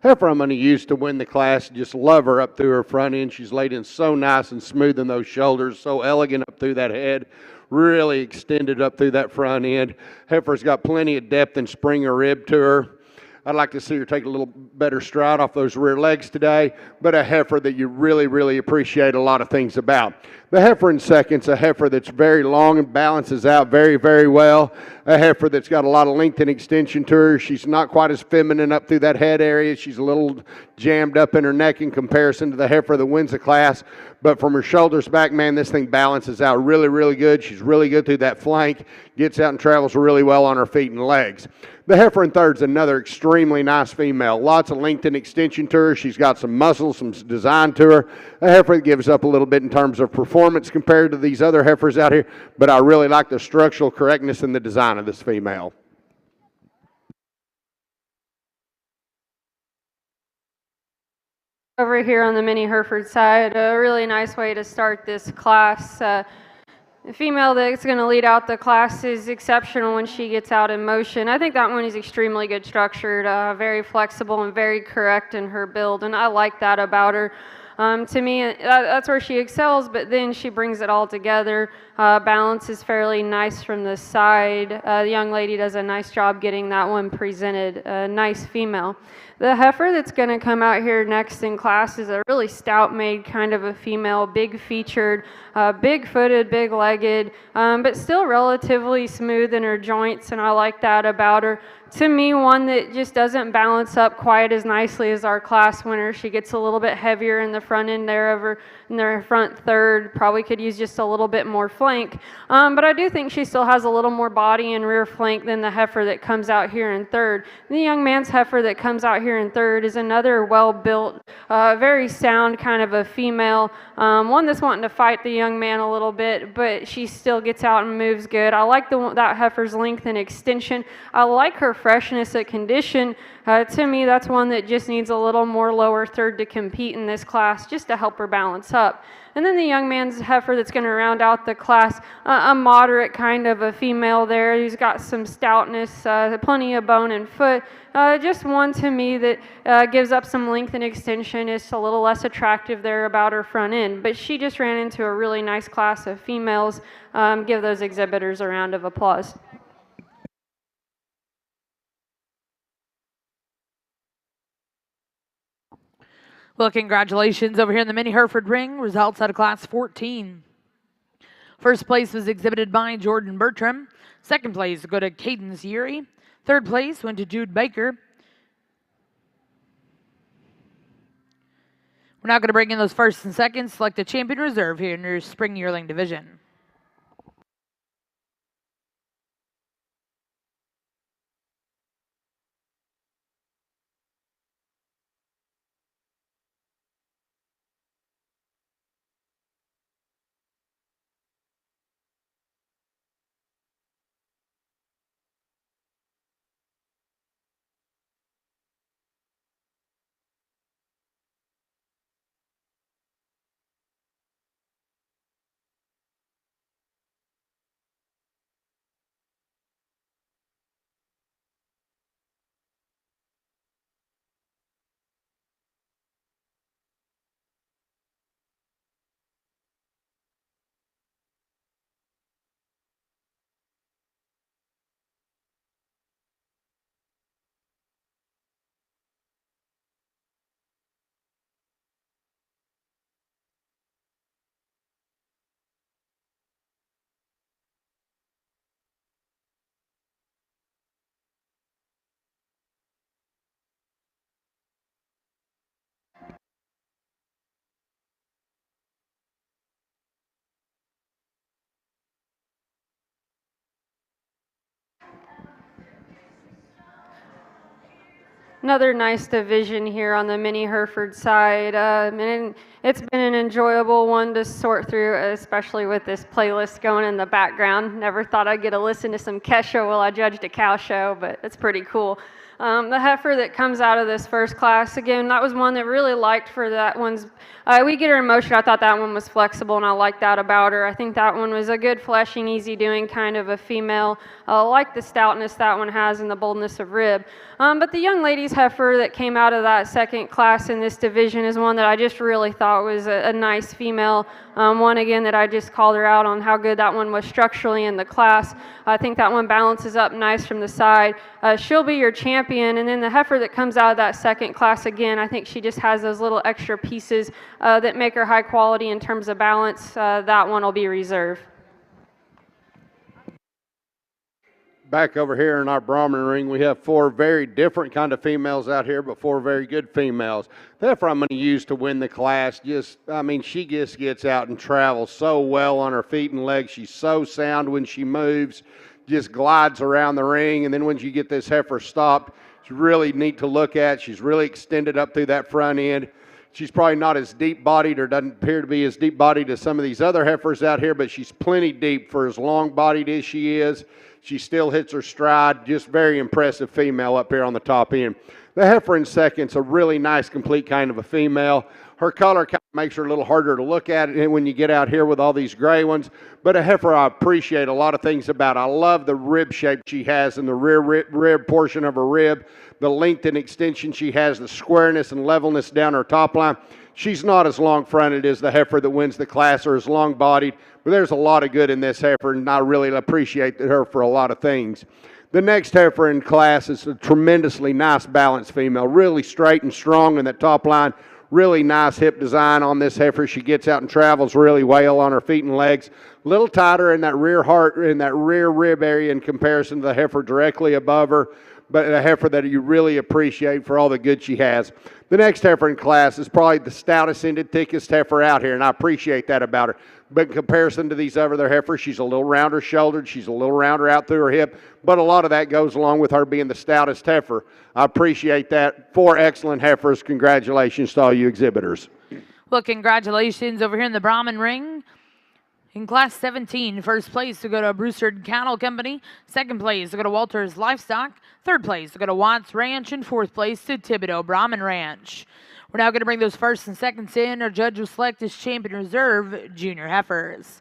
Heifer I'm going to use to win the class. Just love her up through her front end. She's laid in so nice and smooth in those shoulders, so elegant up through that head, really extended up through that front end. Heifer's got plenty of depth and springer rib to her. I'd like to see her take a little better stride off those rear legs today, but a heifer that you really, really appreciate a lot of things about. The heifer in second's a heifer that's very long and balances out very, very well. A heifer that's got a lot of length and extension to her. She's not quite as feminine up through that head area. She's a little jammed up in her neck in comparison to the heifer that wins the class. But from her shoulders back, man, this thing balances out really, really good. She's really good through that flank, gets out and travels really well on her feet and legs. The heifer in third's another extremely nice female. Lots of length and extension to her. She's got some muscle, some design to her. A heifer that gives up a little bit in terms of performance compared to these other heifers out here, but I really like the structural correctness and the design of this female. Over here on the mini Hereford side, a really nice way to start this class. The female that's going to lead out the class is exceptional when she gets out in motion. I think that one is extremely good structured, very flexible and very correct in her build, and I like that about her. To me, that's where she excels, but then she brings it all together. Balance is fairly nice from the side. The young lady does a nice job getting that one presented. A nice female. The heifer that's going to come out here next in class is a really stout-made kind of a female, big-featured, big-footed, big-legged, but still relatively smooth in her joints, and I like that about her. To me, one that just doesn't balance up quite as nicely as our class winner. She gets a little bit heavier in the front end there over in their front third. Probably could use just a little bit more flank. But I do think she still has a little more body and rear flank than the heifer that comes out here in third. The young man's heifer that comes out here in third is another well-built, very sound kind of a female. One that's wanting to fight the young man a little bit, but she still gets out and moves good. I like that heifer's length and extension. I like her freshness at condition. To me, that's one that just needs a little more lower third to compete in this class just to help her balance up. And then the young man's heifer that's going to round out the class, a moderate kind of a female there who's got some stoutness, plenty of bone and foot. Just one to me that gives up some length and extension, is a little less attractive there about her front end. But she just ran into a really nice class of females. Give those exhibitors a round of applause. Well, congratulations over here in the mini Hereford ring. Results out of class 14. First place was exhibited by Jordan Bertram. Second place go to Cadence Yuri. Third place went to Jude Baker. We're now going to bring in those first and seconds, select the champion reserve here in your spring yearling division. Another nice division here on the mini Hereford side. And it's been an enjoyable one to sort through, especially with this playlist going in the background. Never thought I'd get to listen to some Kesha while I judged a cow show, but it's pretty cool. The heifer that comes out of this first class, again, that was one that really liked for that one's, we get her in motion. I thought that one was flexible, and I liked that about her. I think that one was a good fleshing, easy doing kind of a female. I like the stoutness that one has and the boldness of rib. But the young lady's heifer that came out of that second class in this division is one that I just really thought was a nice female. One, again, that I just called her out on how good that one was structurally in the class. I think that one balances up nice from the side. She'll be your champion champion. And then the heifer that comes out of that second class, again, I think she just has those little extra pieces that make her high quality in terms of balance. That one will be reserved. Back over here in our Brahman ring, we have 4 very different kind of females out here, but 4 very good females. The heifer I'm going to use to win the class, she just gets out and travels so well on her feet and legs. She's so sound when she moves, just glides around the ring. And then when you get this heifer stopped, it's really neat to look at. She's really extended up through that front end. She's probably not as deep-bodied, or doesn't appear to be as deep-bodied as some of these other heifers out here, but she's plenty deep for as long-bodied as she is. She still hits her stride. Just very impressive female up here on the top end. The heifer in second's a really nice, complete kind of a female. Her color kind of makes her a little harder to look at when you get out here with all these gray ones. But a heifer I appreciate a lot of things about. I love the rib shape she has in the rear rib portion of her rib, the length and extension she has, the squareness and levelness down her top line. She's not as long-fronted as the heifer that wins the class, or as long-bodied, but there's a lot of good in this heifer, and I really appreciate her for a lot of things. The next heifer in class is a tremendously nice balanced female, really straight and strong in that top line. Really nice hip design on this heifer. She gets out and travels really well on her feet and legs. A little tighter in that rear rib area in comparison to the heifer directly above her, but a heifer that you really appreciate for all the good she has. The next heifer in class is probably the stoutest ended, thickest heifer out here, and I appreciate that about her. But in comparison to these other heifers, she's a little rounder shouldered, she's a little rounder out through her hip, but a lot of that goes along with her being the stoutest heifer. I appreciate that. 4 excellent heifers. Congratulations to all you exhibitors. Well, congratulations over here in the Brahman ring. In Class 17, first place to go to Brewster Cattle Company. Second place to go to Walters Livestock. Third place to go to Watts Ranch. And fourth place to Thibodeau Brahman Ranch. We're now going to bring those first and seconds in. Our judge will select as champion reserve junior heifers.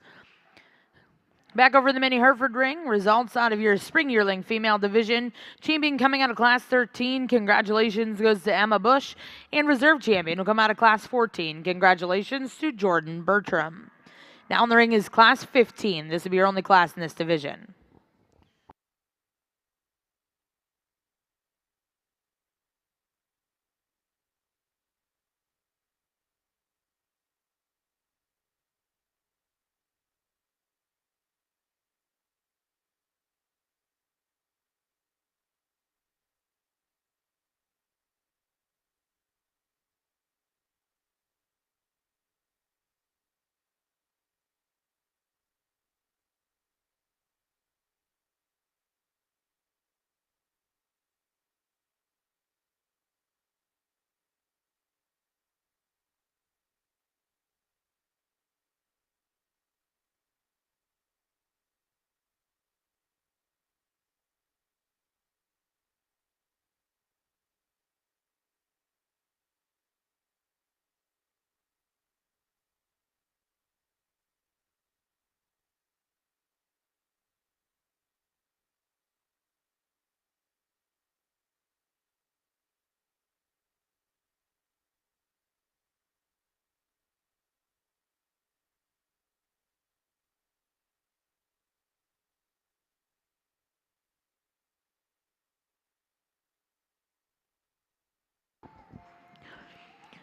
Back over the mini Hereford ring, results out of your spring yearling female division. Champion coming out of Class 13, congratulations goes to Emma Bush. And reserve champion will come out of Class 14. Congratulations to Jordan Bertram. Now in the ring is Class 15. This will be your only class in this division.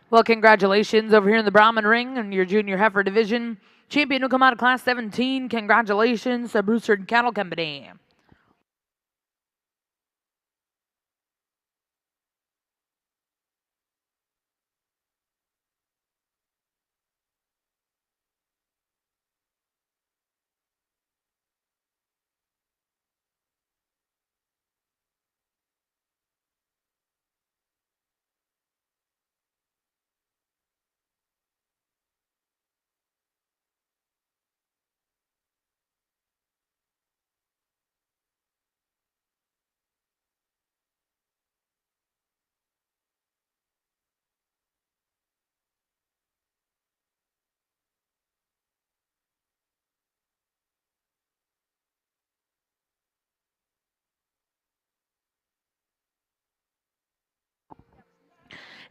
Well, congratulations over here in the Brahman ring in your junior heifer division. Champion will come out of Class 17. Congratulations to Brewster Cattle Company.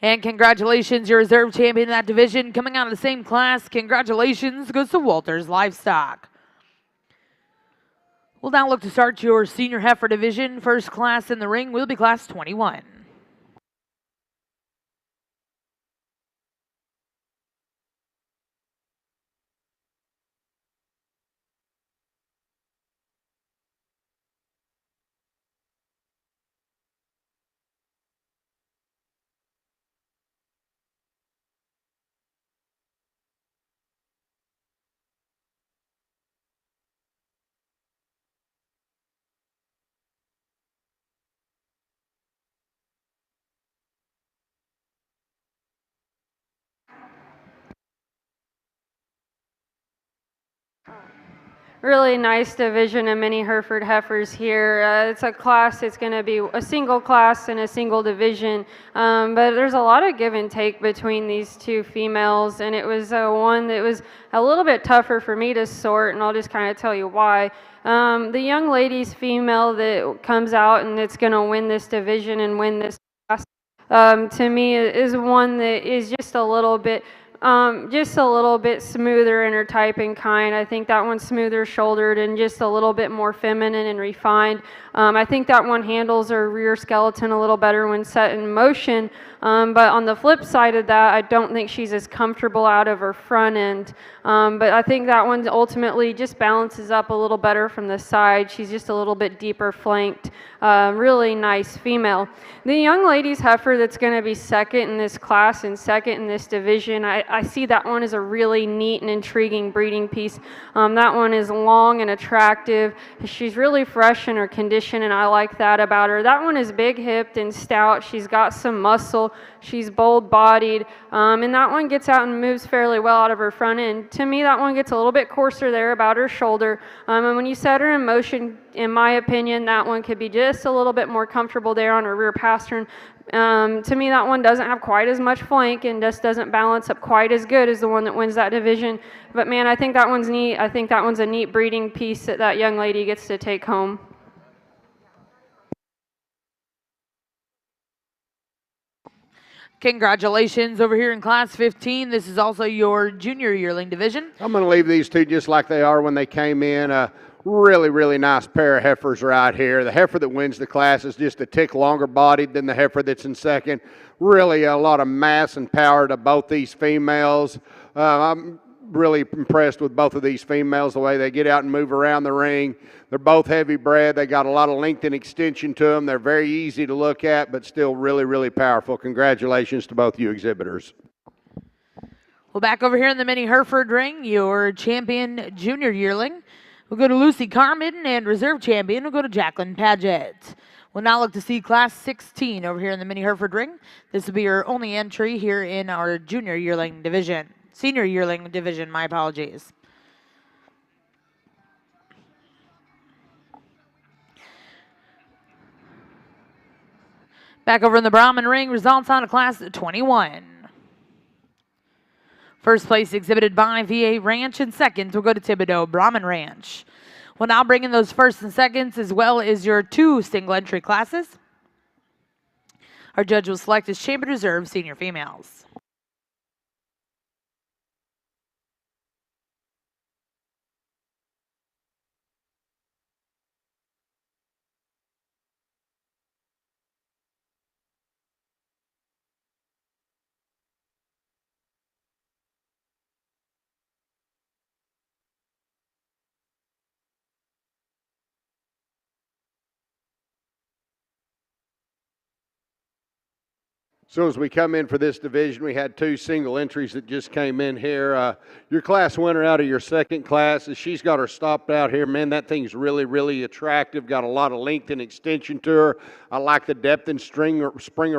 And congratulations, your reserve champion in that division. Coming out of the same class, congratulations goes to Walters Livestock. We'll now look to start your senior heifer division. First class in the ring will be class 21. Really nice division of mini Hereford heifers here. It's a class, it's going to be a single class and a single division, but there's a lot of give and take between these two females, and it was one that was a little bit tougher for me to sort, and I'll just kind of tell you why. The young lady's female that comes out and it's going to win this division and win this class, to me, is one that is just a little bit smoother in her type and kind. I think that one's smoother shouldered and just a little bit more feminine and refined. I think that one handles her rear skeleton a little better when set in motion. But on the flip side of that, I don't think she's as comfortable out of her front end. But I think that one ultimately just balances up a little better from the side. She's just a little bit deeper flanked. Really nice female. The young lady's heifer that's going to be second in this class and second in this division, I see that one as a really neat and intriguing breeding piece. That one is long and attractive. She's really fresh in her condition, and I like that about her. That one is big-hipped and stout. She's got some muscle. She's bold-bodied, and that one gets out and moves fairly well out of her front end. To me, that one gets a little bit coarser there about her shoulder, and when you set her in motion, in my opinion, that one could be just a little bit more comfortable there on her rear pastern. To me, that one doesn't have quite as much flank and just doesn't balance up quite as good as the one that wins that division. But man, I think that one's neat. I think that one's a neat breeding piece that that young lady gets to take home. Congratulations over here in class 15. This is also your junior yearling division. I'm going to leave these two just like they are when they came in. Really, really nice pair of heifers right here. The heifer that wins the class is just a tick longer bodied than the heifer that's in second. Really a lot of mass and power to both these females. I'm really impressed with both of these females, the way they get out and move around the ring. They're both heavy bred. They got a lot of length and extension to them. They're very easy to look at, but still really, really powerful. Congratulations to both you exhibitors. Well, back over here in the mini Hereford ring, your champion junior yearling. We'll go to Lucy Carmen, and reserve champion will go to Jacqueline Paget. We'll now look to see class 16 over here in the mini Hereford ring. This will be your only entry here in our junior yearling division. Senior yearling division, my apologies. Back over in the Brahman ring, results on a class 21. First place exhibited by VA Ranch, and second will go to Thibodeau Brahman Ranch. We'll now bring in those first and seconds as well as your two single entry classes. Our judge will select his chamber reserve senior females. So as we come in for this division, we had two single entries that just came in here. Your class winner out of your second class, she's got her stopped out here. Man, that thing's really, really attractive. Got a lot of length and extension to her. I like the depth and springer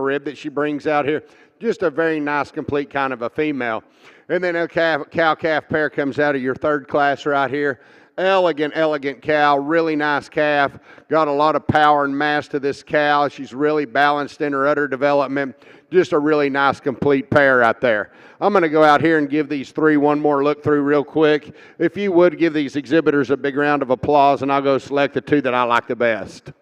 rib that she brings out here. Just a very nice, complete kind of a female. And then a cow-calf pair comes out of your third class right here. Elegant cow, really nice calf. Got a lot of power and mass to this cow. She's really balanced in her udder development. Just a really nice, complete pair out there. I'm going to go out here and give these three one more look through real quick. If you would give these exhibitors a big round of applause, and I'll go select the two that I like the best.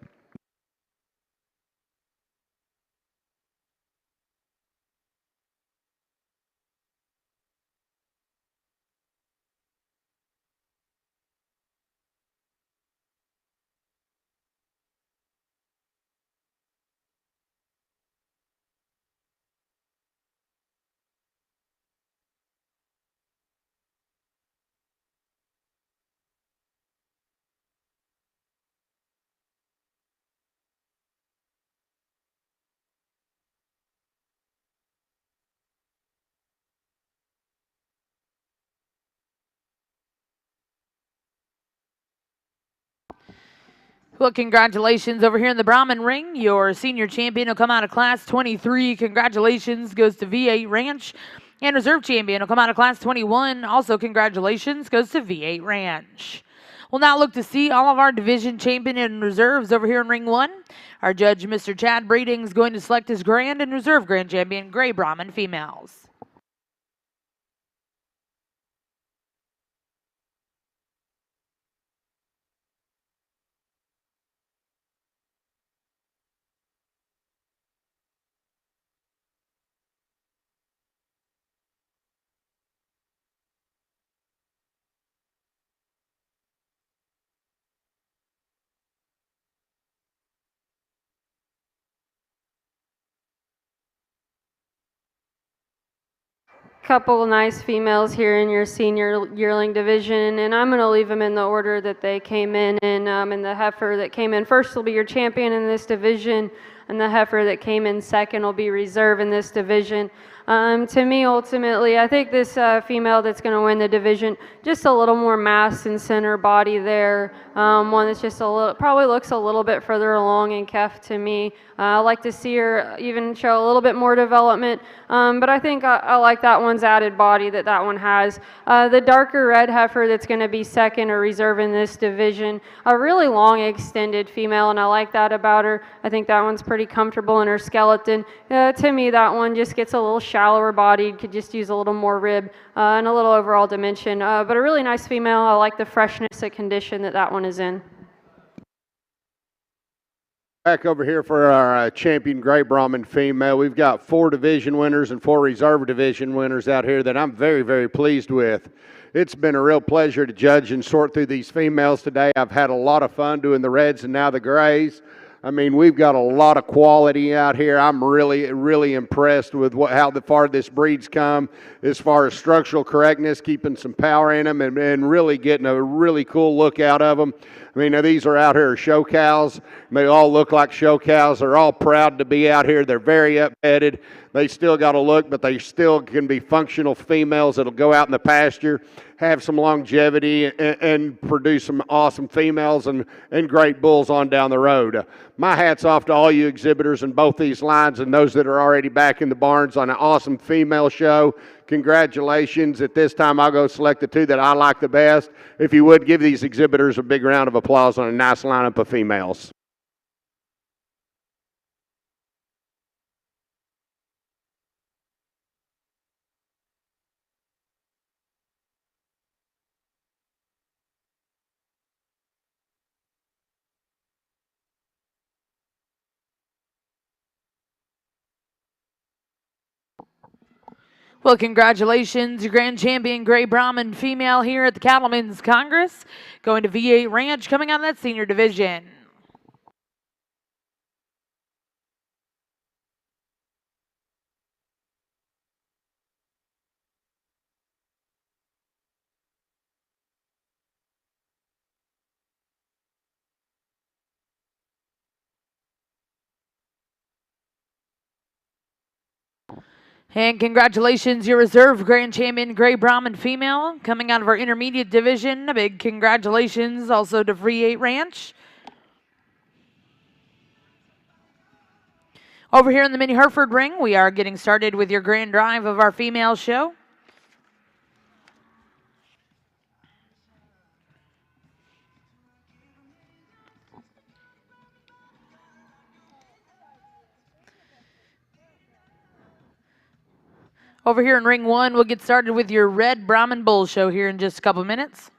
Well, congratulations over here in the Brahman ring. Your senior champion will come out of class 23. Congratulations goes to V8 Ranch. And reserve champion will come out of class 21. Also, congratulations goes to V8 Ranch. We'll now look to see all of our division champion and reserves over here in ring one. Our judge, Mr. Chad Breeding, is going to select his grand and reserve grand champion, Gray Brahman females. Couple nice females here in your senior yearling division, and I'm going to leave them in the order that they came in. And the heifer that came in first will be your champion in this division, and the heifer that came in second will be reserve in this division. To me, ultimately, I think this female that's going to win the division, just a little more mass and center body there. One that's just a little, probably looks a little bit further along in Kef to me. I like to see her even show a little bit more development, but I think I like that one's added body that one has. The darker red heifer that's going to be second or reserve in this division, a really long extended female, and I like that about her. I think that one's pretty comfortable in her skeleton. To me, that one just gets a little shallower bodied, could just use a little more rib and a little overall dimension, but a really nice female. I like the freshness and condition that one is in. Back over here for our champion Gray Brahman female. We've got 4 division winners and 4 reserve division winners out here that I'm very, very pleased with. It's been a real pleasure to judge and sort through these females today. I've had a lot of fun doing the reds and now the grays. I mean, we've got a lot of quality out here. I'm really, really impressed with how far this breed's come as far as structural correctness, keeping some power in them, and really getting a really cool look out of them. I mean, these are out here show cows. They all look like show cows. They're all proud to be out here. They're very up-headed. They still got to look, but they still can be functional females that'll go out in the pasture, have some longevity, and produce some awesome females and great bulls on down the road. My hat's off to all you exhibitors in both these lines and those that are already back in the barns on an awesome female show. Congratulations. At this time, I'll go select the 2 that I like the best. If you would, give these exhibitors a big round of applause on a nice lineup of females. Well, congratulations, your grand champion, Gray Brahman female here at the Cattlemen's Congress, going to V8 Ranch, coming out of that senior division. And congratulations, your reserve grand champion, Gray Brahman female, coming out of our intermediate division. A big congratulations also to V8 Ranch. Over here in the Mini Hereford ring, we are getting started with your grand drive of our female show. Over here in ring one, we'll get started with your red Brahman bull show here in just a couple minutes.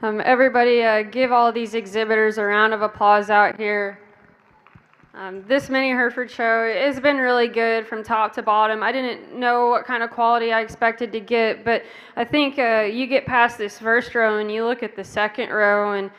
Everybody, give all these exhibitors a round of applause out here. This mini Hereford show has been really good from top to bottom. I didn't know what kind of quality I expected to get, but I think you get past this first row and you look at the second row, and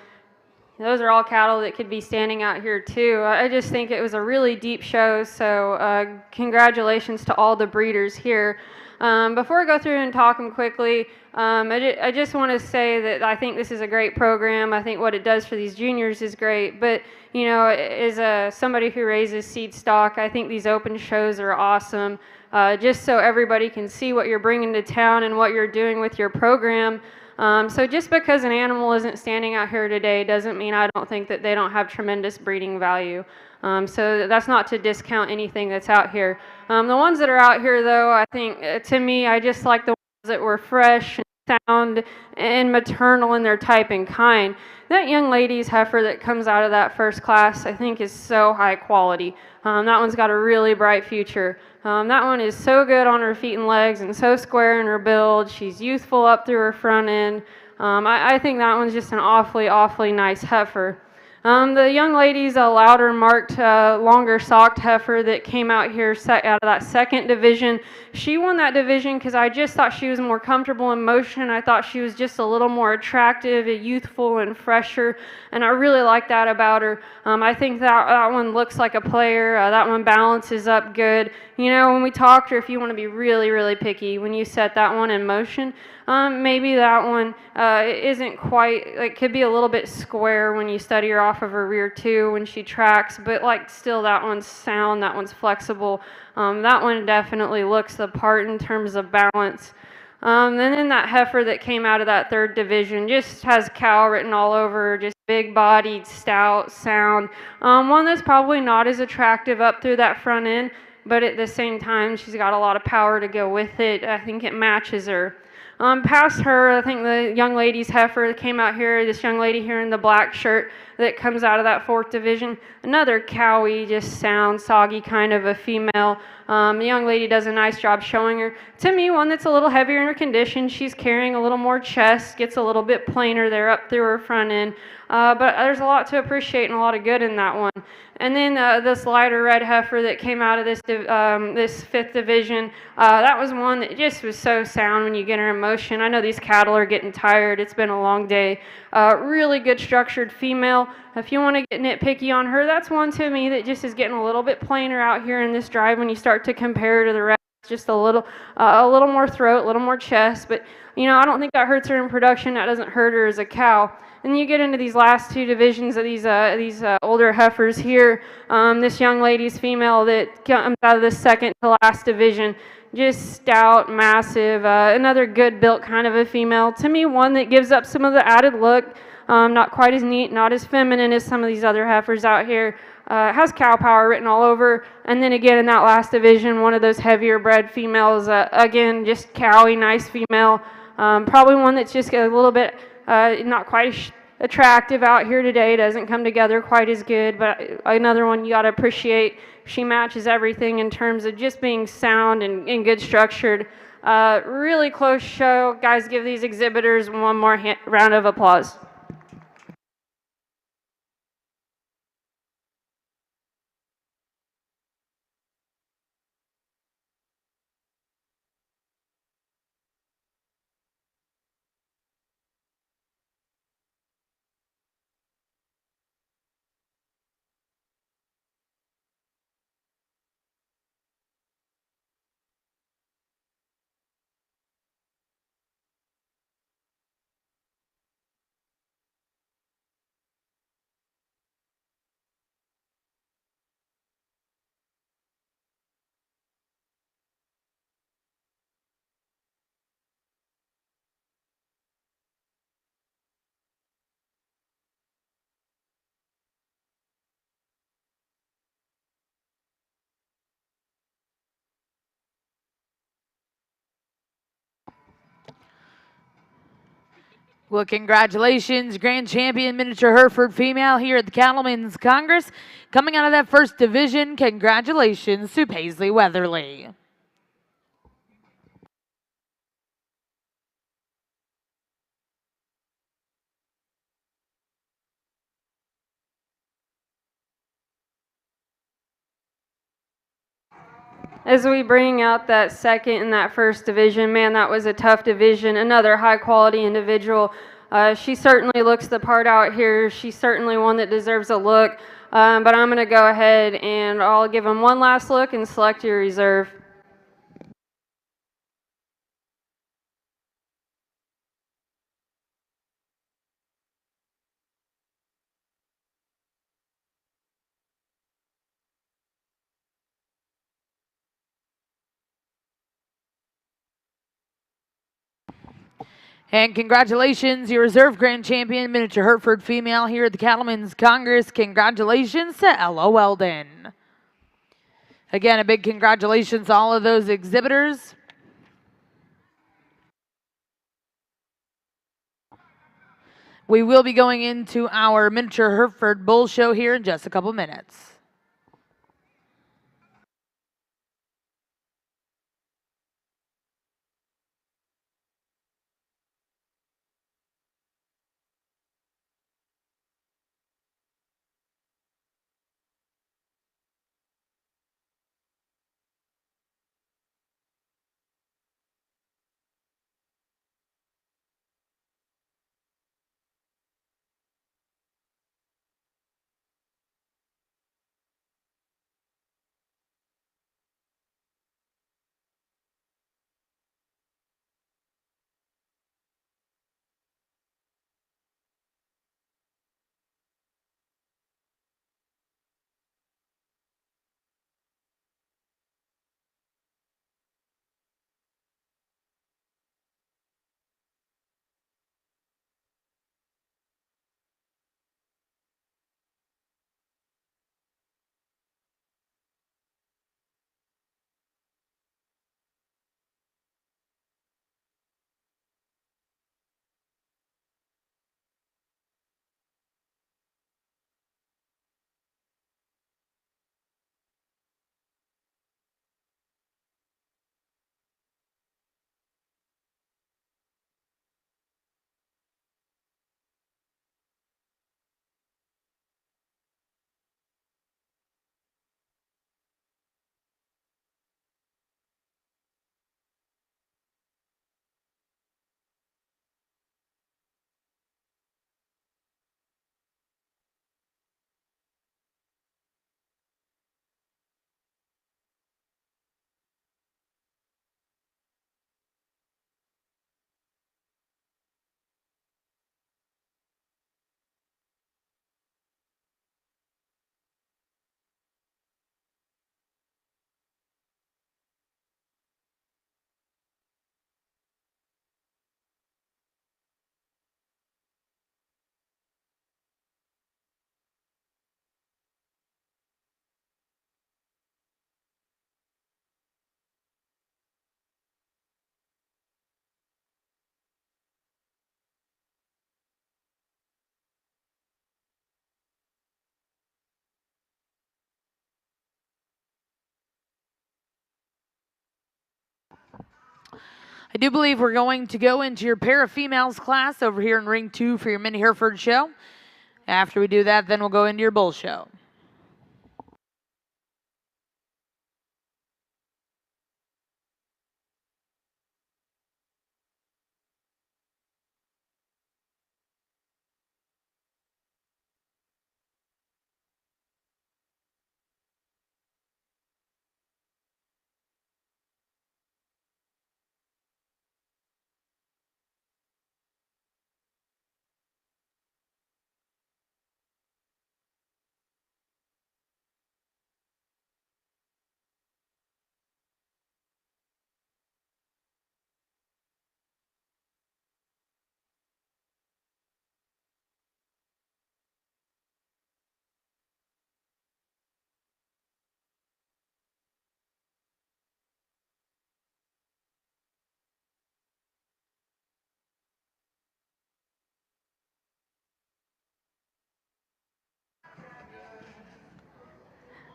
those are all cattle that could be standing out here too. I just think it was a really deep show, so congratulations to all the breeders here. Before I go through and talk them quickly, I just want to say that I think this is a great program. I think what it does for these juniors is great, but you know, as somebody who raises seed stock, I think these open shows are awesome, just so everybody can see what you're bringing to town and what you're doing with your program. So just because an animal isn't standing out here today doesn't mean I don't think that they don't have tremendous breeding value. So that's not to discount anything that's out here. The ones that are out here, though, I think, to me, I just like the ones that were fresh and sound and maternal in their type and kind. That young lady's heifer that comes out of that first class, I think, is so high quality. That one's got a really bright future. That one is so good on her feet and legs and so square in her build. She's youthful up through her front end. I think that one's just an awfully, awfully nice heifer. The young lady's a louder marked, longer socked heifer that came out here out of that second division. She won that division because I just thought she was more comfortable in motion. I thought she was just a little more attractive, youthful, and fresher, and I really like that about her. I think that one looks like a player. That one balances up good. You know, when we talked, or if you want to be really, really picky, when you set that one in motion, maybe that one isn't quite, like, could be a little bit square when you study her off of her rear too when she tracks, but like still that one's sound, that one's flexible. That one definitely looks the part in terms of balance. And then that heifer that came out of that third division just has cow written all over her, just big bodied, stout, sound. One that's probably not as attractive up through that front end, but at the same time she's got a lot of power to go with it. I think it matches her. Past her, I think the young lady's heifer that came out here, this young lady here in the black shirt that comes out of that fourth division, another cowy, just sound, soggy kind of a female. The young lady does a nice job showing her. To me, one that's a little heavier in her condition. She's carrying a little more chest, gets a little bit plainer there up through her front end. But there's a lot to appreciate and a lot of good in that one. And then this lighter red heifer that came out of this fifth division, that was one that just was so sound when you get her in motion. I know these cattle are getting tired. It's been a long day. Really good structured female. If you want to get nitpicky on her, that's one to me that just is getting a little bit plainer out here in this drive when you start to compare her to the rest. Just a little more throat, a little more chest. But, you know, I don't think that hurts her in production. That doesn't hurt her as a cow. And you get into these last two divisions of these older heifers here. This young lady's female that comes out of the second to last division, just stout, massive, another good built kind of a female. To me, one that gives up some of the added look, not quite as neat, not as feminine as some of these other heifers out here. Has cow power written all over. And then again in that last division, one of those heavier bred females, again, just cowy, nice female. Probably one that's just a little bit not quite as attractive out here today, doesn't come together quite as good, but another one you got to appreciate. She matches everything in terms of just being sound and good structured. Really close show. Guys, give these exhibitors one more round of applause. Well, congratulations, Grand Champion Miniature Hereford female here at the Cattlemen's Congress. Coming out of that first division, congratulations to Paisley Weatherly. As we bring out that second and that first division, man, that was a tough division. Another high quality individual. She certainly looks the part out here. She's certainly one that deserves a look. But I'm going to go ahead and I'll give them one last look and select your reserve. And congratulations, your reserve grand champion, miniature Hereford female here at the Cattlemen's Congress. Congratulations to Ella Weldon. Again, a big congratulations to all of those exhibitors. We will be going into our miniature Hereford Bull Show here in just a couple minutes. I do believe we're going to go into your para females class over here in ring 2 for your mini Hereford show. After we do that, then we'll go into your bull show.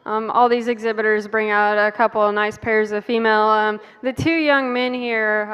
All these exhibitors bring out a couple of nice pairs of female. The two young men here,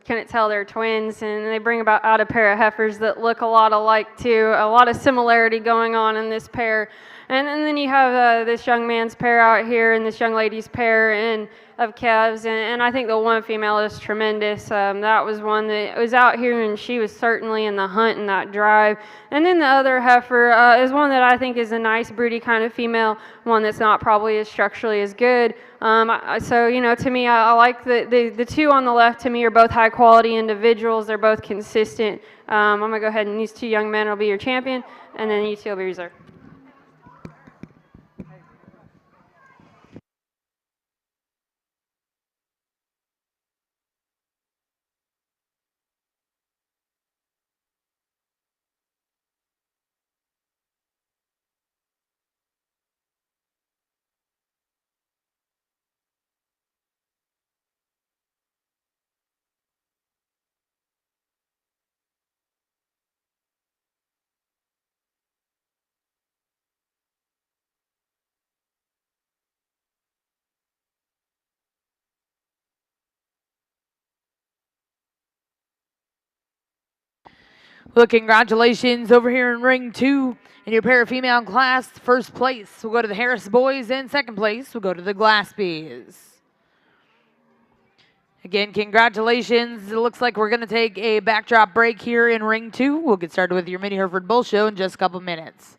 couldn't tell they're twins, and they bring out a pair of heifers that look a lot alike too. A lot of similarity going on in this pair. And then you have this young man's pair out here and this young lady's pair of calves, and I think the one female is tremendous. That was one that was out here, and she was certainly in the hunt and that drive. And then the other heifer is one that I think is a nice, broody kind of female, one that's not probably as structurally as good. So, to me, I like the two on the left. To me, are both high quality individuals. They're both consistent. I'm gonna go ahead and these two young men will be your champion, and then you two will be reserved. Well, congratulations over here in ring 2 in your pair female class. First place will go to the Harris boys, and second place will go to the Glassbees. Again, congratulations. It looks like we're going to take a backdrop break here in ring 2. We'll get started with your Mini Hereford Bull Show in just a couple minutes.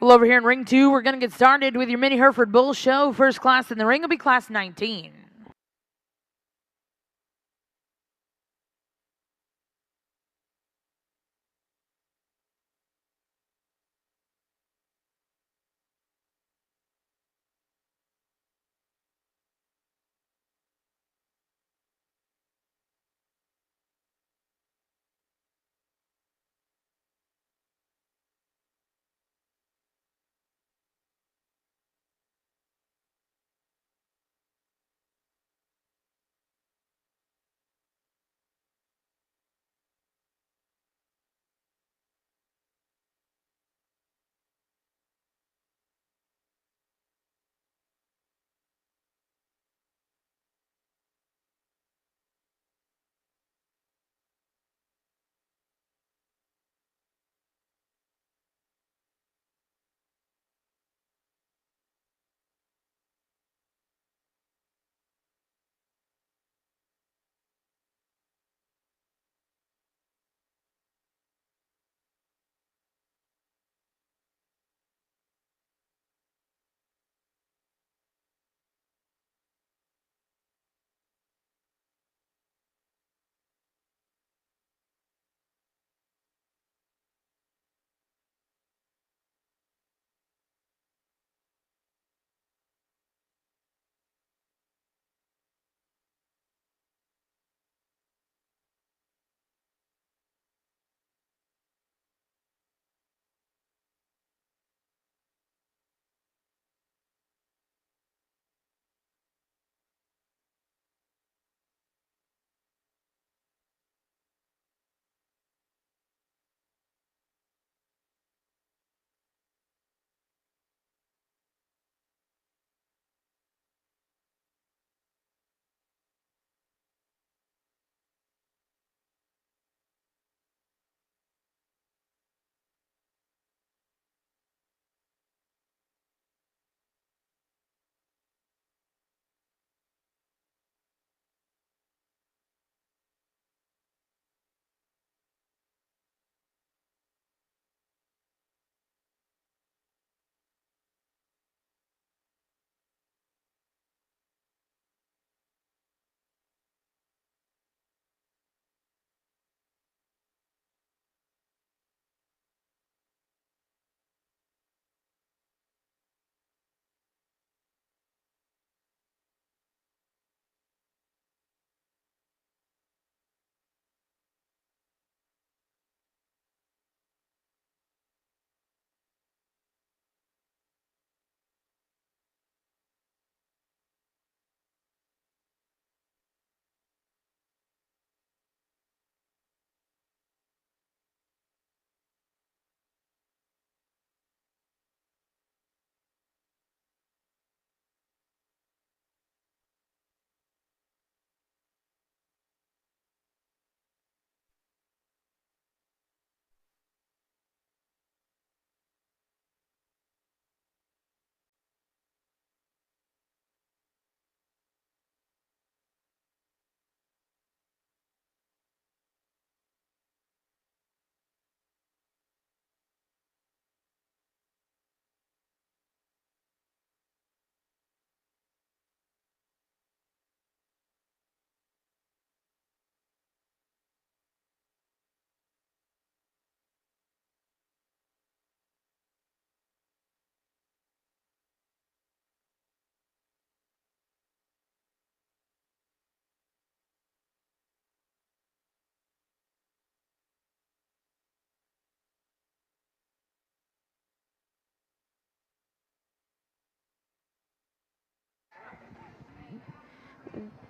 Well, over here in ring 2, we're going to get started with your mini Hereford Bull show. First class in the ring will be class 19.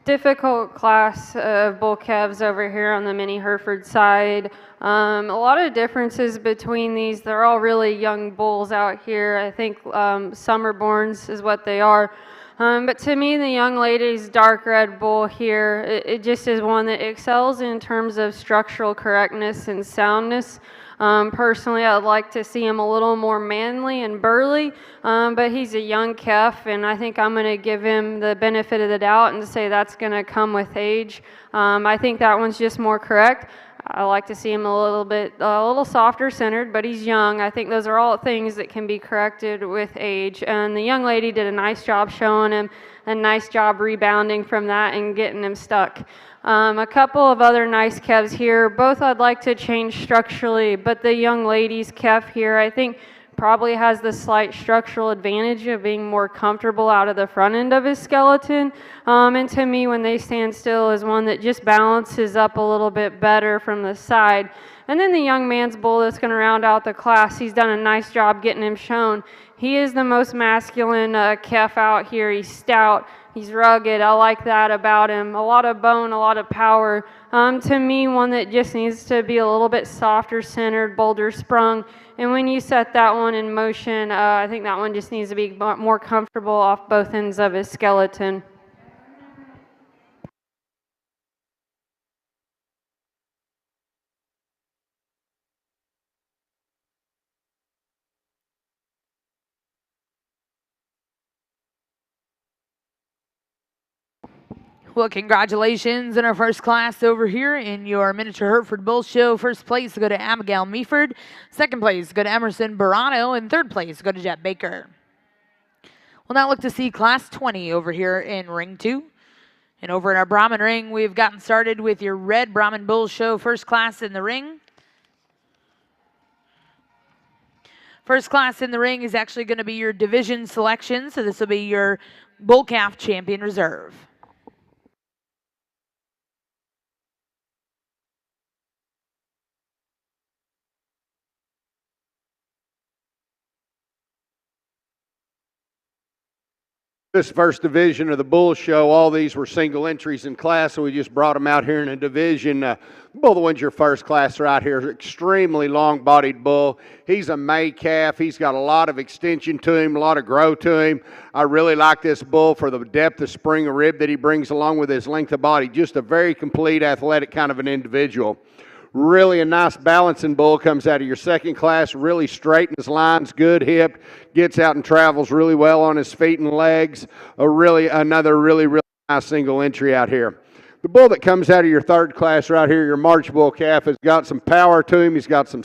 Difficult class of bull calves over here on the mini Hereford side. A lot of differences between these. They're all really young bulls out here. I think summerborns is what they are. But to me, the young lady's dark red bull here, it just is one that excels in terms of structural correctness and soundness. Personally, I'd like to see him a little more manly and burly, but he's a young calf, and I think I'm going to give him the benefit of the doubt and say that's going to come with age. I think that one's just more correct. I like to see him a little softer centered, but he's young. I think those are all things that can be corrected with age. And the young lady did a nice job showing him, a nice job rebounding from that and getting him stuck. A couple of other nice calves here. Both I'd like to change structurally, but the young lady's calf here, I think, probably has the slight structural advantage of being more comfortable out of the front end of his skeleton. And to me, when they stand still, is one that just balances up a little bit better from the side. And then the young man's bull that's going to round out the class, he's done a nice job getting him shown. He is the most masculine calf out here. He's stout. He's rugged. I like that about him. A lot of bone, a lot of power. To me, one that just needs to be a little bit softer centered, bolder sprung. And when you set that one in motion, I think that one just needs to be more comfortable off both ends of his skeleton. Well, congratulations in our first class over here in your miniature Hereford Bull Show. First place go to Abigail Meaford. Second place go to Emerson Barano. And third place go to Jet Baker. We'll now look to see Class 20 over here in Ring 2. And over in our Brahman ring, we've gotten started with your red Brahman Bull Show first class in the ring. First class in the ring is actually going to be your division selection. So this will be your Bull Calf Champion Reserve. This first division of the Bull Show, all these were single entries in class, so we just brought them out here in a division. Bull that wins your first class right here, extremely long-bodied bull. He's a May calf. He's got a lot of extension to him, a lot of growth to him. I really like this bull for the depth of spring of rib that he brings along with his length of body. Just a very complete, athletic kind of an individual. Really a nice balancing bull comes out of your second class, really straight in his lines, good hip, gets out and travels really well on his feet and legs. Another really nice single entry out here. The bull that comes out of your third class right here, your March Bull calf, has got some power to him. He's got some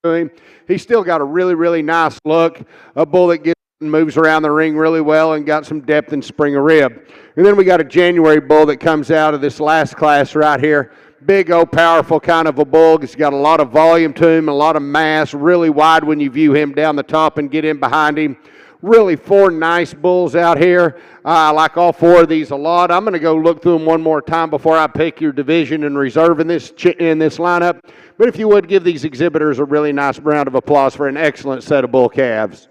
to him. He's still got a really nice look. A bull that gets and moves around the ring really well and got some depth and spring of rib. And then we got a January bull that comes out of this last class right here. Big old powerful kind of a bull. He's got a lot of volume to him, a lot of mass, really wide when you view him down the top and get in behind him. Really four nice bulls out here. I like all four of these a lot. I'm going to go look through them one more time before I pick your division and reserve in this lineup. But if you would, give these exhibitors a really nice round of applause for an excellent set of bull calves.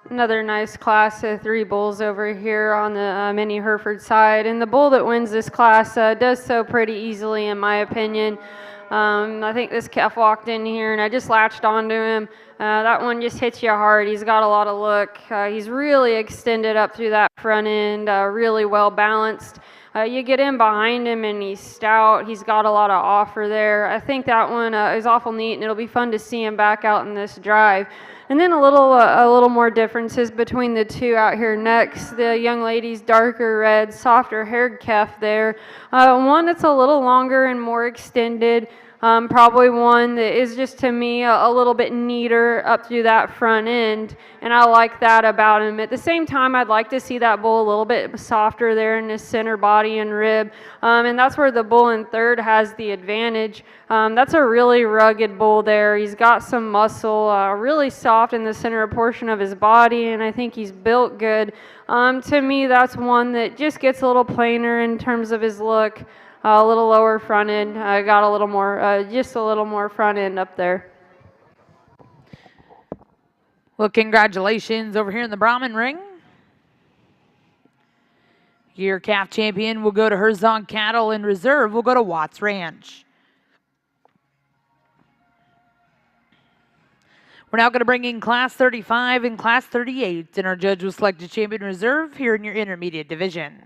Another nice class of three bulls over here on the mini Hereford side. And the bull that wins this class does so pretty easily, in my opinion. I think this calf walked in here and I just latched onto him. That one just hits you hard. He's got a lot of look. He's really extended up through that front end, really well balanced. You get in behind him and he's stout. He's got a lot of offer there. I think that one is awful neat, and it'll be fun to see him back out in this drive. And then a little more differences between the two out here next. The young lady's darker red, softer haired calf there. One that's a little longer and more extended. Probably one that is just, to me, a little bit neater up through that front end, and I like that about him. At the same time, I'd like to see that bull a little bit softer there in his center body and rib, and that's where the bull in third has the advantage. That's a really rugged bull there. He's got some muscle, really soft in the center portion of his body, and I think he's built good. To me, that's one that just gets a little plainer in terms of his look. A little lower front end. I got a little more, just a little more front end up there. Well, congratulations over here in the Brahman ring. Your calf champion will go to Herzog Cattle, and reserve will go to Watts Ranch. We're now going to bring in Class 35 and Class 38, and our judge will select a champion reserve here in your intermediate division.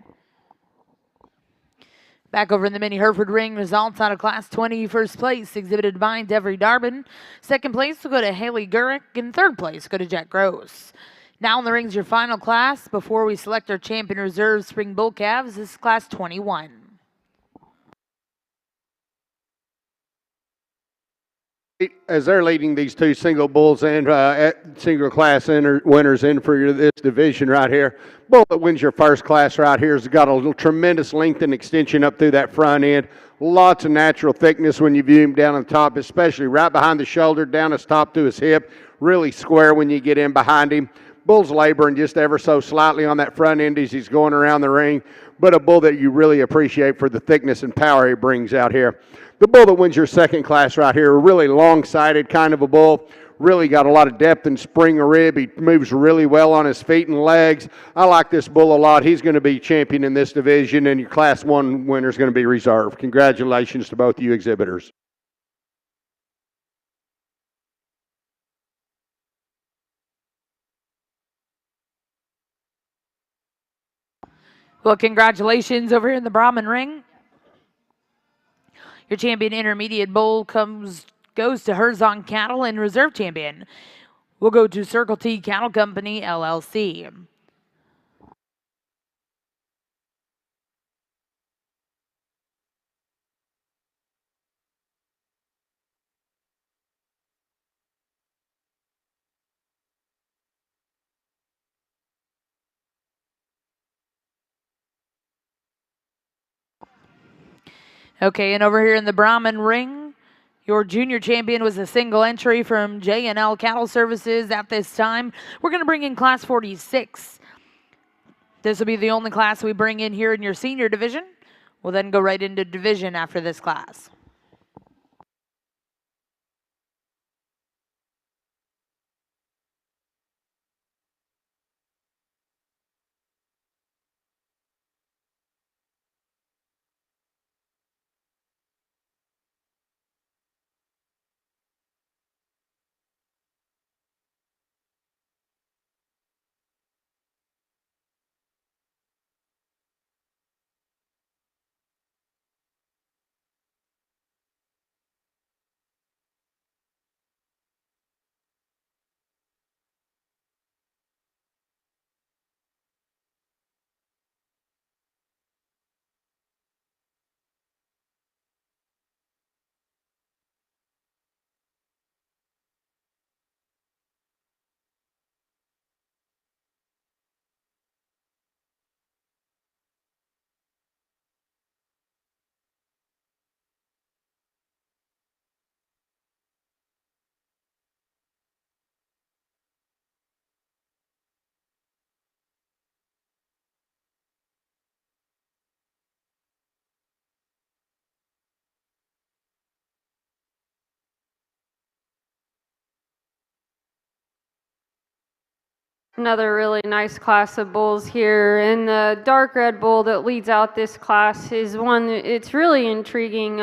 Back over in the mini Hereford ring, results out of Class 20, first place exhibited by Devery Darbin. Second place will go to Haley Gurick, and third place go to Jack Gross. Now in the ring's your final class before we select our champion reserve spring bull calves. This is Class 21. As they're leading these two single bulls in, single class winners in for this division right here. Bull that wins your first class right here has got a little tremendous length and extension up through that front end. Lots of natural thickness when you view him down on the top, especially right behind the shoulder, down his top to his hip. Really square when you get in behind him. Bull's laboring just ever so slightly on that front end as he's going around the ring, but a bull that you really appreciate for the thickness and power he brings out here. The bull that wins your second class right here, a really long-sided kind of a bull. Really got a lot of depth and spring of rib. He moves really well on his feet and legs. I like this bull a lot. He's going to be champion in this division, and your Class 1 winner is going to be reserved. Congratulations to both you exhibitors. Well, congratulations over here in the Brahman ring. Your champion intermediate bull goes to Herzog Cattle, and reserve champion will go to Circle T Cattle Company, LLC. Okay, and over here in the Brahman ring, your junior champion was a single entry from J&L Cattle Services. At this time, we're going to bring in Class 46. This will be the only class we bring in here in your senior division. We'll then go right into division after this class. Another really nice class of bulls here, and the dark red bull that leads out this class is one it's really intriguing.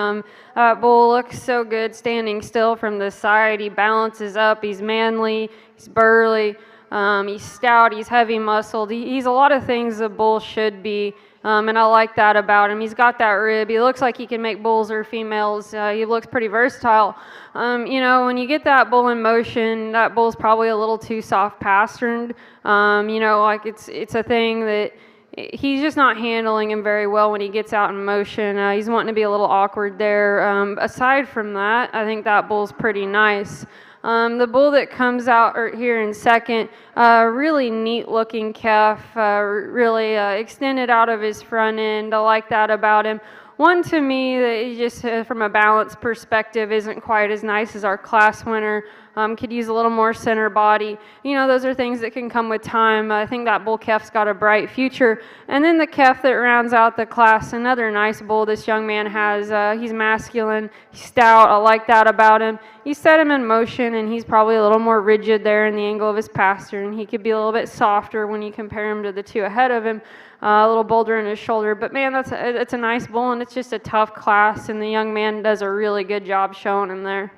Bull looks so good standing still from the side. He balances up. He's manly. He's burly. He's stout. He's heavy muscled. He's a lot of things a bull should be. and I like that about him. He's got that rib. He looks like he can make bulls or females. He looks pretty versatile. You know, when you get that bull in motion, that bull's probably a little too soft pasterned. You know, like it's a thing that he's just not handling him very well when he gets out in motion. He's wanting to be a little awkward there. Aside from that, I think that bull's pretty nice. The bull that comes out here in second, really neat looking calf, really extended out of his front end. I like that about him. One to me that is just from a balance perspective isn't quite as nice as our class winner. Could use a little more center body. You know, those are things that can come with time. I think that bull calf's got a bright future. And then the calf that rounds out the class, another nice bull this young man has. He's masculine, he's stout. I like that about him. You set him in motion, and he's probably a little more rigid there in the angle of his pastern. He could be a little bit softer when you compare him to the two ahead of him. A little bolder in his shoulder. But man, it's a nice bull, and it's just a tough class, and the young man does a really good job showing him there.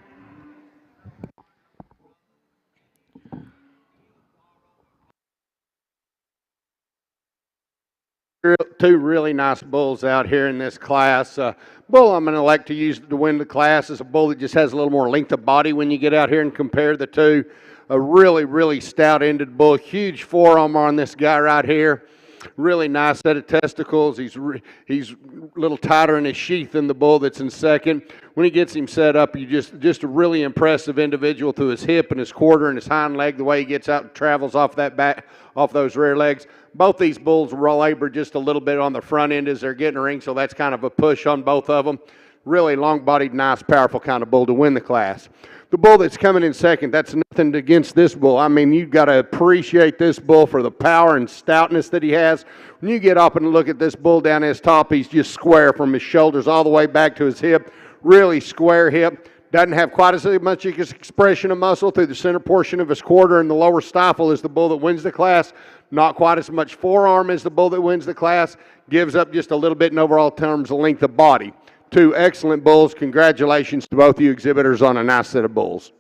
Two really nice bulls out here in this class. Bull I'm going to elect to use to win the class is a bull that just has a little more length of body when you get out here and compare the two. A really, really stout-ended bull. Huge forearm on this guy right here. Really nice set of testicles. He's a little tighter in his sheath than the bull that's in second. When he gets him set up, you just a really impressive individual through his hip and his quarter and his hind leg, the way he gets out and travels off that back, off those rear legs. Both these bulls labor just a little bit on the front end as they're getting a ring, so that's kind of a push on both of them. Really long-bodied, nice, powerful kind of bull to win the class. The bull that's coming in second, that's nothing against this bull. I mean, you've got to appreciate this bull for the power and stoutness that he has. When you get up and look at this bull down his top, he's just square from his shoulders all the way back to his hip. Really square hip. Doesn't have quite as much expression of muscle through the center portion of his quarter and the lower stifle as the bull that wins the class. Not quite as much forearm as the bull that wins the class. Gives up just a little bit in overall terms of length of body. Two excellent bulls. Congratulations to both of you exhibitors on a nice set of bulls.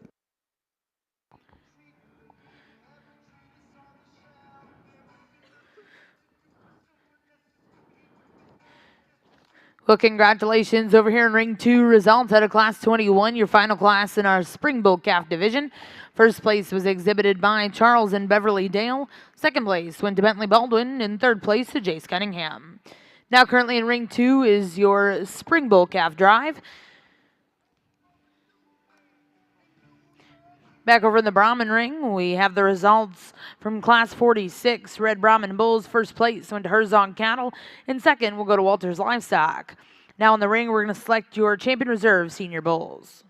Well, congratulations over here in Ring 2 results out of Class 21, your final class in our Spring Bull Calf Division. First place was exhibited by Charles and Beverly Dale. Second place went to Bentley Baldwin, and third place to Jace Cunningham. Now currently in Ring 2 is your Spring Bull Calf Drive. Back over in the Brahman ring, we have the results from Class 46. Red Brahman Bulls, first place went to Herzog Cattle, and second will go to Walters Livestock. Now in the ring, we're going to select your Champion Reserve Senior Bulls.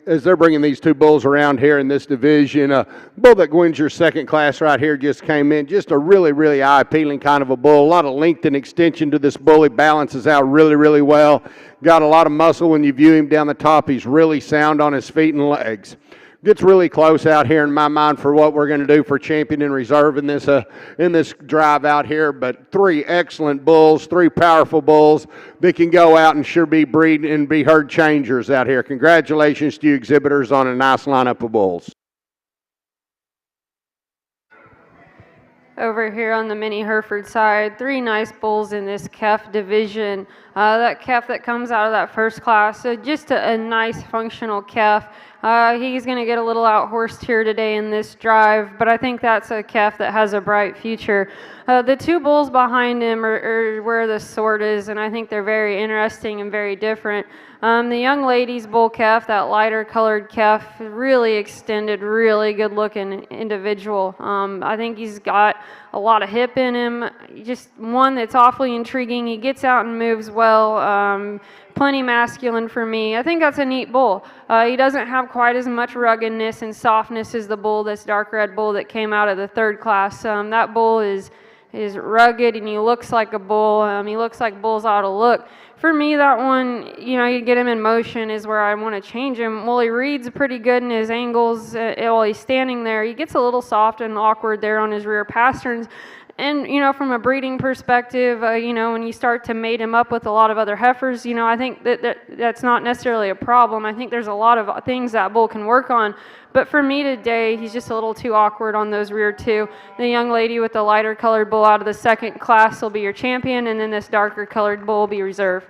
As they're bringing these two bulls around here in this division, bull that wins your second class right here just came in. Just a really, really eye-appealing kind of a bull. A lot of length and extension to this bull. He balances out really, really well. Got a lot of muscle when you view him down the top. He's really sound on his feet and legs. Gets really close out here in my mind for what we're going to do for Champion and Reserve in this drive out here. But three excellent bulls, three powerful bulls that can go out and sure be breed and be herd changers out here. Congratulations to you exhibitors on a nice lineup of bulls. Over here on the mini Hereford side, three nice bulls in this calf division. That calf that comes out of that first class, so just a nice functional calf. He's going to get a little out-horsed here today in this drive, but I think that's a calf that has a bright future. The two bulls behind him are where the sword is, and I think they're very interesting and very different. The young lady's bull calf, that lighter colored calf, really extended, really good looking individual. I think he's got a lot of hip in him, just one that's awfully intriguing. He gets out and moves well, plenty masculine for me. I think that's a neat bull. He doesn't have quite as much ruggedness and softness as the bull, this dark red bull that came out of the third class. That bull is rugged and he looks like a bull. He looks like bulls ought to look. For me, that one, you get him in motion is where I want to change him. Well, he reads pretty good in his angles while he's standing there. He gets a little soft and awkward there on his rear pasterns. And, from a breeding perspective, when you start to mate him up with a lot of other heifers, I think that's not necessarily a problem. I think there's a lot of things that bull can work on. But for me today, he's just a little too awkward on those rear two. The young lady with the lighter colored bull out of the second class will be your champion, and then this darker colored bull will be reserve.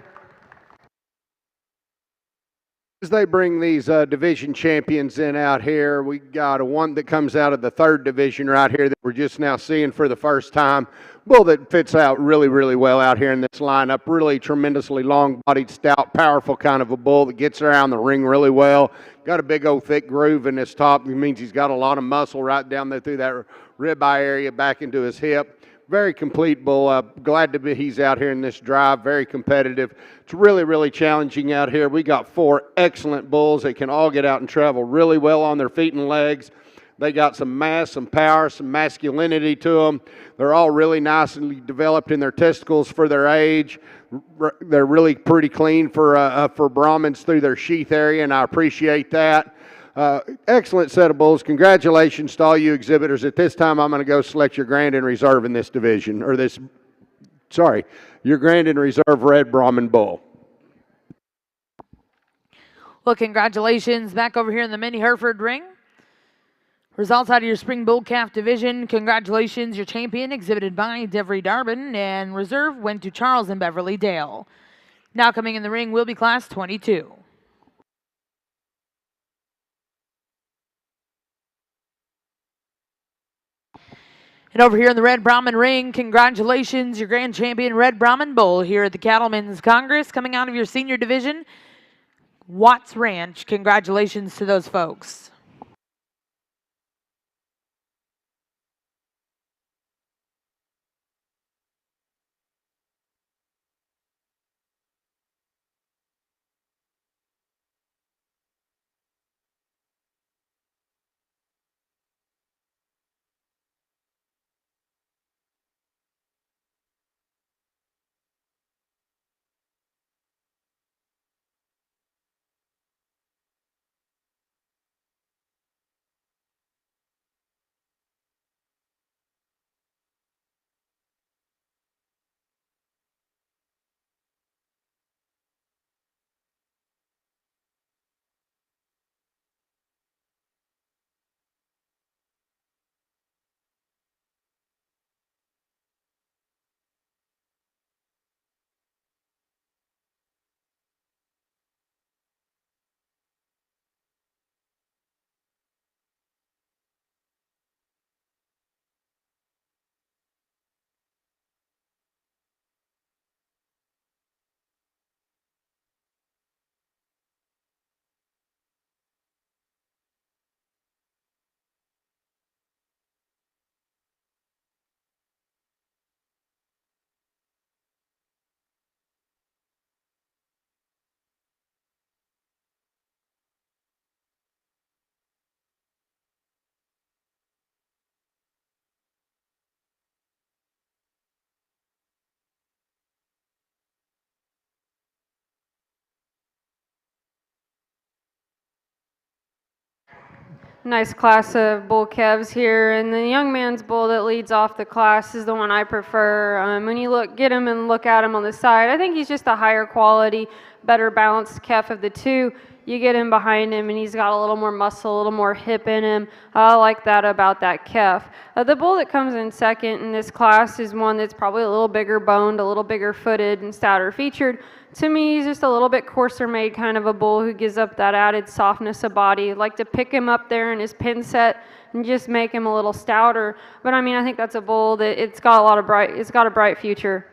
As they bring these division champions in out here, we got one that comes out of the third division right here that we're just now seeing for the first time. Bull that fits out really, really well out here in this lineup. Really tremendously long-bodied, stout, powerful kind of a bull that gets around the ring really well. Got a big old thick groove in his top. It means he's got a lot of muscle right down there through that ribeye area back into his hip. Very complete bull. Glad to be he's out here in this drive. Very competitive. It's really, really challenging out here. We got 4 excellent bulls that can all get out and travel really well on their feet and legs. They got some mass, some power, some masculinity to them. They're all really nicely developed in their testicles for their age. They're really pretty clean for Brahmins through their sheath area, and I appreciate that. Excellent set of bulls. Congratulations to all you exhibitors. At this time, I'm going to go select your Grand and Reserve in this division, your Grand and Reserve Red Brahman bull. Well, congratulations back over here in the mini Hereford ring. Results out of your spring bull calf division. Congratulations, your champion exhibited by Devery Darbin, and reserve went to Charles and Beverly Dale. Now coming in the ring will be class 22. And over here in the Red Brahman ring, congratulations, your grand champion, Red Brahman Bull, here at the Cattlemen's Congress, coming out of your senior division, Watts Ranch. Congratulations to those folks. Nice class of bull calves here, and the young man's bull that leads off the class is the one I prefer. When you get him and look at him on the side, I think he's just a higher quality, better balanced calf of the two. You get him behind him and he's got a little more muscle, a little more hip in him. I like that about that calf. The bull that comes in second in this class is one that's probably a little bigger boned, a little bigger footed and stouter featured. To me, he's just a little bit coarser made kind of a bull who gives up that added softness of body. I'd like to pick him up there in his pin set and just make him a little stouter. But I mean, I think that's a bull that it's got a bright future.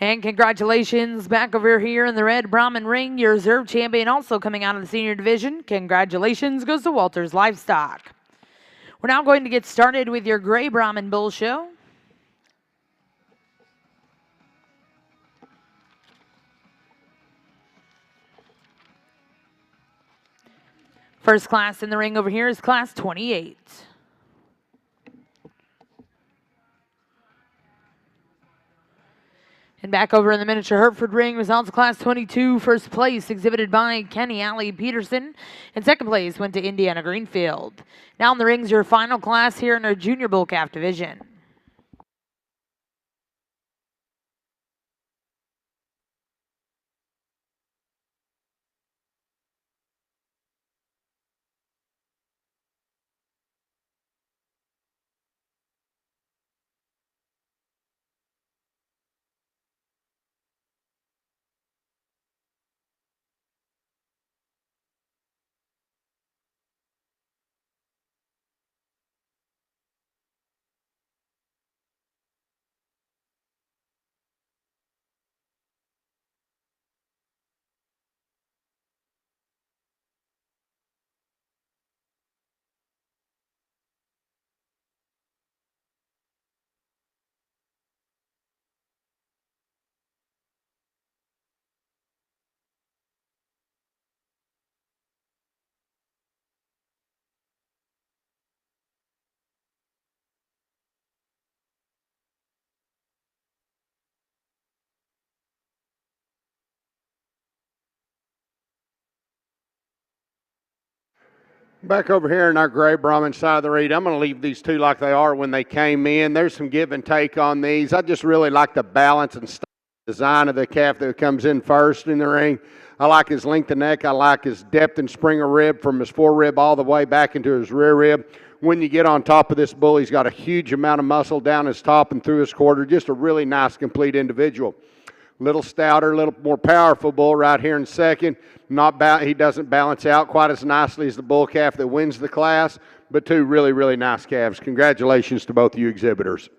And congratulations back over here in the Red Brahman ring, your reserve champion also coming out of the senior division. Congratulations goes to Walters Livestock. We're now going to get started with your Gray Brahman Bull show. First class in the ring over here is class 28. And And back over in the miniature Hertford ring, results of Class 22, first place exhibited by Kenny Alley Peterson, and second place went to Indiana Greenfield. Now in the rings, your final class here in our Junior Bull Calf division. Back over here in our gray Brahman side of the reed, I'm going to leave these two like they are when they came in. There's some give and take on these. I just really like the balance and design of the calf that comes in first in the ring. I like his length of neck. I like his depth and spring of rib from his forerib all the way back into his rear rib. When you get on top of this bull, he's got a huge amount of muscle down his top and through his quarter. Just a really nice, complete individual. Little stouter, a little more powerful bull right here in second. He doesn't balance out quite as nicely as the bull calf that wins the class, but two really, really nice calves. Congratulations to both of you exhibitors.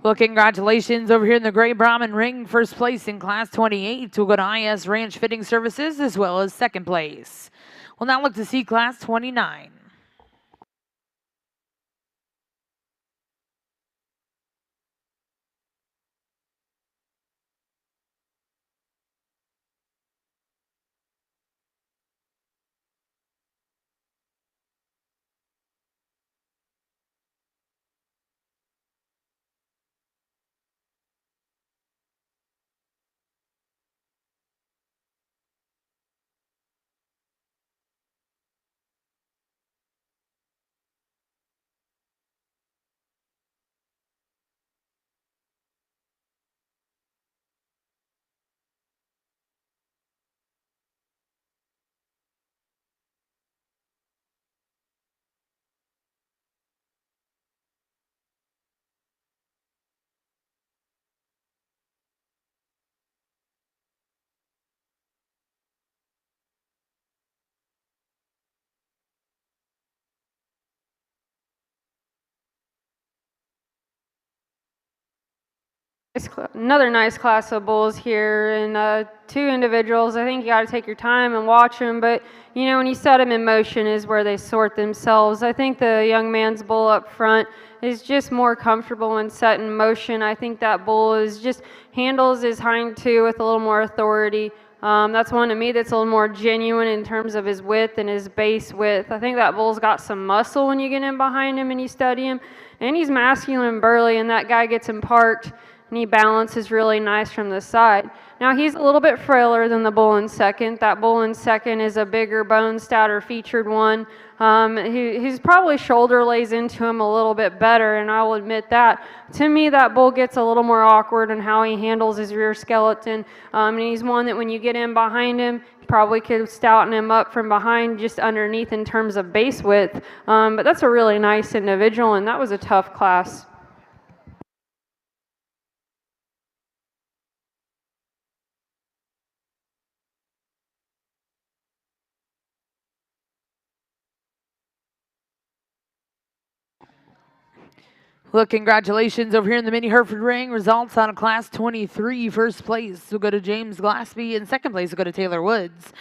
Well, congratulations over here in the Gray Brahman ring. First place in Class 28 will go to IS Ranch Fitting Services, as well as second place. We'll now look to see Class 29. Another nice class of bulls here, and two individuals. I think you got to take your time and watch them, but you know, when you set them in motion is where they sort themselves. I think the young man's bull up front is just more comfortable when set in motion. I think that bull is just handles his hind two with a little more authority. That's one to me that's a little more genuine in terms of his width and his base width. I think that bull's got some muscle when you get in behind him and you study him, and he's masculine and burly, and that guy gets him parked. And he balances really nice from the side. Now he's a little bit frailer than the bull in second. That bull in second is a bigger bone, stouter featured one. His probably shoulder lays into him a little bit better, and I will admit that. To me, that bull gets a little more awkward in how he handles his rear skeleton. And he's one that when you get in behind him, you probably could stouten him up from behind just underneath in terms of base width. But that's a really nice individual, and that was a tough class. Well, congratulations over here in the mini Hertford ring. Results on a Class 23. First place will go to James Glaspie, and second place will go to Taylor Woods.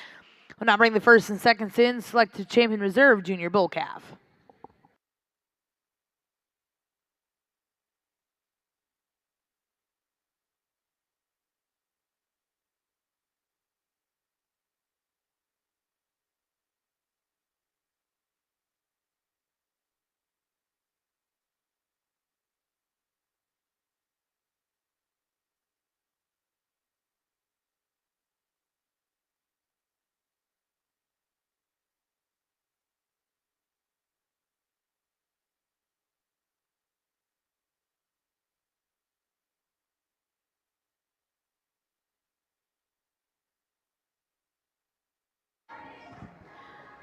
We'll now bring the first and seconds in. Selected Champion Reserve Junior Bull Calf.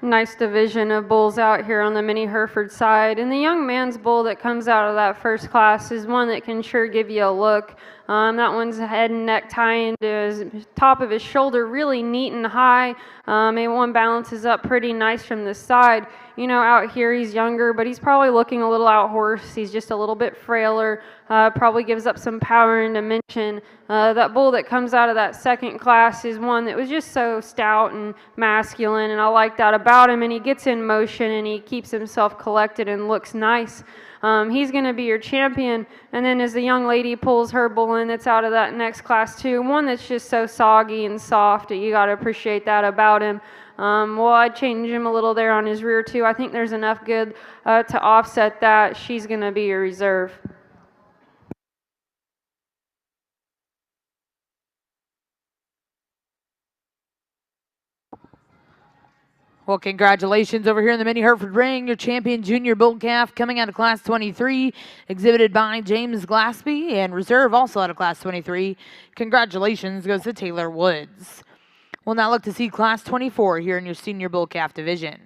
Nice division of bulls out here on the mini Hereford side. And the young man's bull that comes out of that first class is one that can sure give you a look. That one's head and neck tying to his top of his shoulder, really neat and high. And one balances up pretty nice from the side. You know, out here he's younger, but he's probably looking a little out horse. He's just a little bit frailer, probably gives up some power and dimension. That bull that comes out of that second class is one that was just so stout and masculine, and I like that about him. And he gets in motion and he keeps himself collected and looks nice. He's going to be your champion. And then as the young lady pulls her bull in that's out of that next class too, one that's just so soggy and soft, you got to appreciate that about him. Well, I'd change him a little there on his rear too. I think there's enough good to offset that. She's going to be your reserve. Well, congratulations over here in the mini Hereford ring. Your champion junior bull calf coming out of class 23, exhibited by James Glaspie, and reserve also out of class 23. Congratulations goes to Taylor Woods. We'll now look to see class 24 here in your senior bull calf division.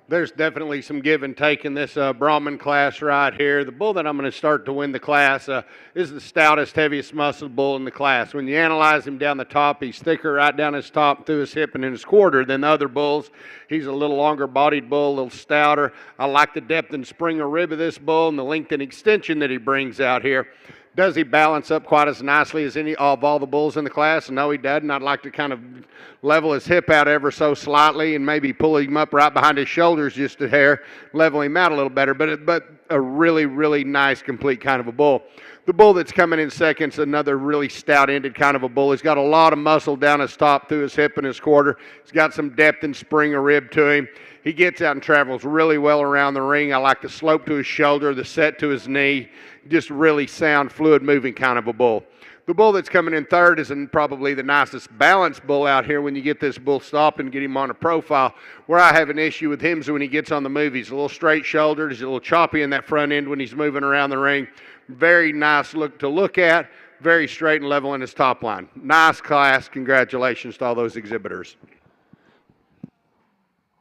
There's definitely some give and take in this Brahman class right here. The bull that I'm going to start to win the class is the stoutest, heaviest muscle bull in the class. When you analyze him down the top, he's thicker right down his top through his hip and in his quarter than the other bulls. He's a little longer bodied bull, a little stouter. I like the depth and spring of rib of this bull and the length and extension that he brings out here. Does he balance up quite as nicely as any of all the bulls in the class? No, he doesn't. I'd like to kind of level his hip out ever so slightly and maybe pull him up right behind his shoulders just a hair, level him out a little better. But a really, really nice, complete kind of a bull. The bull that's coming in second is another really stout-ended kind of a bull. He's got a lot of muscle down his top through his hip and his quarter. He's got some depth and spring of rib to him. He gets out and travels really well around the ring. I like the slope to his shoulder, the set to his knee. Just really sound, fluid-moving kind of a bull. The bull that's coming in third is probably the nicest balanced bull out here when you get this bull stopped and get him on a profile. Where I have an issue with him is when he gets on the move. He's a little straight-shouldered. He's a little choppy in that front end when he's moving around the ring. Very nice look to look at. Very straight and level in his top line. Nice class. Congratulations to all those exhibitors.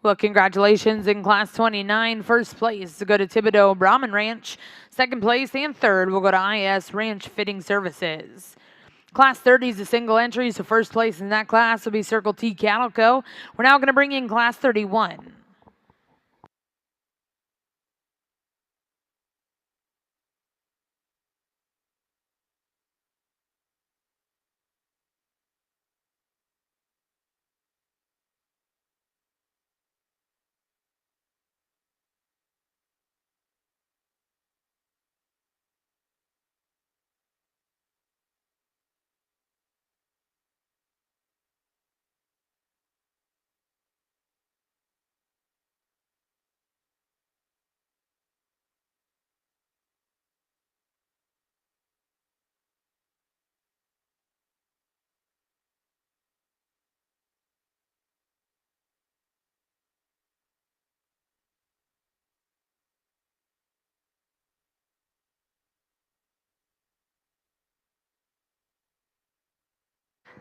Well, congratulations in class 29. First place to go to Thibodeau Brahman Ranch. Second place and third will go to IS Ranch Fitting Services. Class 30 is a single entry, so first place in that class will be Circle T Cattle Co. We're now going to bring in class 31.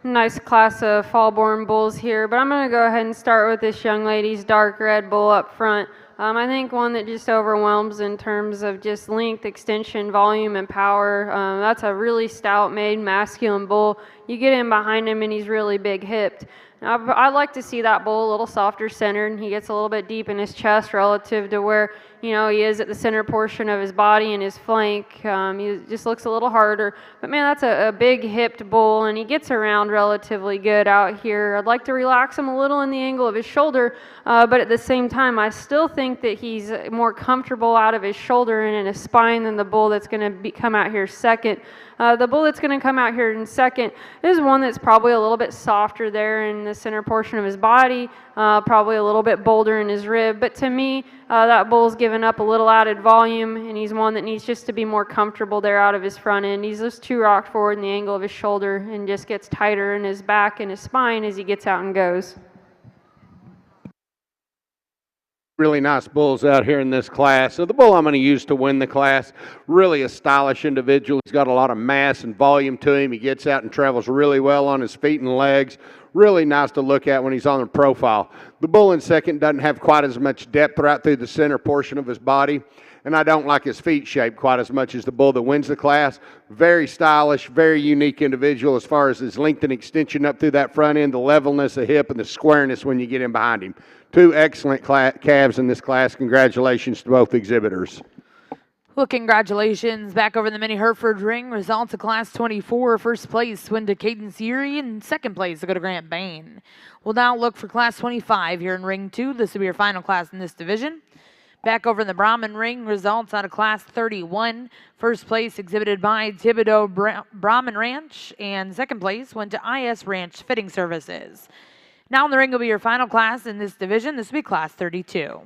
Nice class of fall-born bulls here, but I'm going to go ahead and start with this young lady's dark red bull up front. I think one that just overwhelms in terms of just length, extension, volume, and power. That's a really stout-made masculine bull. You get in behind him and he's really big hipped. I'd like to see that bull a little softer centered. He gets a little bit deep in his chest relative to where, you know, he is at the center portion of his body and his flank. He just looks a little harder. But man, that's a big hipped bull, and he gets around relatively good out here. I'd like to relax him a little in the angle of his shoulder, but at the same time, I still think that he's more comfortable out of his shoulder and in his spine than the bull that's going to come out here second. The bull that's going to come out here in second is one that's probably a little bit softer there in the center portion of his body, probably a little bit bolder in his rib. But to me, that bull's given up a little added volume, and he's one that needs just to be more comfortable there out of his front end. He's just too rocked forward in the angle of his shoulder and just gets tighter in his back and his spine as he gets out and goes. Really nice bulls out here in this class. So the bull I'm going to use to win the class, really a stylish individual. He's got a lot of mass and volume to him. He gets out and travels really well on his feet and legs. Really nice to look at when he's on the profile. The bull in second doesn't have quite as much depth right through the center portion of his body, and I don't like his feet shape quite as much as the bull that wins the class. Very stylish, very unique individual as far as his length and extension up through that front end, the levelness of hip, and the squareness when you get in behind him. Two excellent calves in this class. Congratulations to both exhibitors. Well, congratulations. Back over in the mini Hereford ring. Results of Class 24. First place went to Caden Seary, and second place to go to Grant Bain. We'll now look for Class 25 here in Ring 2. This will be your final class in this division. Back over in the Brahman ring, results out of Class 31. First place exhibited by Thibodeau Brahman Ranch, and second place went to IS Ranch Fitting Services. Now in the ring will be your final class in this division. This will be Class 32.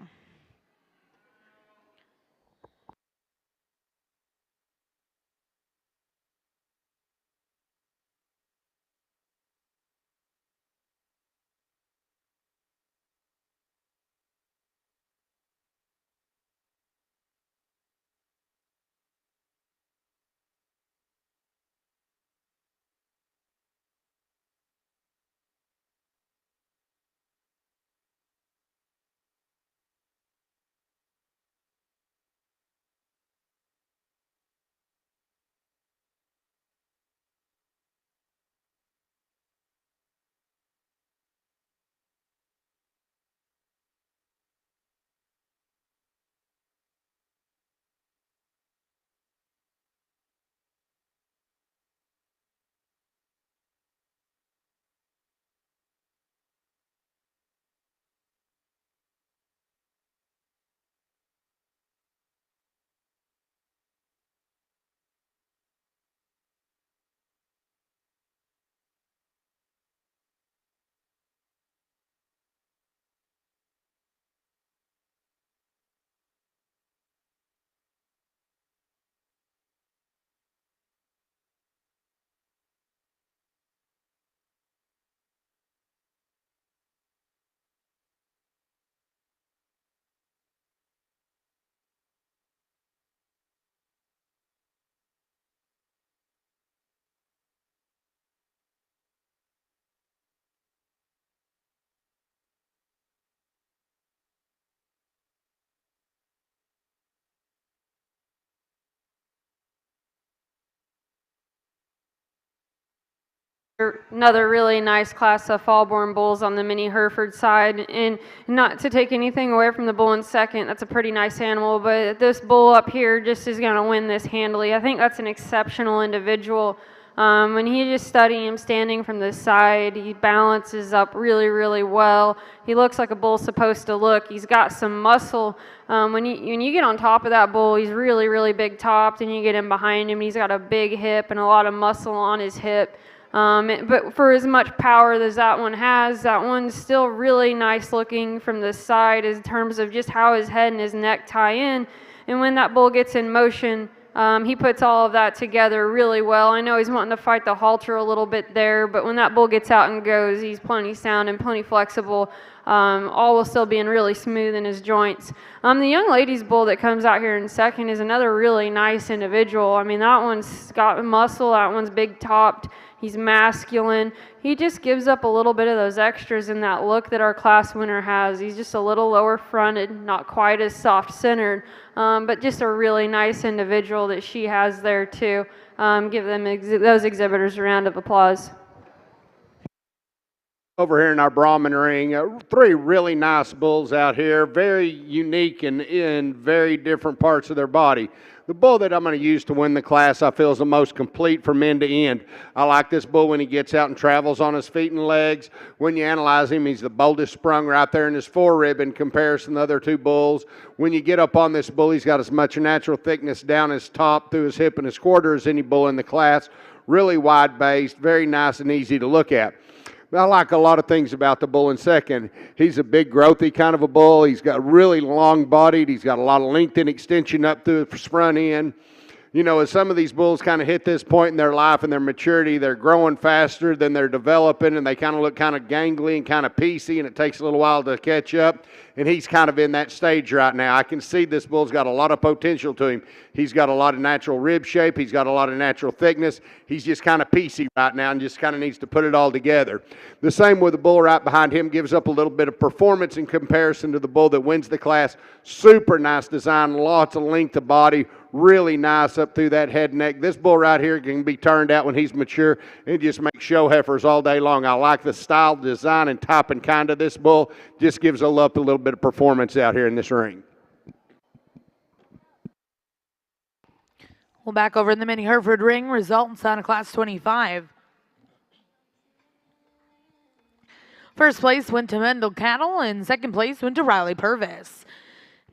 Another really nice class of fall-born bulls on the mini Hereford side, and not to take anything away from the bull in second, that's a pretty nice animal, but this bull up here just is going to win this handily. I think that's an exceptional individual. When you just study him standing from the side, he balances up really, really well. He looks like a bull's supposed to look. He's got some muscle. When you get on top of that bull, he's really, really big topped, and you get in behind him, he's got a big hip and a lot of muscle on his hip. But for as much power as that one has, that one's still really nice looking from the side in terms of just how his head and his neck tie in. And when that bull gets in motion, he puts all of that together really well. I know he's wanting to fight the halter a little bit there, but when that bull gets out and goes, he's plenty sound and plenty flexible, all while still being really smooth in his joints. The young lady's bull that comes out here in second is another really nice individual. I mean, that one's got muscle, that one's big topped. He's masculine. He just gives up a little bit of those extras in that look that our class winner has. He's just a little lower fronted, not quite as soft centered, but just a really nice individual that she has there too. Give them those exhibitors a round of applause. Over here in our Brahman ring, three really nice bulls out here, very unique and in very different parts of their body. The bull that I'm going to use to win the class I feel is the most complete from end to end. I like this bull when he gets out and travels on his feet and legs. When you analyze him, he's the boldest sprung right there in his forerib in comparison to the other two bulls. When you get up on this bull, he's got as much natural thickness down his top through his hip and his quarter as any bull in the class. Really wide based, very nice and easy to look at. I like a lot of things about the bull in second. He's a big, growthy kind of a bull. He's got really long bodied. He's got a lot of length and extension up through his front end. You know, as some of these bulls kind of hit this point in their life and their maturity, they're growing faster than they're developing, and they kind of look kind of gangly and kind of piecey, and it takes a little while to catch up. And he's kind of in that stage right now. I can see this bull's got a lot of potential to him. He's got a lot of natural rib shape. He's got a lot of natural thickness. He's just kind of piecey right now and just kind of needs to put it all together. The same with the bull right behind him, gives up a little bit of performance in comparison to the bull that wins the class. Super nice design, lots of length of body, really nice up through that head and neck. This bull right here can be turned out when he's mature and just make show heifers all day long. I like the style, design, and type and kind of this bull. Just gives a little bit of performance out here in this ring. Well, back over in the mini Hereford ring, results on a class 25. First place went to Mendel Cattle, and second place went to Riley Purvis.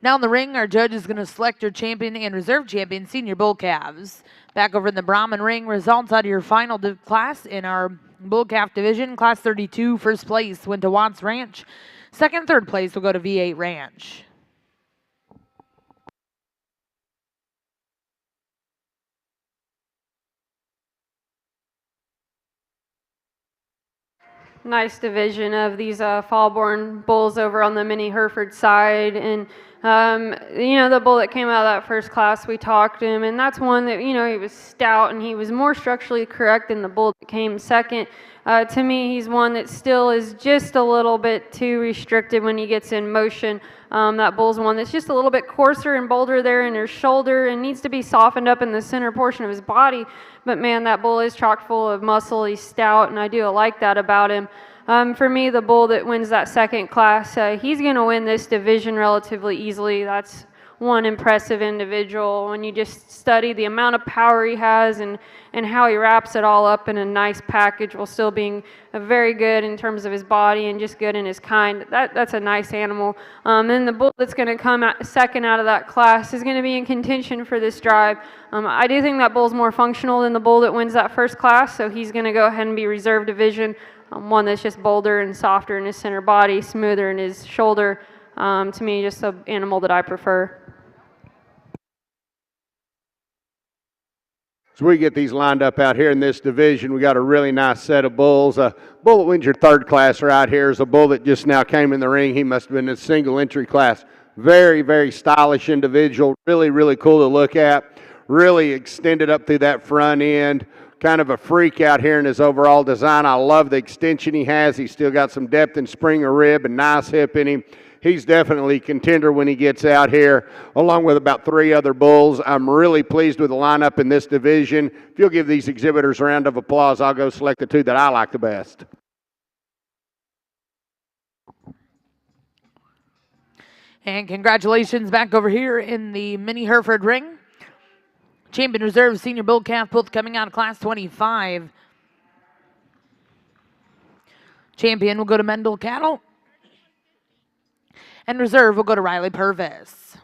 Now in the ring, our judge is going to select your champion and reserve champion senior bull calves. Back over in the Brahman ring, results out of your final class in our bull calf division. Class 32, first place went to Watts Ranch. Second, third place will go to V8 Ranch. Nice division of these fall-born bulls over on the mini Hereford side. And, you know, the bull that came out of that first class, we talked to him, and that's one that, you know, he was stout and he was more structurally correct than the bull that came second. To me, he's one that still is just a little bit too restricted when he gets in motion. That bull's one that's just a little bit coarser and bolder there in his shoulder and needs to be softened up in the center portion of his body. But man, that bull is chock full of muscle. He's stout, and I do like that about him. For me, the bull that wins that second class, he's going to win this division relatively easily. That's one impressive individual. When you just study the amount of power he has and how he wraps it all up in a nice package while still being very good in terms of his body and just good in his kind, that's a nice animal. Then the bull that's going to come out second out of that class is going to be in contention for this drive. I do think that bull's more functional than the bull that wins that first class, so he's going to go ahead and be reserve division. One that's just bolder and softer in his center body, smoother in his shoulder. To me, just an animal that I prefer. So we get these lined up out here in this division. We got a really nice set of bulls. A bull that wins your third class right here is a bull that just now came in the ring. He must have been in a single entry class. Very, very stylish individual. Really, really cool to look at. Really extended up through that front end. Kind of a freak out here in his overall design. I love the extension he has. He's still got some depth and spring of rib and nice hip in him. He's definitely a contender when he gets out here, along with about three other bulls. I'm really pleased with the lineup in this division. If you'll give these exhibitors a round of applause, I'll go select the two that I like the best. And congratulations back over here in the mini Hereford ring. Champion Reserve Senior Bull Calf, both coming out of class 25. Champion will go to Mendel Cattle. And Reserve will go to Riley Purvis.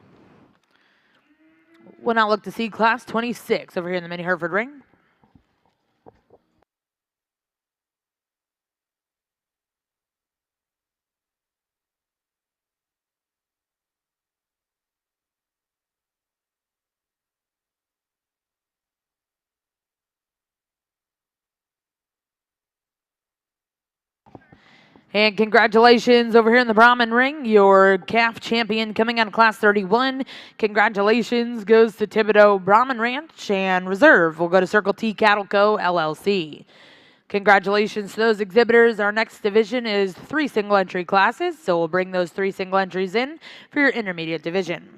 We'll now look to see class 26 over here in the mini Hereford ring. And congratulations over here in the Brahman ring, your calf champion coming out of class 31. Congratulations goes to Thibodeau Brahman Ranch, and Reserve will go to Circle T Cattle Co. LLC. Congratulations to those exhibitors. Our next division is 3 single entry classes, so we'll bring those 3 single entries in for your intermediate division.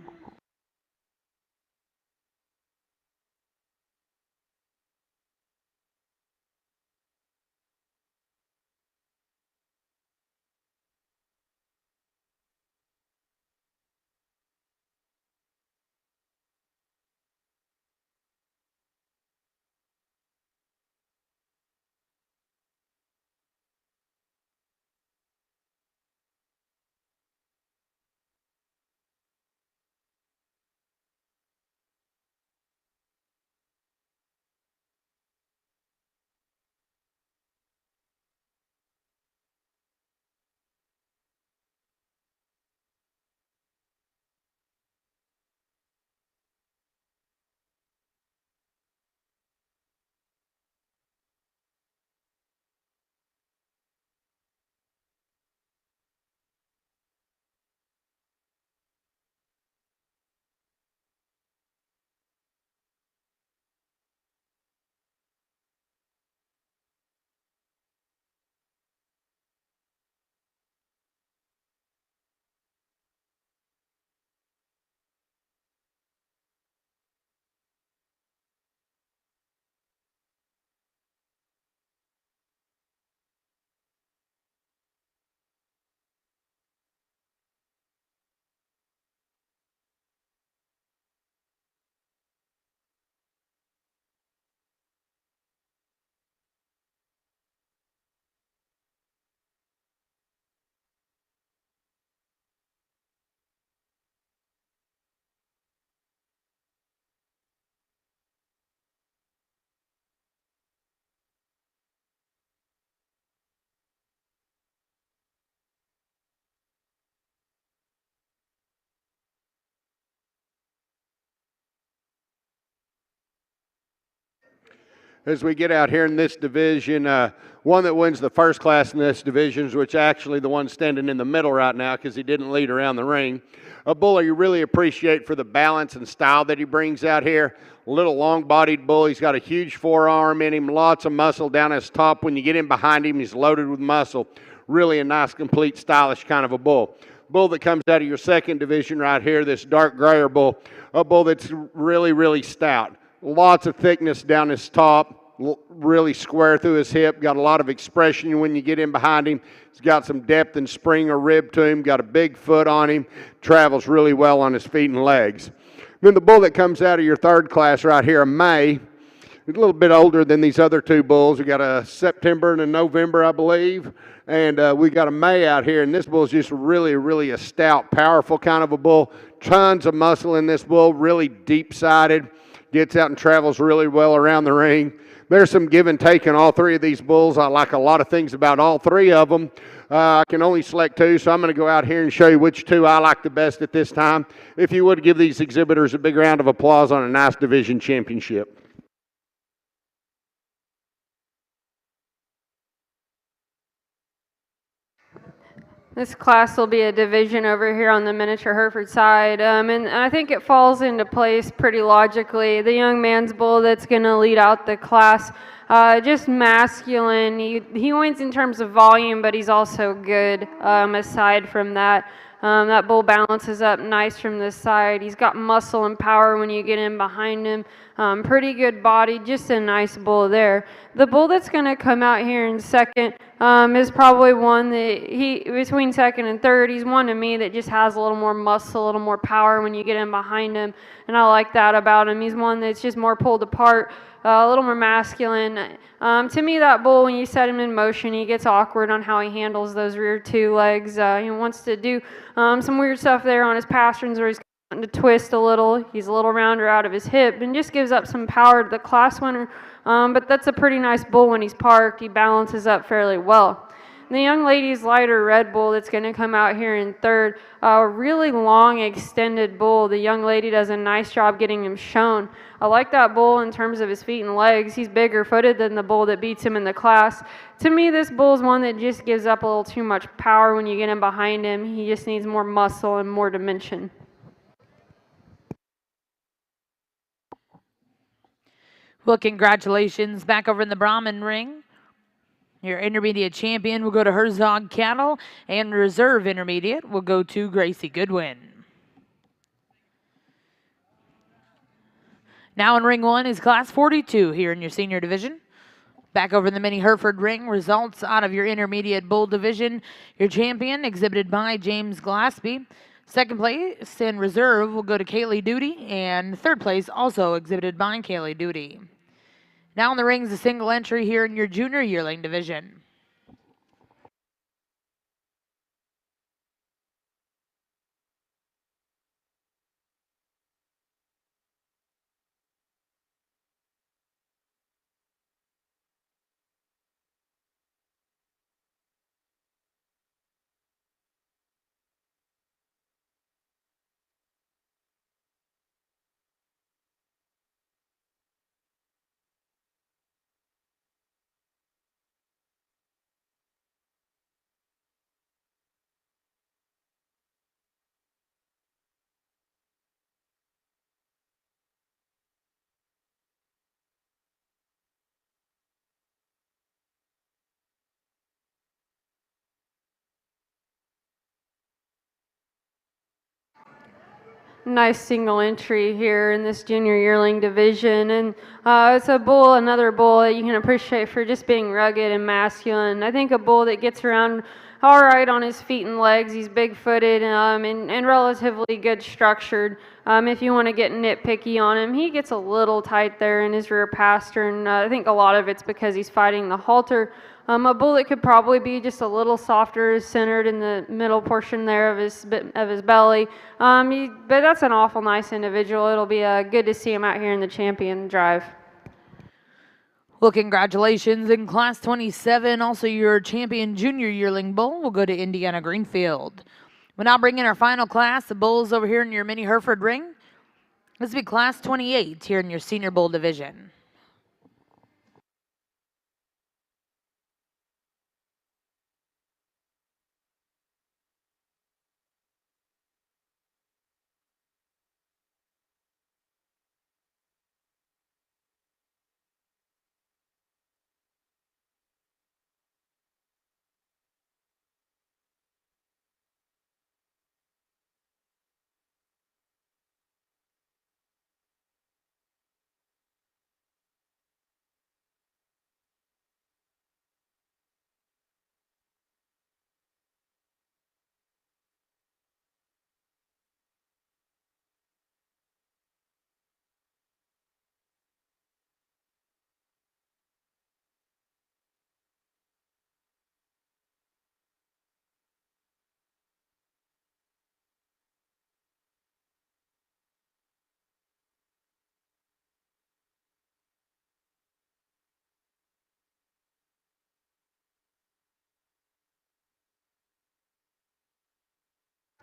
as we get out here in this division. One that wins the first class in this division, which actually the one standing in the middle right now because he didn't lead around the ring. A bull you really appreciate for the balance and style that he brings out here. A little long-bodied bull. He's got a huge forearm in him, lots of muscle down his top. When you get in behind him, he's loaded with muscle. Really a nice, complete, stylish kind of a bull. Bull that comes out of your second division right here, this dark grayer bull. A bull that's really, really stout. Lots of thickness down his top. Really square through his hip, got a lot of expression when you get in behind him. He's got some depth and spring or rib to him, got a big foot on him, travels really well on his feet and legs. Then the bull that comes out of your third class right here, a May, a little bit older than these other two bulls. We got a September and a November, I believe, and we got a May out here, and this bull is just really, really a stout, powerful kind of a bull. Tons of muscle in this bull, really deep-sided, gets out and travels really well around the ring. There's some give and take in all three of these bulls. I like a lot of things about all three of them. I can only select two, so I'm going to go out here and show you which two I like the best at this time. If you would give these exhibitors a big round of applause on a nice division championship. This class will be a division over here on the miniature Hereford side, and I think it falls into place pretty logically. The young man's bull that's going to lead out the class, just masculine. He wins in terms of volume, but he's also good aside from that. That bull balances up nice from this side. He's got muscle and power when you get in behind him. Pretty good body, just a nice bull there. The bull that's going to come out here in second is probably one that between second and third, he's one to me that just has a little more muscle, a little more power when you get in behind him, and I like that about him. He's one that's just more pulled apart, a little more masculine. To me, that bull, when you set him in motion, he gets awkward on how he handles those rear two legs. He wants to do some weird stuff there on his pasterns where he's to twist a little. He's a little rounder out of his hip and just gives up some power to the class winner. But that's a pretty nice bull when he's parked. He balances up fairly well. The young lady's lighter red bull that's going to come out here in third, a really long extended bull. The young lady does a nice job getting him shown. I like that bull in terms of his feet and legs. He's bigger footed than the bull that beats him in the class. To me, this bull is one that just gives up a little too much power when you get in behind him. He just needs more muscle and more dimension. Well, congratulations. Back over in the Brahman ring, your intermediate champion will go to Herzog Cattle, and reserve intermediate will go to Gracie Goodwin. Now in ring one is class 42 here in your senior division. Back over in the mini Hereford ring, results out of your intermediate bull division. Your champion exhibited by James Glaspie. Second place in reserve will go to Kaylee Duty, and third place also exhibited by Kaylee Duty. Now in the ring is a single entry here in your junior yearling division. Nice single entry here in this junior yearling division, and it's a bull, another bull that you can appreciate for just being rugged and masculine. I think a bull that gets around all right on his feet and legs. He's big-footed and relatively good structured. If you want to get nitpicky on him, he gets a little tight there in his rear pastern. I think a lot of it's because he's fighting the halter. A bull that could probably be just a little softer, centered in the middle portion there of his belly. But that's an awful nice individual. It'll be good to see him out here in the champion drive. Well, congratulations. In class 27, also your champion junior yearling bull will go to Indiana Greenfield. We'll now bring in our final class, the bulls over here in your mini Hereford ring. This will be class 28 here in your senior bull division.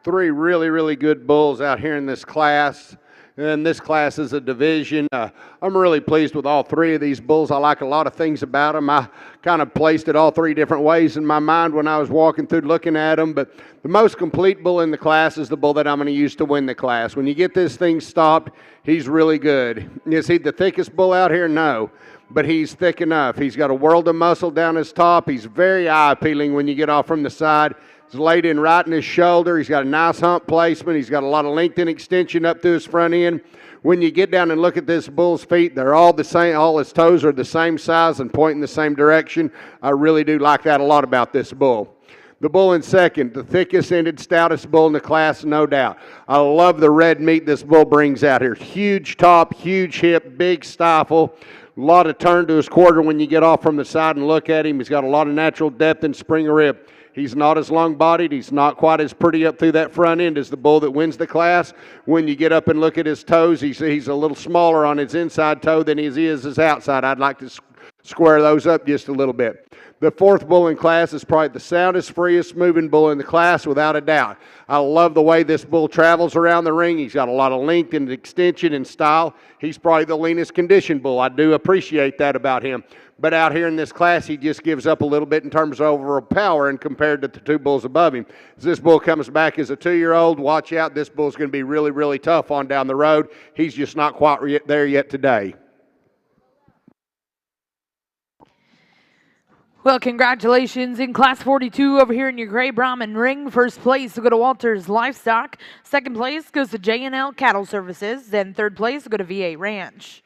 three really, really good bulls out here in this class. And this class is a division. I'm really pleased with all three of these bulls. I like a lot of things about them. I kind of placed it all three different ways in my mind when I was walking through looking at them. But the most complete bull in the class is the bull that I'm going to use to win the class. When you get this thing stopped, he's really good. Is he the thickest bull out here? No. But he's thick enough. He's got a world of muscle down his top. He's very eye appealing when you get off from the side. He's laid in right in his shoulder. He's got a nice hump placement. He's got a lot of length and extension up through his front end. When you get down and look at this bull's feet, they're all the same. All his toes are the same size and point in the same direction. I really do like that a lot about this bull. The bull in second, the thickest ended, stoutest bull in the class, no doubt. I love the red meat this bull brings out here. Huge top, huge hip, big stifle. A lot of turn to his quarter when you get off from the side and look at him. He's got a lot of natural depth and spring of rib. He's not as long-bodied. He's not quite as pretty up through that front end as the bull that wins the class. When you get up and look at his toes, he's a little smaller on his inside toe than he is his outside. I'd like to square those up just a little bit. The fourth bull in class is probably the soundest, freest moving bull in the class, without a doubt. I love the way this bull travels around the ring. He's got a lot of length and extension and style. He's probably the leanest conditioned bull. I do appreciate that about him. But out here in this class, he just gives up a little bit in terms of overall power and compared to the two bulls above him. As this bull comes back as a 2-year-old, watch out. This bull's going to be really, really tough on down the road. He's just not quite there yet today. Well, congratulations. In Class 42 over here in your gray Brahman ring, first place will go to Walters Livestock. Second place goes to J&L Cattle Services. Then third place will go to VA Ranch.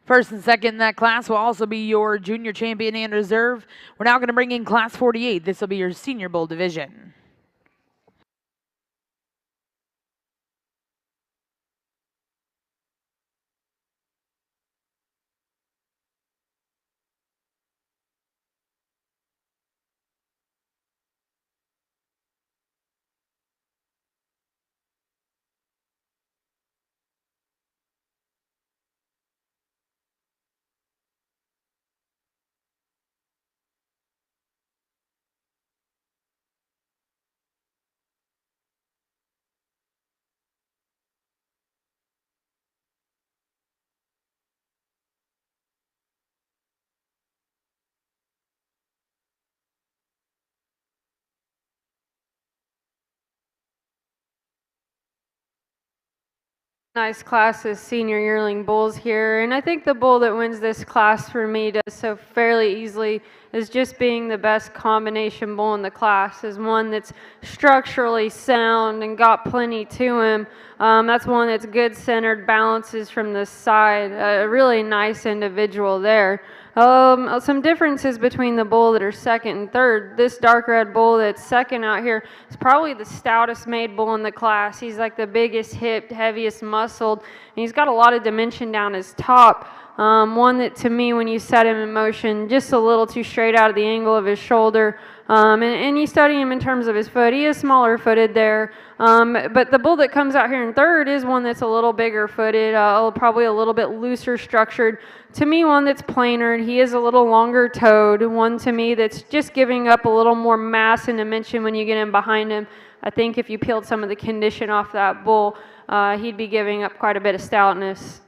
First and second in that class will also be your junior champion and reserve. We're now going to bring in Class 48. This will be your senior bull division. Nice class of senior yearling bulls here, and I think the bull that wins this class for me does so fairly easily is just being the best combination bull in the class, is one that's structurally sound and got plenty to him. That's one that's good centered, balances from the side, a really nice individual there. Some differences between the bull that are second and third. This dark red bull that's second out here is probably the stoutest made bull in the class. He's like the biggest hipped, heaviest muscled, and he's got a lot of dimension down his top. One that to me, when you set him in motion, just a little too straight out of the angle of his shoulder. And you study him in terms of his foot. He is smaller footed there. But the bull that comes out here in third is one that's a little bigger footed, probably a little bit looser structured. To me, one that's plainer. He is a little longer toed. One to me that's just giving up a little more mass and dimension when you get in behind him. I think if you peeled some of the condition off that bull, he'd be giving up quite a bit of stoutness.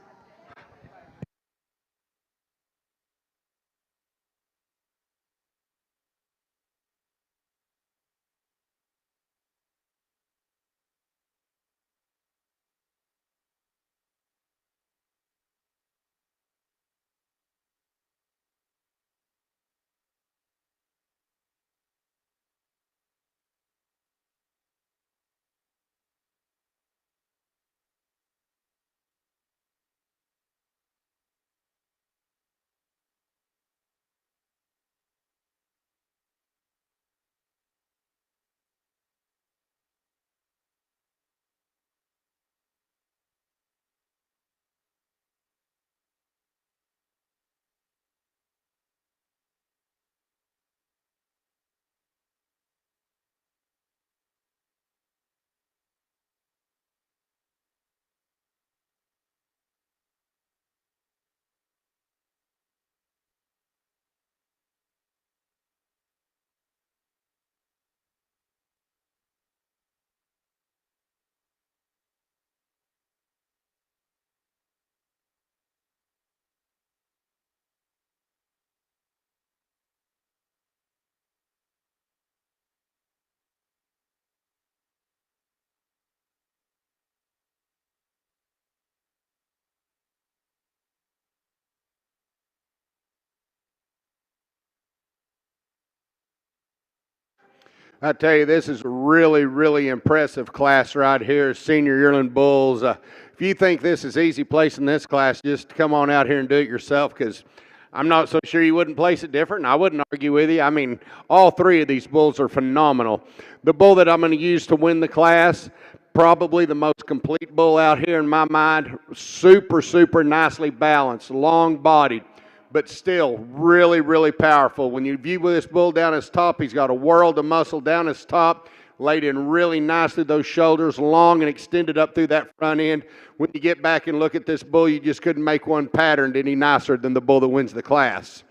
I tell you, this is a really, really impressive class right here, senior yearling bulls. If you think this is easy placing this class, just come on out here and do it yourself, because I'm not so sure you wouldn't place it different, and I wouldn't argue with you. I mean, all three of these bulls are phenomenal. The bull that I'm going to use to win the class, probably the most complete bull out here in my mind, super, super nicely balanced, long-bodied, but still really, really powerful. When you view this bull down his top, he's got a world of muscle down his top, laid in really nicely, those shoulders long and extended up through that front end. When you get back and look at this bull, you just couldn't make one patterned any nicer than the bull that wins the class.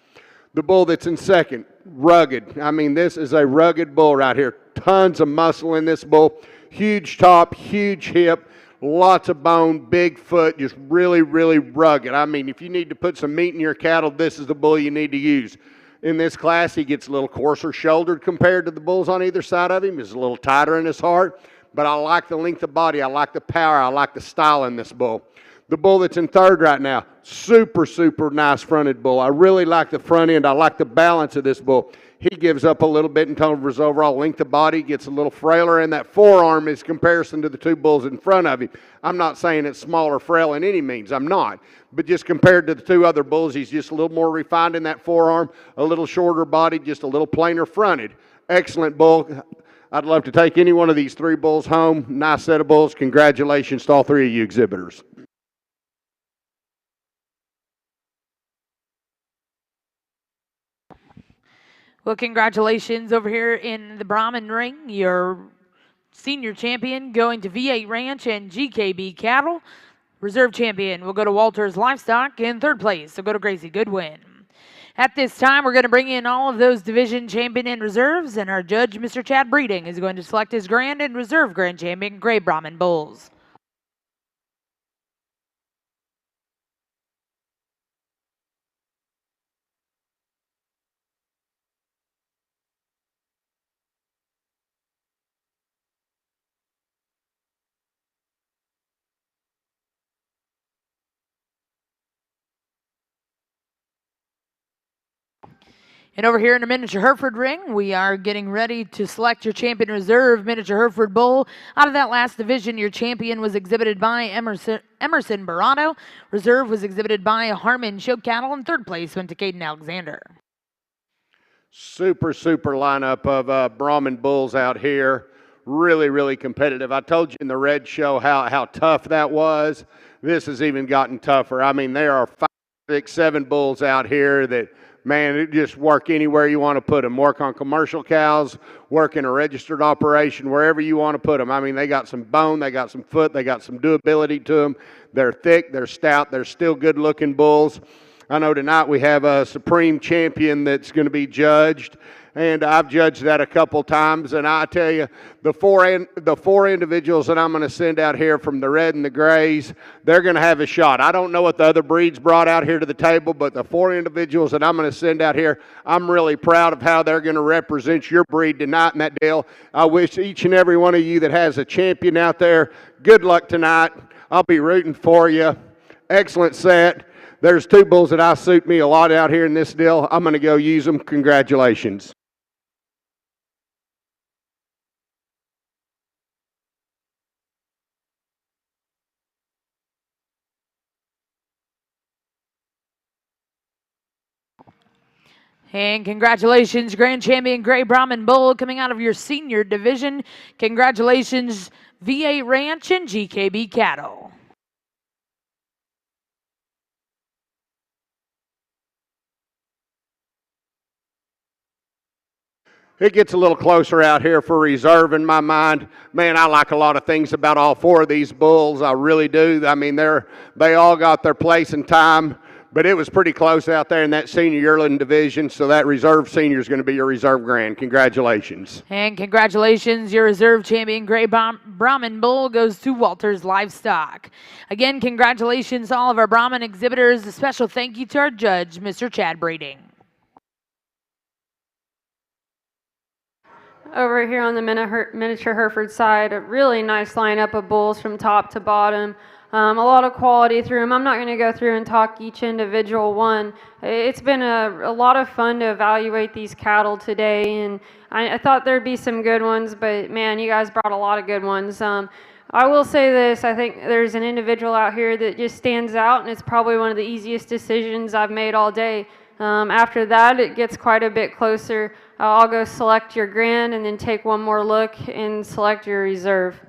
The bull that's in second, rugged. I mean, this is a rugged bull right here. Tons of muscle in this bull. Huge top, huge hip, lots of bone, big foot, just really, really rugged. I mean, if you need to put some meat in your cattle, this is the bull you need to use. In this class, he gets a little coarser shouldered compared to the bulls on either side of him. He's a little tighter in his heart, but I like the length of body. I like the power. I like the style in this bull. The bull that's in third right now, super, super nice fronted bull. I really like the front end. I like the balance of this bull. He gives up a little bit in terms of his overall length of body, gets a little frailer, and that forearm is comparison to the two bulls in front of him. I'm not saying it's small or frail in any means. I'm not. But just compared to the two other bulls, he's just a little more refined in that forearm, a little shorter body, just a little plainer fronted. Excellent bull. I'd love to take any one of these three bulls home. Nice set of bulls. Congratulations to all three of you exhibitors. Well, congratulations over here in the Brahman ring. Your senior champion going to V8 Ranch and GKB Cattle. Reserve champion will go to Walters Livestock. In third place, so go to Gracie Goodwin. At this time, we're going to bring in all of those division champion and reserves, and our judge, Mr. Chad Breeding, is going to select his grand and reserve grand champion, Gray Brahman Bulls. And over here in the miniature Hereford ring, we are getting ready to select your champion reserve miniature Hereford bull. Out of that last division, your champion was exhibited by Emerson Barano. Reserve was exhibited by Harmon Show Cattle, and third place went to Caden Alexander. Super, super lineup of Brahman bulls out here. Really, really competitive. I told you in the red show how tough that was. This has even gotten tougher. I mean, there are 5, 6, 7 bulls out here that, man, it just work anywhere you want to put them. Work on commercial cows, work in a registered operation, wherever you want to put them. I mean, they got some bone, they got some foot, they got some doability to them. They're thick, they're stout, they're still good-looking bulls. I know tonight we have a supreme champion that's going to be judged, and I've judged that a couple times, and I tell you, the four individuals that I'm going to send out here from the red and the grays, they're going to have a shot. I don't know what the other breeds brought out here to the table, but the 4 individuals that I'm going to send out here, I'm really proud of how they're going to represent your breed tonight in that deal. I wish each and every one of you that has a champion out there, good luck tonight. I'll be rooting for you. Excellent set. There's 2 bulls that I suit me a lot out here in this deal. I'm going to go use them. Congratulations. And congratulations, Grand Champion Gray Brahman Bull coming out of your senior division. Congratulations, VA Ranch and GKB Cattle. It gets a little closer out here for reserve in my mind. Man, I like a lot of things about all 4 of these bulls. I really do. I mean, they all got their place and time, but it was pretty close out there in that senior yearling division, so that reserve senior is going to be your reserve grand. Congratulations. And congratulations, your reserve champion Gray Brahman Bull goes to Walters Livestock. Again, congratulations to all of our Brahman exhibitors. A special thank you to our judge, Mr. Chad Breeding. Over here on the miniature Hereford side, a really nice lineup of bulls from top to bottom. A lot of quality through them. I'm not going to go through and talk each individual one. It's been a lot of fun to evaluate these cattle today, and I thought there'd be some good ones, but man, you guys brought a lot of good ones. I will say this, I think there's an individual out here that just stands out, and it's probably one of the easiest decisions I've made all day. After that, it gets quite a bit closer. I'll go select your grand and then take one more look and select your reserve.